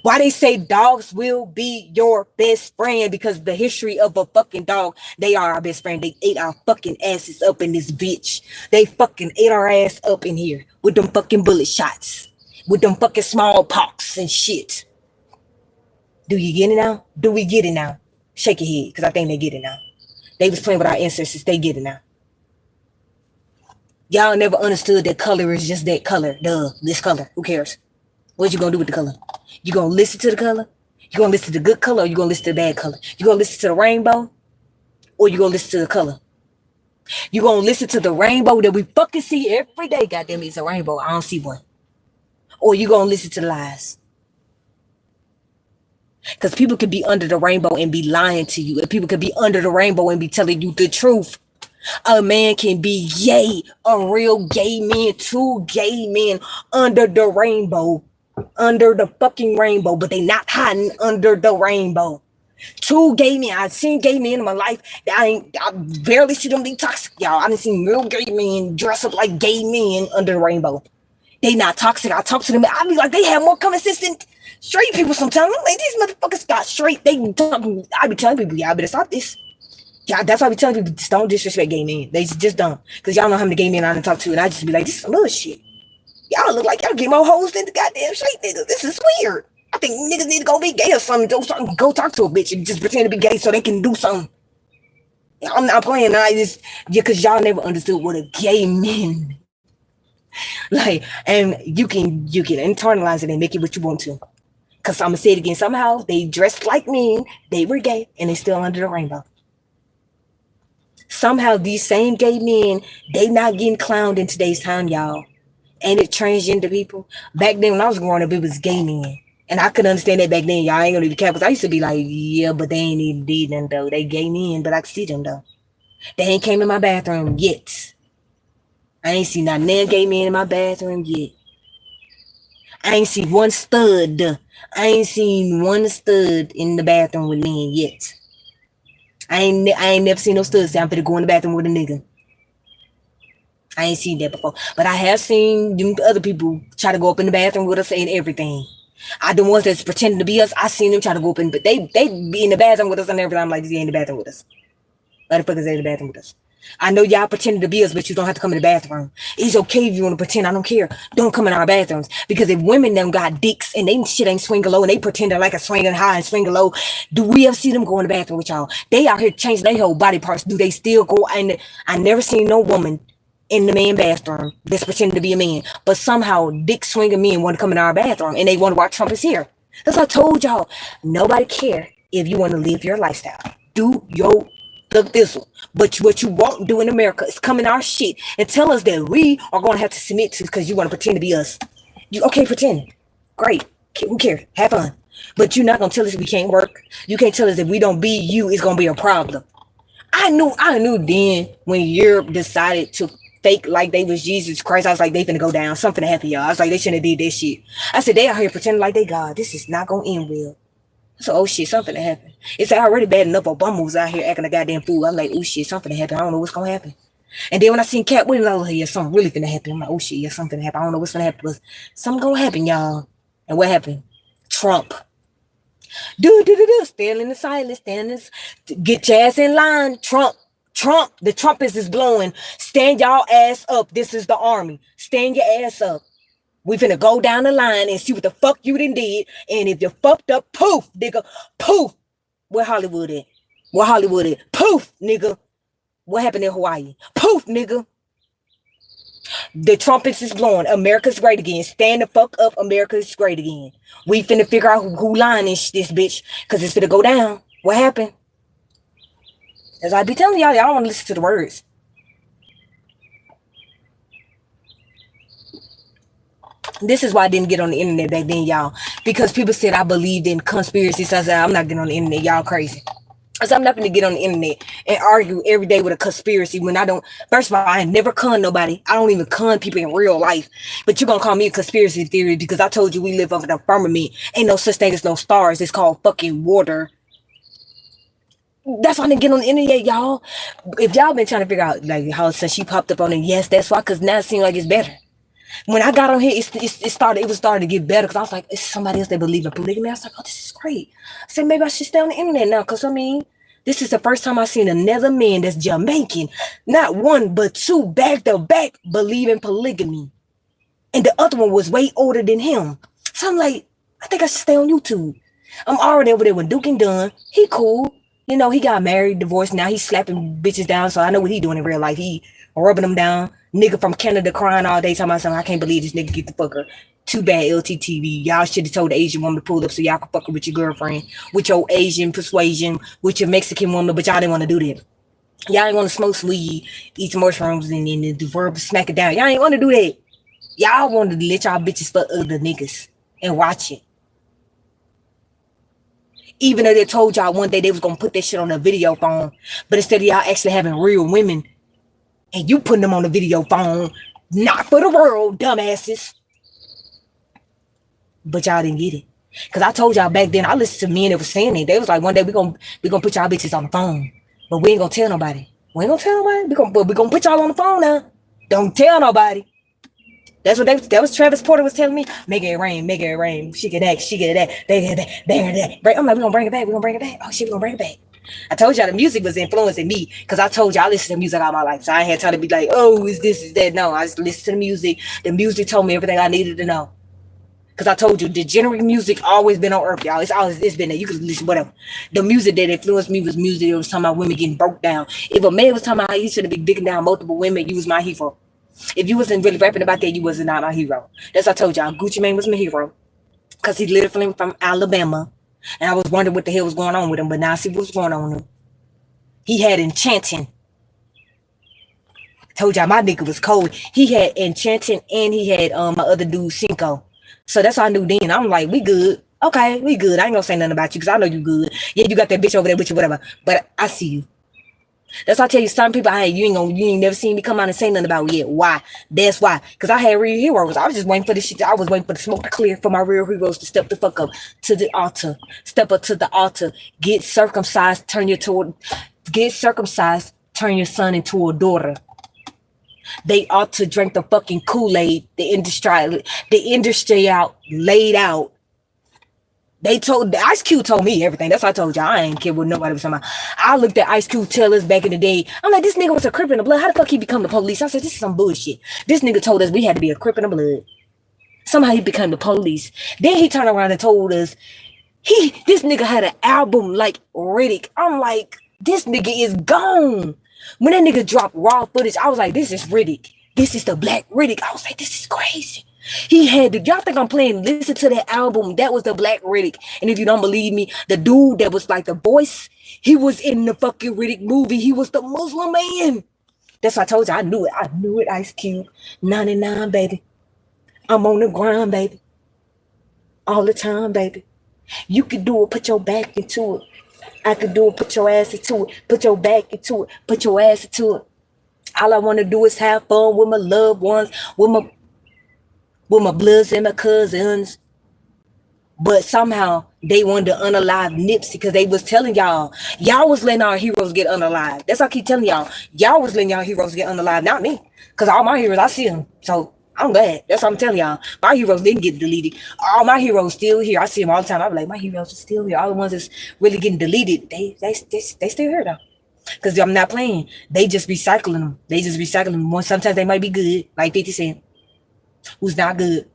Why they say dogs will be your best friend? Because the history of a fucking dog, they are our best friend. They ate our fucking asses up in this bitch. They fucking ate our ass up in here with them fucking bullet shots, with them fucking smallpox and shit. Do you get it now? Do we get it now? Shake your head, because I think they get it now. They was playing with our ancestors. They get it now. Y'all never understood that color is just that color. Duh, this color. Who cares? What you gonna do with the color? You gonna listen to the color? You gonna listen to the good color, or you gonna listen to the bad color? You gonna listen to the rainbow, or you gonna listen to the color? You gonna listen to the rainbow that we fucking see every day? Goddamn, it's a rainbow. I don't see one. Or you gonna listen to the lies? Because people could be under the rainbow and be lying to you, and people could be under the rainbow and be telling you the truth. A man can be gay, a real gay man, 2 gay men under the rainbow. Under the fucking rainbow, but they not hiding under the rainbow. 2 gay men. I've seen gay men in my life. I barely see them be toxic, y'all. I done seen real gay men dress up like gay men under the rainbow. They not toxic. I talk to them. I be like, they have more common sense than straight people sometimes. I'm like, these motherfuckers got straight. They talking. I be telling people, y'all better stop this. Yeah, that's why I be telling people, just don't disrespect gay men. They just don't. Because y'all know how many gay men I done talk to, and I just be like, this is some little shit. Y'all look like y'all get more hoes than the goddamn straight niggas. This is weird. I think niggas need to go be gay or something. Go talk to a bitch and just pretend to be gay so they can do something. I'm not playing. Because y'all never understood what a gay man. Like, and you can internalize it and make it what you want to. Because I'm gonna say it again. Somehow they dressed like men. They were gay and they still under the rainbow. Somehow these same gay men, they not getting clowned in today's time, y'all. And it transgender people. Back then when I was growing up, it was gay men. And I could understand that back then. Y'all ain't gonna be careful. I used to be like, yeah, but they ain't even did nothing though. They gay men, but I can see them though. They ain't came in my bathroom yet. I ain't seen not nan gay men in my bathroom yet. I ain't seen one stud. I ain't seen one stud in the bathroom with men yet. I ain't never seen no studs say I'm finna go in the bathroom with a nigga. I ain't seen that before. But I have seen them other people try to go up in the bathroom with us and everything. The ones that's pretending to be us, I seen them try to go up in, but they be in the bathroom with us and everything. I'm like, they ain't in the bathroom with us. Motherfuckers ain't in the bathroom with us. I know y'all pretending to be us, but you don't have to come in the bathroom. It's okay if you want to pretend. I don't care. Don't come in our bathrooms. Because if women them got dicks and they shit ain't swinging low and they pretend they're like a swinging high and swinging low, do we ever see them go in the bathroom with y'all? They out here changing their whole body parts. Do they still go? And I never seen no woman in the man bathroom that's pretending to be a man, but somehow dick swinging men want to come in our bathroom and they want to watch Trump is here. That's what I told y'all. Nobody care if you want to live your lifestyle. Do your thistle. But what you won't do in America is come in our shit and tell us that we are going to have to submit to because you want to pretend to be us. You okay pretending? Great. Who cares? Have fun. But you're not going to tell us we can't work. You can't tell us if we don't be you, it's going to be a problem. I knew then when Europe decided to fake like they was Jesus Christ, I was like, they finna go down. Something to happen, y'all. I was like, they shouldn't have did that shit. I said, they out here pretending like they God. This is not gonna end well. So, oh shit, something to happen. It's already bad enough Obama was out here acting a goddamn fool. I'm like, oh shit, something to happen. I don't know what's gonna happen. And then when I seen Cat Williams, I was like, yeah, something really finna happen. I'm like, oh shit, yeah, something to happen. I don't know what's gonna happen, but something gonna happen, y'all. And what happened? Trump. Stand in the silence, get your ass in line. Trump, the trumpets is blowing. Stand y'all ass up. This is the army. Stand your ass up. We finna go down the line and see what the fuck you done did. And if you fucked up, poof, nigga, poof. Where Hollywood at? Poof, nigga. What happened in Hawaii? Poof, nigga. The trumpets is blowing. America's great again. Stand the fuck up. America's great again. We finna figure out who lying this bitch. Because it's finna go down. What happened? As I be telling y'all, y'all want to listen to the words. This is why I didn't get on the internet back then, y'all. Because people said I believed in conspiracies. So I said, I'm not getting on the internet. Y'all crazy. So I'm not going to get on the internet and argue every day with a conspiracy when I don't. First of all, I never con nobody. I don't even con people in real life. But you're going to call me a conspiracy theory because I told you we live under the firmament. Ain't no such thing as no stars. It's called fucking water. That's why I didn't get on the internet, y'all. If y'all been trying to figure out like how since she popped up on it, yes, that's why. Because now it seems like it's better. When I got on here, it was starting to get better because I was like, it's somebody else that believe in polygamy. I was like, oh, this is great. I said maybe I should stay on the internet now because I mean, this is the first time I've seen another man that's Jamaican, not one but two back to back, believe in polygamy, and the other one was way older than him. So I'm like, I think I should stay on YouTube. I'm already over there with Duke and Dunn. He cool. You know, he got married, divorced. Now he's slapping bitches down. So I know what he doing in real life. He rubbing them down. Nigga from Canada crying all day talking about something. I can't believe this nigga get the fucker. Too bad LTTV. Y'all should have told the Asian woman to pull up so y'all could fuck her with your girlfriend, with your Asian persuasion, with your Mexican woman, but y'all didn't want to do that. Y'all ain't want to smoke weed, eat some mushrooms, and the verb smack it down. Y'all ain't want to do that. Y'all wanted to let y'all bitches fuck other niggas and watch it. Even though they told y'all one day they was going to put that shit on a video phone. But instead of y'all actually having real women and you putting them on the video phone, not for the world, dumbasses. But y'all didn't get it. Because I told y'all back then, I listened to men that was saying it. They was like, one day we gonna put y'all bitches on the phone. But we ain't going to tell nobody. We ain't going to tell nobody. We gonna put y'all on the phone now. Don't tell nobody. That's what that was Travis Porter was telling me. Make it rain. She get that. Bang that. I'm like, we're gonna bring it back. Oh shit, we're gonna bring it back. I told y'all the music was influencing me because I told y'all I listen to music all my life. So I ain't had time to be like, oh, is this, is that? No, I just listened to the music. The music told me everything I needed to know. Because I told you, degenerate music always been on earth, y'all. It's been there. You could listen, whatever. The music that influenced me was music that was talking about women getting broke down. If a man was talking about how he should have been dicking down multiple women, you was my hero. If you wasn't really rapping about that, you was not my hero. That's what I told y'all. Gucci Mane was my hero. Because he literally from Alabama. And I was wondering what the hell was going on with him. But now I see what's going on with him. He had Enchanting. I told y'all my nigga was cold. He had Enchanting and he had my other dude, Cinco. So that's how I knew then. I'm like, we good. Okay, we good. I ain't gonna say nothing about you because I know you good. Yeah, you got that bitch over there with you, whatever. But I see you. That's why I tell you, some people, hey, you ain't never seen me come out and say nothing about it yet. Why? That's why. Because I had real heroes. I was just waiting for the shit. I was waiting for the smoke to clear for my real heroes to step the fuck up to the altar. Step up to the altar. Get circumcised, turn your son into a daughter. They ought to drink the fucking Kool-Aid. The industry out, laid out. Ice Cube told me everything. That's what I told y'all. I ain't care what nobody was talking about. I looked at Ice Cube tell us back in the day. I'm like, this nigga was a Crip in the blood. How the fuck he become the police? I said, this is some bullshit. This nigga told us we had to be a Crip in the blood. Somehow he became the police. Then he turned around and told us this nigga had an album like Riddick. I'm like, this nigga is gone. When that nigga dropped raw footage, I was like, this is Riddick. This is the Black Riddick. I was like, this is crazy. He had y'all think I'm playing, listen to that album. That was the Black Riddick. And if you don't believe me, the dude that was like the voice, he was in the fucking Riddick movie. He was the Muslim man. That's what I told you. I knew it, Ice Cube. 99, baby. I'm on the grind, baby. All the time, baby. You could do it, put your back into it. I could do it, put your ass into it. Put your back into it. Put your ass into it. All I want to do is have fun with my loved ones, with my bloods and my cousins. But somehow they wanted to unalive Nipsey because they was telling y'all was letting our heroes get unalive. That's what I keep telling y'all was letting y'all heroes get unalive, not me. Because all my heroes, I see them. So I'm glad. That's what I'm telling y'all. My heroes didn't get deleted. All my heroes still here. I see them all the time. I'm like, my heroes are still here. All the ones that's really getting deleted, they still here though. Because I'm not playing. They just recycling them. Sometimes they might be good, like 50 Cent. Who's not good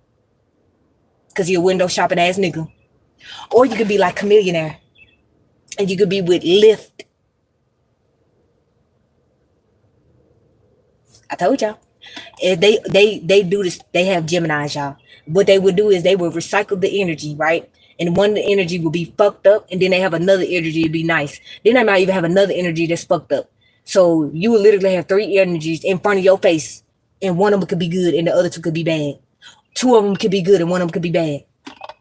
because you're a window shopping ass nigga. Or you could be like Chameleonaire and you could be with Lyft. I told y'all. If they do this, they have Geminis, y'all. What they would do is they would recycle the energy, right? And one of the energy will be fucked up, and then they have another energy to be nice. Then they might even have another energy that's fucked up. So you will literally have 3 energies in front of your face. And one of them could be good and the other 2 could be bad. 2 of them could be good and one of them could be bad.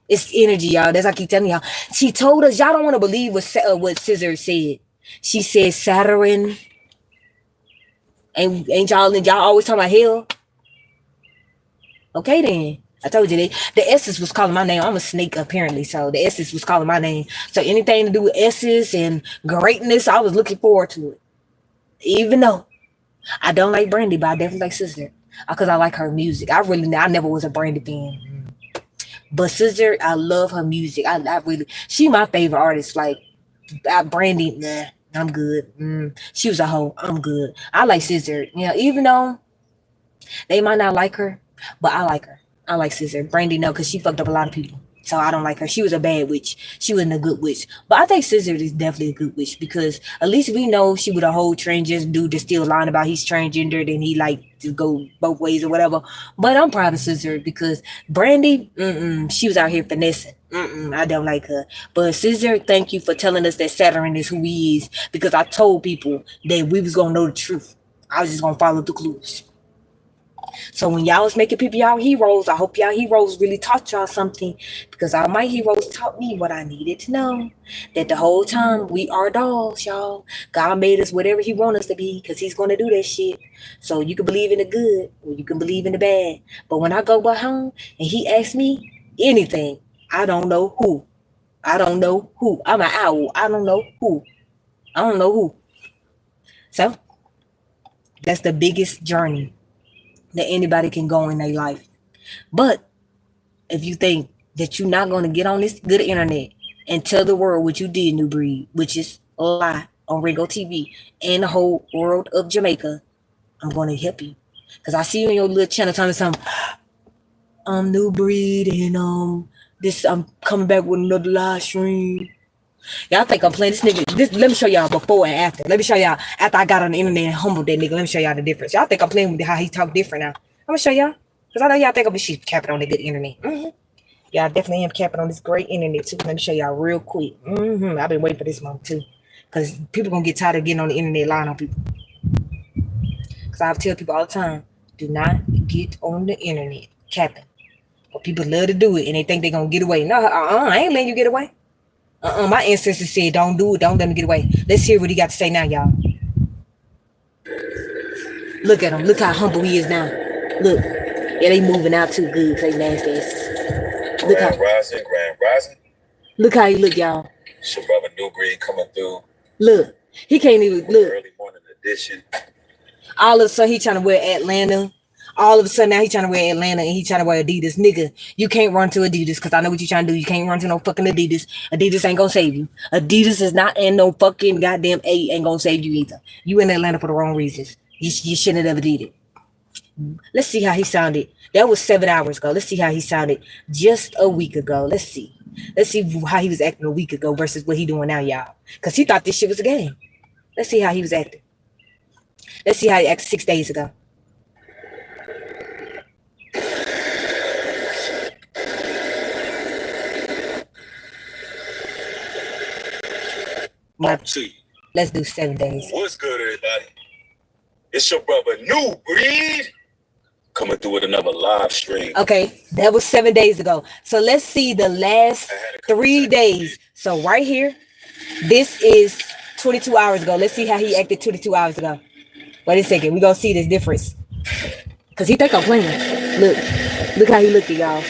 It's energy, y'all. That's what I keep telling y'all. She told us, y'all don't want to believe what Scissor said. She said Saturn. Ain't y'all always talking about hell? Okay then. I told you the S's was calling my name. I'm a snake apparently, so the S's was calling my name. So anything to do with S's and greatness, I was looking forward to it. Even though I don't like Brandy, but I definitely like Sister because I like her music. I never was a Brandy fan, but Sister, I love her music. I really, she my favorite artist. Like Brandy, nah, I'm good. She was a hoe. I'm good. I like Sister. Yeah, even though they might not like her, but I like her. I like Sister. Brandy, no, because she fucked up a lot of people. So I don't like her. She was a bad witch. She wasn't a good witch. But I think Scissor is definitely a good witch because at least we know she would a whole transgender dude that's still lying about he's transgendered and he like to go both ways or whatever. But I'm proud of Scissor because Brandy, she was out here finessing. I don't like her. But Scissor, thank you for telling us that Saturn is who he is because I told people that we was gonna know the truth. I was just gonna follow the clues. So when y'all was making people y'all heroes, I hope y'all heroes really taught y'all something because all my heroes taught me what I needed to know. That the whole time we are dolls, y'all. God made us whatever he wants us to be because he's going to do that shit. So you can believe in the good or you can believe in the bad. But when I go back home and he asks me anything, I don't know who. I don't know who. I'm an owl. I don't know who. I don't know who. So that's the biggest journey that anybody can go in their life. But if you think that you're not going to get on this good internet and tell the world what you did, New Breed, which is a lie on Ringo TV and the whole world of Jamaica, I'm going to help you. Because I see you on your little channel telling me something, I'm New Breed and I'm coming back with another live stream. Y'all think I'm playing this nigga? Let me show y'all before and after. Let me show y'all after I got on the internet and humbled that nigga. Let me show y'all the difference. Y'all think I'm playing with how he talk different now. I'm gonna show y'all. Because I know y'all think I'm shit capping on the good internet. Y'all definitely am capping on this great internet too. Let me show y'all real quick. I've been waiting for this moment too. Because people gonna get tired of getting on the internet lying on people. Because I tell people all the time, do not get on the internet capping. But people love to do it and they think they gonna get away. No, I ain't letting you get away. My ancestors said, don't do it. Don't let him get away. Let's hear what he got to say now, y'all. Look at him. Look how humble he is now. Look. Yeah, they moving out too good. They nasty asses. Look Grand Rising. Look how he look, y'all. It's your brother New Breed coming through. Look. He can't even look. Early morning edition. All of a sudden, he trying to wear Atlanta. All of a sudden now he trying to wear Atlanta and he trying to wear Adidas. Nigga, you can't run to Adidas because I know what you trying to do. You can't run to no fucking Adidas. Adidas ain't gonna save you. Adidas is not in no fucking goddamn A ain't gonna save you either. You in Atlanta for the wrong reasons. You shouldn't have ever did it. Let's see how he sounded. That was 7 hours ago. Let's see how he sounded just a week ago. Let's see. Let's see how he was acting a week ago versus what he doing now, y'all. Because he thought this shit was a game. Let's see how he was acting. Let's see how he acted 6 days ago. Let's do 7 days. What's good, everybody? It's your brother New Breed coming through with another live stream. Okay, that was 7 days ago. So let's see the last 3 days. So right here, this is 22 hours ago. Let's see how he acted 22 hours ago. Wait a second, we gonna see this difference. Cause he think I'm playing. Look how he looking, y'all.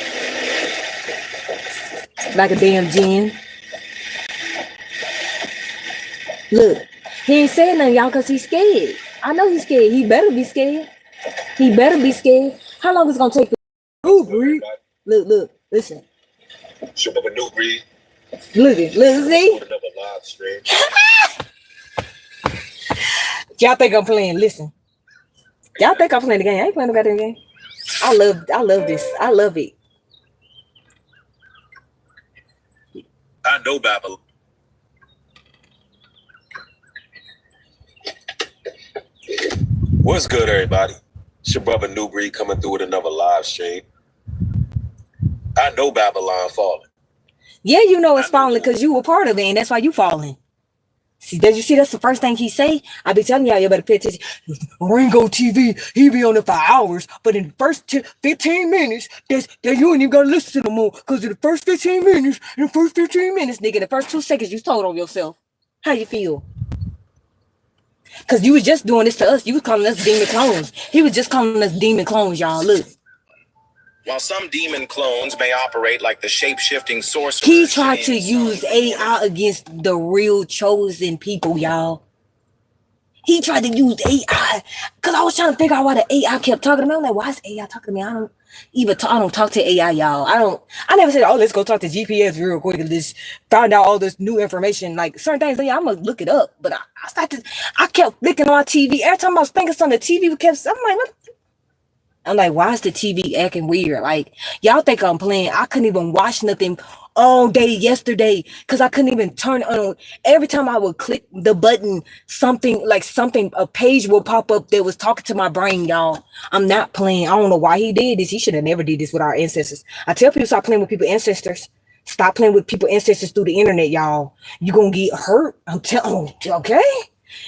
Like a damn gin. Look, he ain't saying nothing, y'all, because he's scared. I know he's scared. He better be scared. He better be scared. How long is it going to take? New Breed. Look, listen. It's your brother New Breed. Look, see? Another live stream. Y'all think I'm playing? Listen. Y'all think I'm playing the game? I ain't playing the goddamn game. I love this. I love it. I know Babylon. What's good, everybody? It's your brother New Breed coming through with another live stream. I know Babylon falling. Yeah, you know it's falling because you were part of it, and that's why you falling. See, did you see that's the first thing he say? I be telling y'all, you better pay attention. Ringo TV, he be on it for hours, but in the first 15 minutes, that you ain't even gotta listen to no more. Because in the first 15 minutes, nigga, the first 2 seconds you told on yourself. How you feel? Because you was just doing this to us. You was calling us demon clones. He was just calling us demon clones, y'all. Look. While some demon clones may operate like the shape-shifting sorcerers, he tried to use AI against the real chosen people, y'all. He tried to use AI because I was trying to figure out why the AI kept talking to me. I'm like, why is AI talking to me? I don't talk to AI, y'all. I never said, oh, let's go talk to GPS real quick and just find out all this new information. Like certain things, yeah, I'm gonna look it up. But I kept flicking on TV. Every time I was thinking something, the TV kept. I'm like, why is the TV acting weird? Like, y'all think I'm playing. I couldn't even watch nothing all day yesterday because I couldn't even turn on. Every time I would click the button, a page will pop up that was talking to my brain, y'all. I'm not playing. I don't know why he did this. He should have never did this with our ancestors. I tell people, stop playing with people's ancestors. Stop playing with people's ancestors through the internet, y'all. You're going to get hurt. I'm telling you, okay?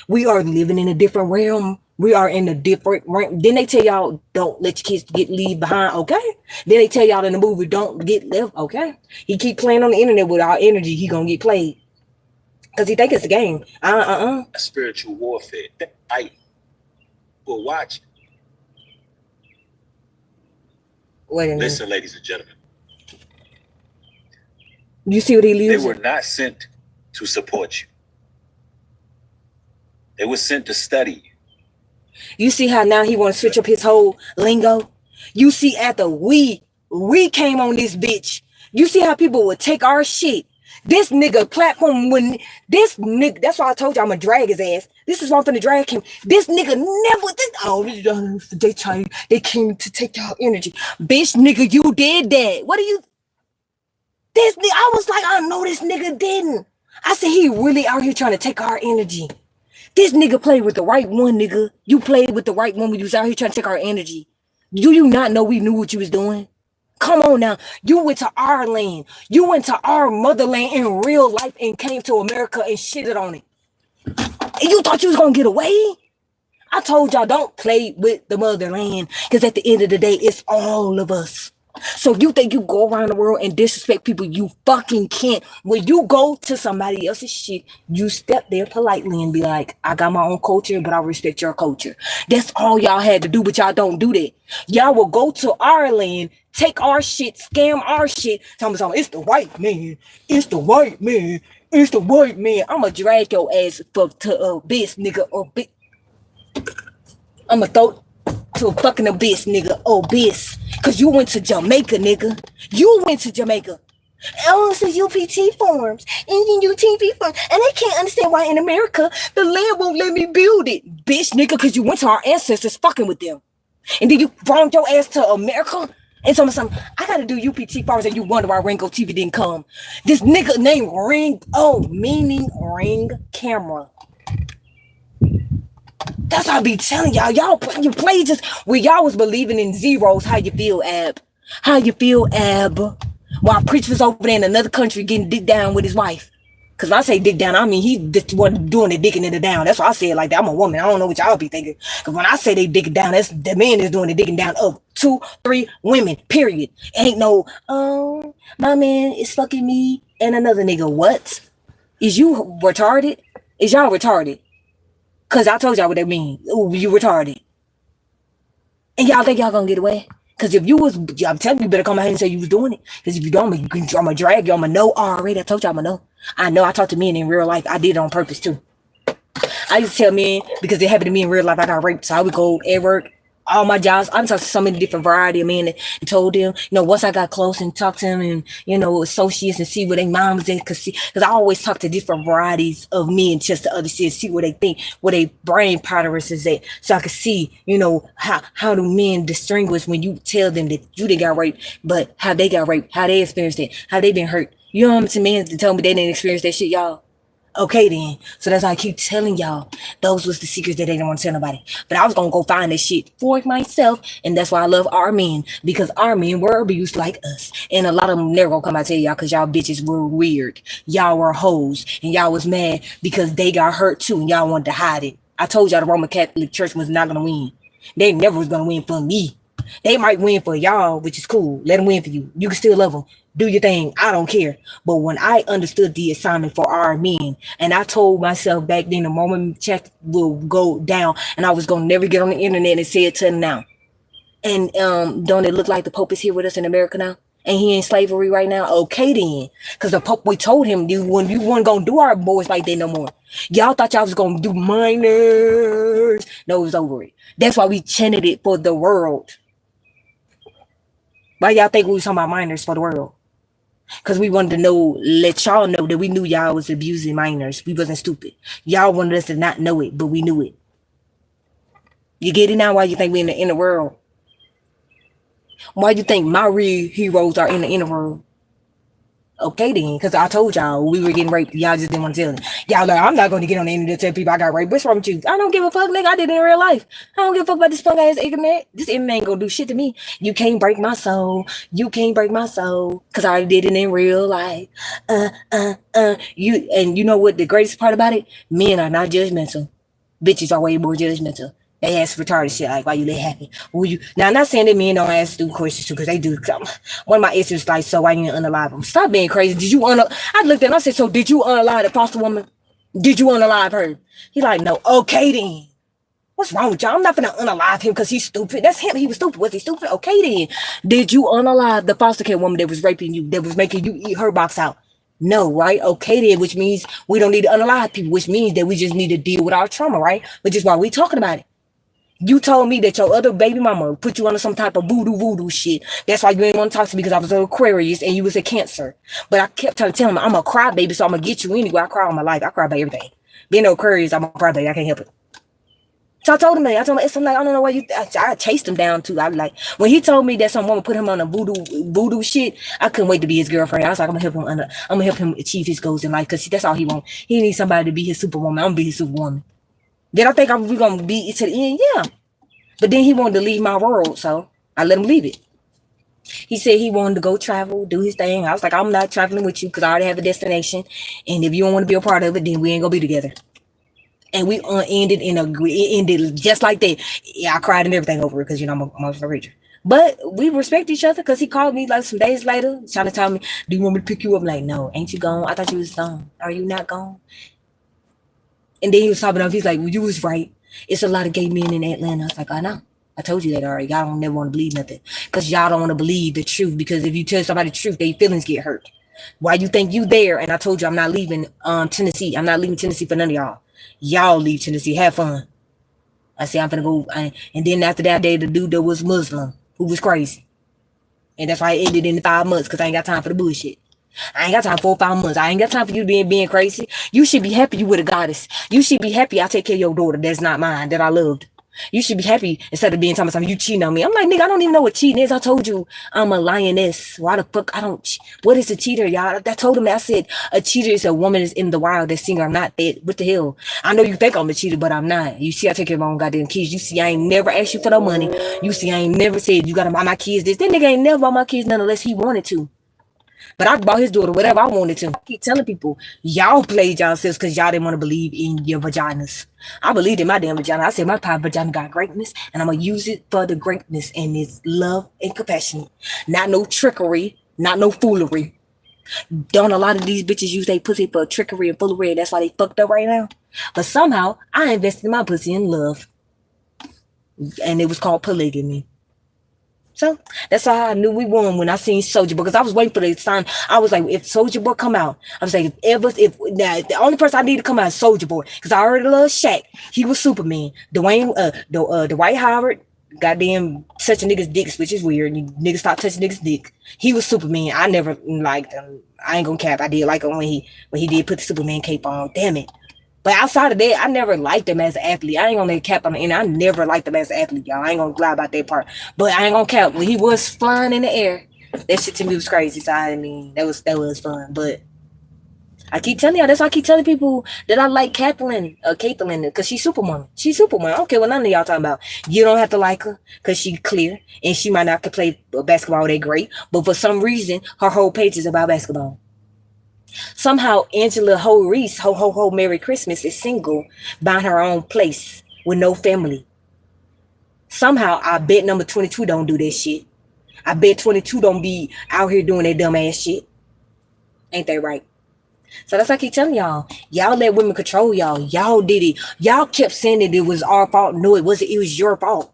We are living in a different realm. We are in a different realm. Then they tell y'all, don't let your kids leave behind, okay? Then they tell y'all in the movie, don't get left, okay? He keep playing on the internet with our energy. He gonna get played because he think it's a game. A spiritual warfare. I will watch. Wait a minute. Listen, ladies and gentlemen. You see what he leaves? They were not sent to support you. They were sent to study you. You see how now he want to switch up his whole lingo? You see after we came on this bitch, you see how people would take our shit. This nigga platform when this nigga, that's why I told you I'm gonna drag his ass. This is why I'm finna drag him. This nigga they came to take y'all energy. Bitch nigga, you did that. What are you? This nigga, I was like, I know this nigga didn't. I said he really out here trying to take our energy. This nigga played with the right one, nigga. You played with the right one when you was out here trying to take our energy. Do you not know we knew what you was doing? Come on now. You went to our land. You went to our motherland in real life and came to America and shitted on it. And you thought you was going to get away? I told y'all don't play with the motherland because at the end of the day, it's all of us. So you think you go around the world and disrespect people, you fucking can't. When you go to somebody else's shit, you step there politely and be like, I got my own culture, but I respect your culture. That's all y'all had to do, but y'all don't do that. Y'all will go to our land, take our shit, scam our shit, tell me something, it's the white man, it's the white man, it's the white man. I'ma drag your ass to abyss, nigga, or I'ma throw to a fucking abyss, nigga, abyss. Cause you went to Jamaica, nigga. You went to Jamaica. Oh, this is UPT forms. And UTP forms. And they can't understand why in America the land won't let me build it. Bitch, nigga, cause you went to our ancestors fucking with them. And then you brought your ass to America. And something, I gotta do UPT forms and you wonder why Ringo TV didn't come. This nigga named meaning ring camera. That's what I be telling y'all. You play just when y'all was believing in zeros. How you feel, Ab? How you feel, Ab? While Preach was over there in another country getting dick down with his wife. Because when I say dick down, I mean he just wasn't doing the dicking in the down. That's why I say it like that. I'm a woman. I don't know what y'all be thinking. Because when I say they dicking down, that's the man is doing the dicking down of 2, 3 women, period. Ain't no, oh, my man is fucking me and another nigga. What? Is you retarded? Is y'all retarded? Cause I told y'all what that mean. Ooh, you retarded. And y'all think y'all gonna get away? Cause if you was, I'm telling you, you better come out here and say you was doing it. Cause if you don't, I'm gonna drag you. I'm gonna know already. I told y'all I'm gonna know. I know. I talked to men in real life. I did it on purpose too. I used to tell men because it happened to me in real life. I got raped, so I would go at work. All my jobs, I talked to so many different variety of men and told them, once I got close and talked to them and, associates and see where their moms at, because I always talk to different varieties of men just to understand, see what they think, where their brain patterns is at, so I could see, how do men distinguish when you tell them that you didn't got raped, but how they got raped, how they experienced it, how they been hurt. You know how many men to tell me they didn't experience that shit, y'all? Okay then. So that's why I keep telling y'all. Those was the secrets that they didn't want to tell nobody. But I was going to go find this shit for myself. And that's why I love our men. Because our men were abused like us. And a lot of them never going to come out and tell y'all because y'all bitches were weird. Y'all were hoes. And y'all was mad because they got hurt too. And y'all wanted to hide it. I told y'all the Roman Catholic Church was not going to win. They never was going to win for me. They might win for y'all, which is cool. Let them win for you. You can still love them. Do your thing. I don't care. But when I understood the assignment for our men, and I told myself back then, the moment check will go down, and I was gonna never get on the internet and say it till now. And don't it look like the Pope is here with us in America now? And he in slavery right now? Okay then. Because the Pope, we told him, dude, when you weren't gonna do our boys like that no more. Y'all thought y'all was gonna do minors. No, it was over it. That's why we chanted it for the world. Why y'all think we was talking about minors for the world? Because we wanted to know, let y'all know that we knew y'all was abusing minors. We wasn't stupid. Y'all wanted us to not know it, but we knew it. You get it now? Why you think we in the inner world? Why you think my real heroes are in the inner world? Okay then, because I told y'all we were getting raped. Y'all just didn't want to tell it. Y'all like, I'm not going to get on the internet and tell people I got raped. What's wrong with you? I don't give a fuck, nigga. I did it in real life. I don't give a fuck about this punk ass internet. This internet ain't going to do shit to me. You can't break my soul. You can't break my soul. Because I already did it in real life. You know what the greatest part about it? Men are not judgmental. Bitches are way more judgmental. They ask retarded shit like, why you let it happen? Will you? Now, I'm not saying that men don't ask stupid questions too, because they do. One of my exes was like, so why you didn't unalive them? Stop being crazy. Did you I looked at him, I said, so did you unalive the foster woman? Did you unalive her? He like, no. Okay then. What's wrong with y'all? I'm not gonna unalive him because he's stupid. That's him. He was stupid. Was he stupid? Okay then. Did you unalive the foster care woman that was raping you, that was making you eat her box out? No, right? Okay then, which means we don't need to unalive people, which means that we just need to deal with our trauma, right? Which is why we talking about it. You told me that your other baby mama put you under some type of voodoo shit. That's why you didn't want to talk to me, because I was an Aquarius and you was a Cancer. But I kept trying to tell him I'm a crybaby, so I'm gonna get you anyway. I cry all my life. I cry about everything. Being an Aquarius, I'm a crybaby. I can't help it. So I told him that. I told him, it's like, I don't know why you. I chased him down too. I was like, when he told me that some woman put him on a voodoo shit, I couldn't wait to be his girlfriend. I was like, I'm gonna help him achieve his goals in life, because that's all he wants. He needs somebody to be his superwoman. I'm gonna be his superwoman. Then I think we're gonna be to the end, yeah. But then he wanted to leave my world, so I let him leave it. He said he wanted to go travel, do his thing. I was like, I'm not traveling with you because I already have a destination. And if you don't want to be a part of it, then we ain't gonna be together. And we ended just like that. Yeah, I cried and everything over it because, I'm an emotional reader. But we respect each other, because he called me like some days later trying to tell me, do you want me to pick you up? I'm like, no, ain't you gone? I thought you was gone. Are you not gone? And then he was talking up. He's like, well, you was right. It's a lot of gay men in Atlanta. I was like, I know. I told you that already. Y'all don't never want to believe nothing, because y'all don't want to believe the truth. Because if you tell somebody the truth, their feelings get hurt. Why you think you there? And I told you I'm not leaving Tennessee. I'm not leaving Tennessee for none of y'all. Y'all leave Tennessee. Have fun. I said I'm gonna go. And then after that day, the dude that was Muslim, who was crazy. And that's why I ended in 5 months, because I ain't got time for the bullshit. I ain't got time for 4 or 5 months. I ain't got time for you being crazy. You should be happy you with a goddess. You should be happy I take care of your daughter that's not mine, that I loved. You should be happy instead of being talking about something you cheating on me. I'm like, nigga, I don't even know what cheating is. I told you I'm a lioness. Why the fuck I don't? What is a cheater, y'all? I told him that. I said a cheater is a woman that's in the wild that's saying I'm not that. What the hell? I know you think I'm a cheater, but I'm not. You see, I take care of my own goddamn kids. You see, I ain't never asked you for no money. You see, I ain't never said you gotta buy my kids this. That nigga ain't never bought my kids none unless he wanted to. But I bought his daughter whatever I wanted to. I keep telling people, y'all played yourselves because y'all didn't want to believe in your vaginas. I believed in my damn vagina. I said my vagina got greatness, and I'm going to use it for the greatness, and it's love and compassion. Not no trickery, not no foolery. Don't a lot of these bitches use their pussy for trickery and foolery, and that's why they fucked up right now? But somehow, I invested my pussy in love. And it was called polygamy. So that's how I knew we won when I seen Soulja Boy, because I was waiting for the sign. I was like, if Soulja Boy come out, I was like, if now the only person I need to come out is Soulja Boy, because I already love Shaq. He was Superman. Dwight Howard, goddamn touching niggas' dicks, which is weird. Niggas stop touching niggas' dick. He was Superman. I never liked him. I ain't gonna cap. I did like him when he did put the Superman cape on. Damn it. But outside of that, I never liked him as an athlete. I ain't gonna cap on the end. I never liked him as an athlete, y'all. I ain't gonna lie about that part. But I ain't gonna cap. When he was flying in the air, that shit to me was crazy. So I mean, that was fun. But I keep telling y'all, that's why I keep telling people that I like Caitlyn, because she's Superman. She's Superman. I don't care what none of y'all talking about. You don't have to like her because she's clear, and she might not could play basketball that great, but for some reason, her whole page is about basketball. Somehow Angela Reese, ho Merry Christmas, is single, buying her own place with no family. Somehow, I bet number 22 don't do that shit. I bet 22 don't be out here doing that dumb ass shit. Ain't that right? So that's why I keep telling y'all. Y'all let women control y'all. Y'all did it. Y'all kept saying that it was our fault. No, it wasn't. It was your fault.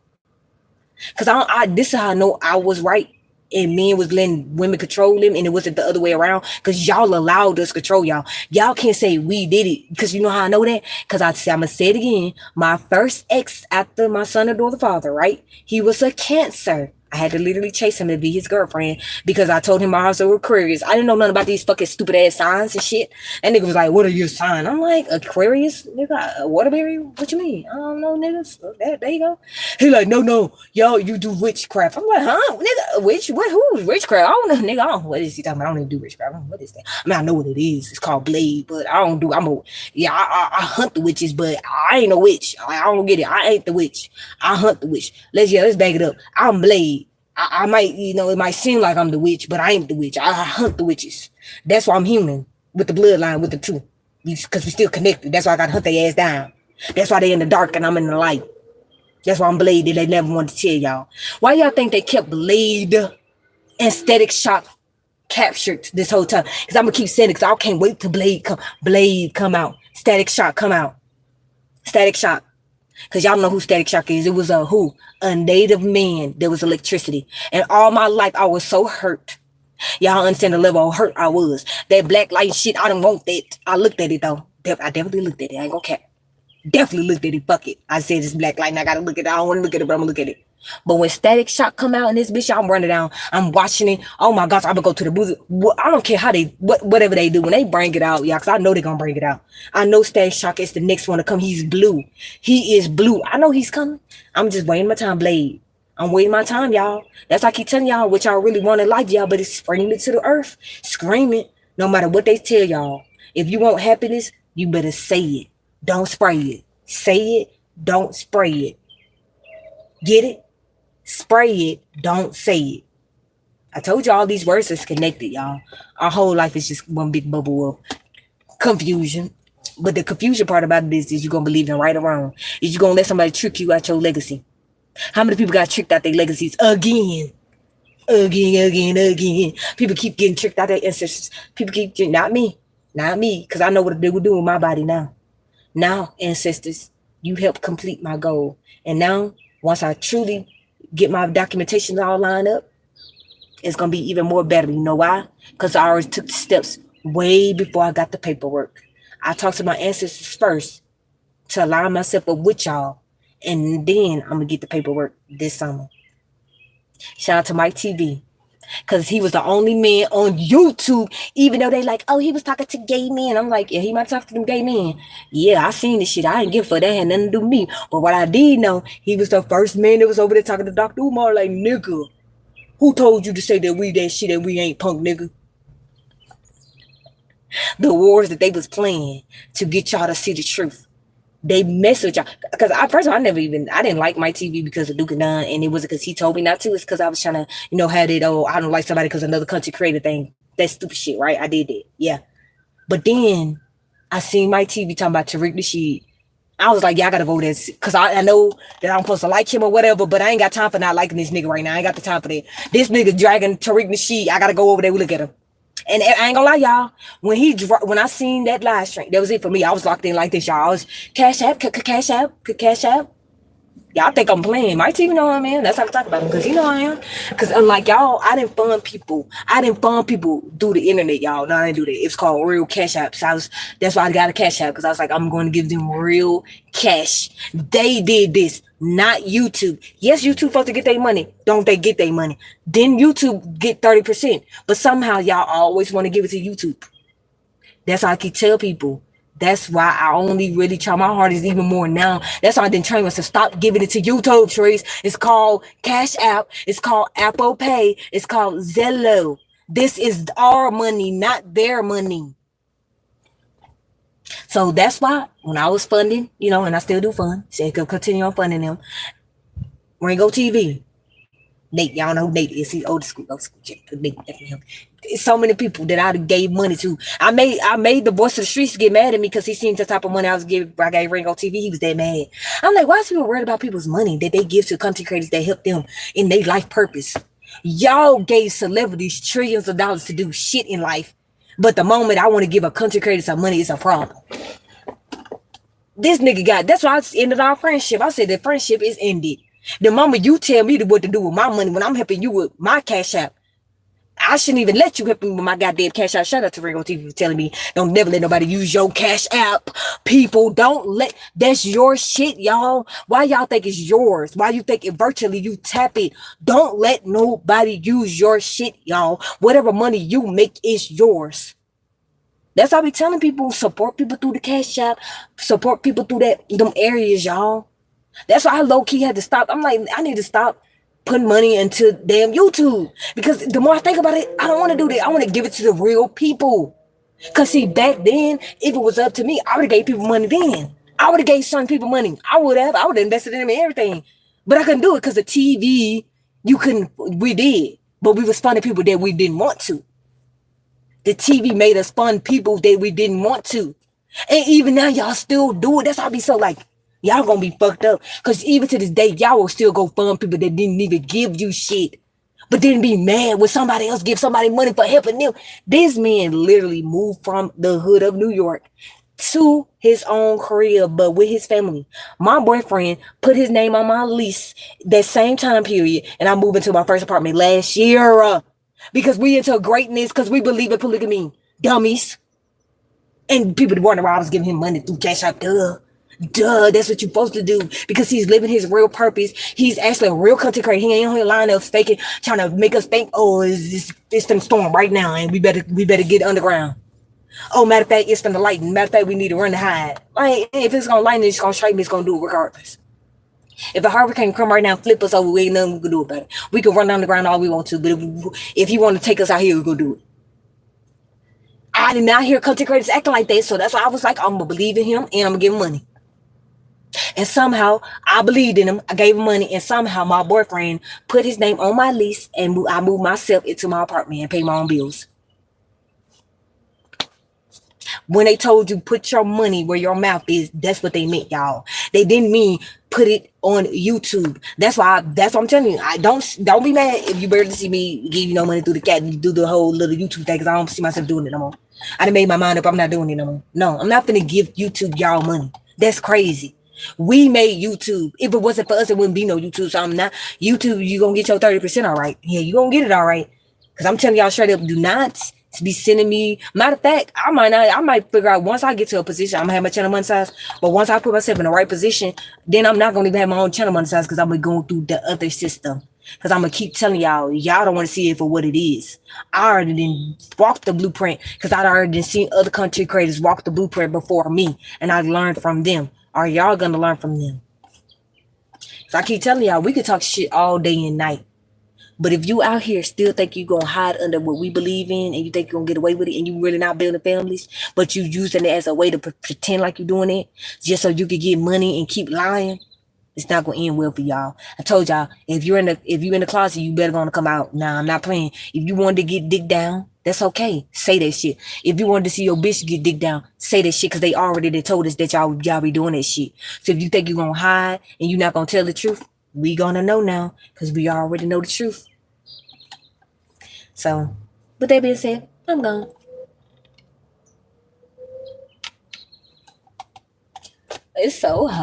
Cause this is how I know I was right. And men was letting women control them, and it wasn't the other way around. Cause y'all allowed us to control y'all. Y'all can't say we did it. Cause you know how I know that? Cause I'm gonna say it again. My first ex after my son and daughter father, right? He was a Cancer. I had to literally chase him to be his girlfriend because I told him my house was Aquarius. I didn't know nothing about these fucking stupid ass signs and shit. And nigga was like, "What are your sign?" I'm like, "Aquarius, nigga, Waterbury. What you mean? I don't know, niggas. There you go." He like, "No, yo, you do witchcraft." I'm like, "Huh, nigga? What? Who's witchcraft? I don't know, nigga. I don't know what is he talking about. I don't even do witchcraft. I don't know what is that. I mean, I know what it is. It's called blade, but I don't do. I hunt the witches, but I ain't a witch. I don't get it. I ain't the witch. I hunt the witch. Let's back it up. I'm blade. I might, it might seem like I'm the witch, but I ain't the witch. I hunt the witches. That's why I'm human with the bloodline with the two, because we still connected. That's why I got to hunt their ass down. That's why they in the dark and I'm in the light. That's why I'm Blade. They never wanted to tell y'all. Why y'all think they kept Blade and Static Shock captured this whole time? Because I'm gonna keep saying it, because I can't wait to Blade come out. Static Shock come out. Static Shock. Because y'all know who Static Shock is. It was a native man. There was electricity. And all my life, I was so hurt. Y'all understand the level of hurt I was. That black light shit, I don't want that. I looked at it, though. I definitely looked at it. I ain't gonna cap. Definitely looked at it. Fuck it. I said it's black light and I gotta look at it. I don't want to look at it, but I'm gonna look at it. But when Static Shock come out in this bitch, I'm running down. I'm watching it. Oh my gosh, I'm gonna go to the booth. I don't care how whatever they do when they bring it out, y'all, because I know they're gonna bring it out. I know Static Shock is the next one to come. He's blue. He is blue. I know he's coming. I'm just waiting my time, Blade. I'm waiting my time, y'all. That's why I keep telling y'all what y'all really want in life, y'all. But it's screaming to the earth, screaming. No matter what they tell y'all, if you want happiness, you better say it. Don't spray it. Say it. Don't spray it. Get it? Spray it, don't say it. I told you all these words is connected, y'all. Our whole life is just one big bubble of confusion. But the confusion part about this is you're going to believe in right or wrong. Is you going to let somebody trick you out your legacy. How many people got tricked out their legacies again? Again. People keep getting tricked out their ancestors. People keep, not me, because I know what they will do with my body now. Now, ancestors, you helped complete my goal. And now, once I truly get my documentation all lined up, it's going to be even more better. You know why? Because I already took the steps way before I got the paperwork. I talked to my ancestors first to align myself up with y'all. And then I'm going to get the paperwork this summer. Shout out to Mike TV. Because he was the only man on YouTube, even though they like, oh, he was talking to gay men. I'm like, yeah, he might talk to them gay men. Yeah, I seen this shit. I didn't give for that. Had nothing to do with me. But what I did know, he was the first man that was over there talking to Dr. Umar like, nigga, who told you to say that we that shit, that we ain't punk, nigga? The wars that they was playing to get y'all to see the truth. They mess with y'all. Because I didn't like my TV because of Duke and Dunn, and it wasn't because he told me not to. It's because I was trying to, have it, I don't like somebody because another country created thing. That stupid shit, right? I did that. Yeah. But then I seen my TV talking about Tariq Nasheed. I was like, yeah, I gotta vote this. Because I know that I'm supposed to like him or whatever, but I ain't got time for not liking this nigga right now. I ain't got the time for that. This nigga dragging Tariq Nasheed. I gotta go over there and look at him. And I ain't gonna lie, y'all. When I seen that live stream, that was it for me. I was locked in like this, y'all. I was cash app. Y'all think I'm playing. My TV know him, man. That's how I talk about him, because he know I am. Because unlike y'all, I didn't fund people. Through the internet, y'all. No, I didn't do that. It's called real cash apps. That's why I got a cash app, because I was like, I'm going to give them real cash. They did this, not YouTube. Yes, YouTube supposed to get their money. Don't they get their money? Then YouTube get 30%. But somehow y'all always want to give it to YouTube. That's how I keep tell people. That's why I only really try my hardest even more now. That's why I didn't train myself. Stop giving it to YouTube, Trace. It's called Cash App. It's called Apple Pay. It's called Zello. This is our money, not their money. So that's why when I was funding, and I still do fund, so I could continue on funding them. Ringo TV. Nate, y'all know who Nate is. He's old school, Nate, definitely him. It's so many people that I gave money to. I made the voice of the streets get mad at me because he seen the type of money I gave Ringo TV. He was that mad. I'm like, why is people worried about people's money that they give to content creators that help them in their life purpose? Y'all gave celebrities trillions of dollars to do shit in life, but the moment I want to give a content creator some money, it's a problem. This nigga that's why I ended our friendship. I said that friendship is ended. The moment you tell me what to do with my money when I'm helping you with my cash app, I shouldn't even let you help me with my goddamn cash app. Shout out to Ringo TV for telling me don't never let nobody use your cash app. People, don't let, that's your shit, y'all. Why y'all think it's yours? Why you think it virtually you tap it? Don't let nobody use your shit, y'all. Whatever money you make is yours. That's why I be telling people, support people through the cash app, support people through them areas, y'all. That's why I low-key had to stop. I'm like, I need to stop putting money into damn YouTube. Because the more I think about it, I don't want to do that. I want to give it to the real people. Because see, back then, if it was up to me, I would have gave people money then. I would have gave some people money. I would have invested in them and everything. But I couldn't do it because the TV, we did. But we was funding people that we didn't want to. The TV made us fund people that we didn't want to. And even now, y'all still do it. That's why I be so like, y'all gonna be fucked up. Because even to this day, y'all will still go fund people that didn't even give you shit. But then be mad when somebody else give somebody money for helping them. This man literally moved from the hood of New York to his own crib, but with his family. My boyfriend put his name on my lease that same time period. And I moved into my first apartment last year. Because we into greatness, because we believe in polygamy. Dummies. And people wonder why I was giving him money through Cash App. Duh, that's what you're supposed to do. Because he's living his real purpose. He's actually a real content creator. He ain't on here lying up faking, trying to make us think, oh, it's finna storm right now, and we better get underground. Oh, matter of fact, it's finna lighten. Matter of fact, we need to run to hide. Like, if it's gonna lighten, it's gonna strike me, it's gonna do it regardless. If a hurricane come right now, flip us over, we ain't nothing we can do about it. We can run down the ground all we want to, but if he want to take us out here, we're gonna do it. I did not hear content creators acting like that, so that's why I was like, I'm gonna believe in him and I'm gonna give him money. And somehow I believed in him. I gave him money, and somehow my boyfriend put his name on my lease, and I moved myself into my apartment and paid my own bills. When they told you put your money where your mouth is, that's what they meant, y'all. They didn't mean put it on YouTube. That's why I'm telling you. I don't be mad if you barely see me give you no money through the cat and do the whole little YouTube thing, because I don't see myself doing it no more. I done made my mind up. I'm not doing it no more. No, I'm not gonna give YouTube y'all money. That's crazy. We made YouTube. If it wasn't for us, it wouldn't be no YouTube. So I'm not YouTube. You gonna get your 30% all right? Yeah, you gonna get it all right. Because I'm telling y'all straight up, do not be sending me. Matter of fact, I might figure out once I get to a position, I'm gonna have my channel monetized. But once I put myself in the right position, then I'm not gonna even have my own channel monetized, because I'm gonna go through the other system. Because I'm gonna keep telling y'all don't want to see it for what it is. I already didn't walk the blueprint, because I already seen other content creators walk the blueprint before me, and I learned from them. Are y'all gonna learn from them? So I keep telling y'all, we could talk shit all day and night. But if you out here still think you gonna hide under what we believe in, and you think you're gonna get away with it, and you really not building families, but you using it as a way to pretend like you're doing it just so you can get money and keep lying, it's not gonna end well for y'all. I told y'all, if you're in the closet, you better gonna come out. Nah, I'm not playing. If you wanted to get dick down, that's okay. Say that shit. If you wanted to see your bitch get dick down, say that shit, because they told us that y'all be doing that shit. So if you think you're gonna hide and you're not gonna tell the truth, we gonna know now, because we already know the truth. So, with that being said, I'm gone. It's so hot.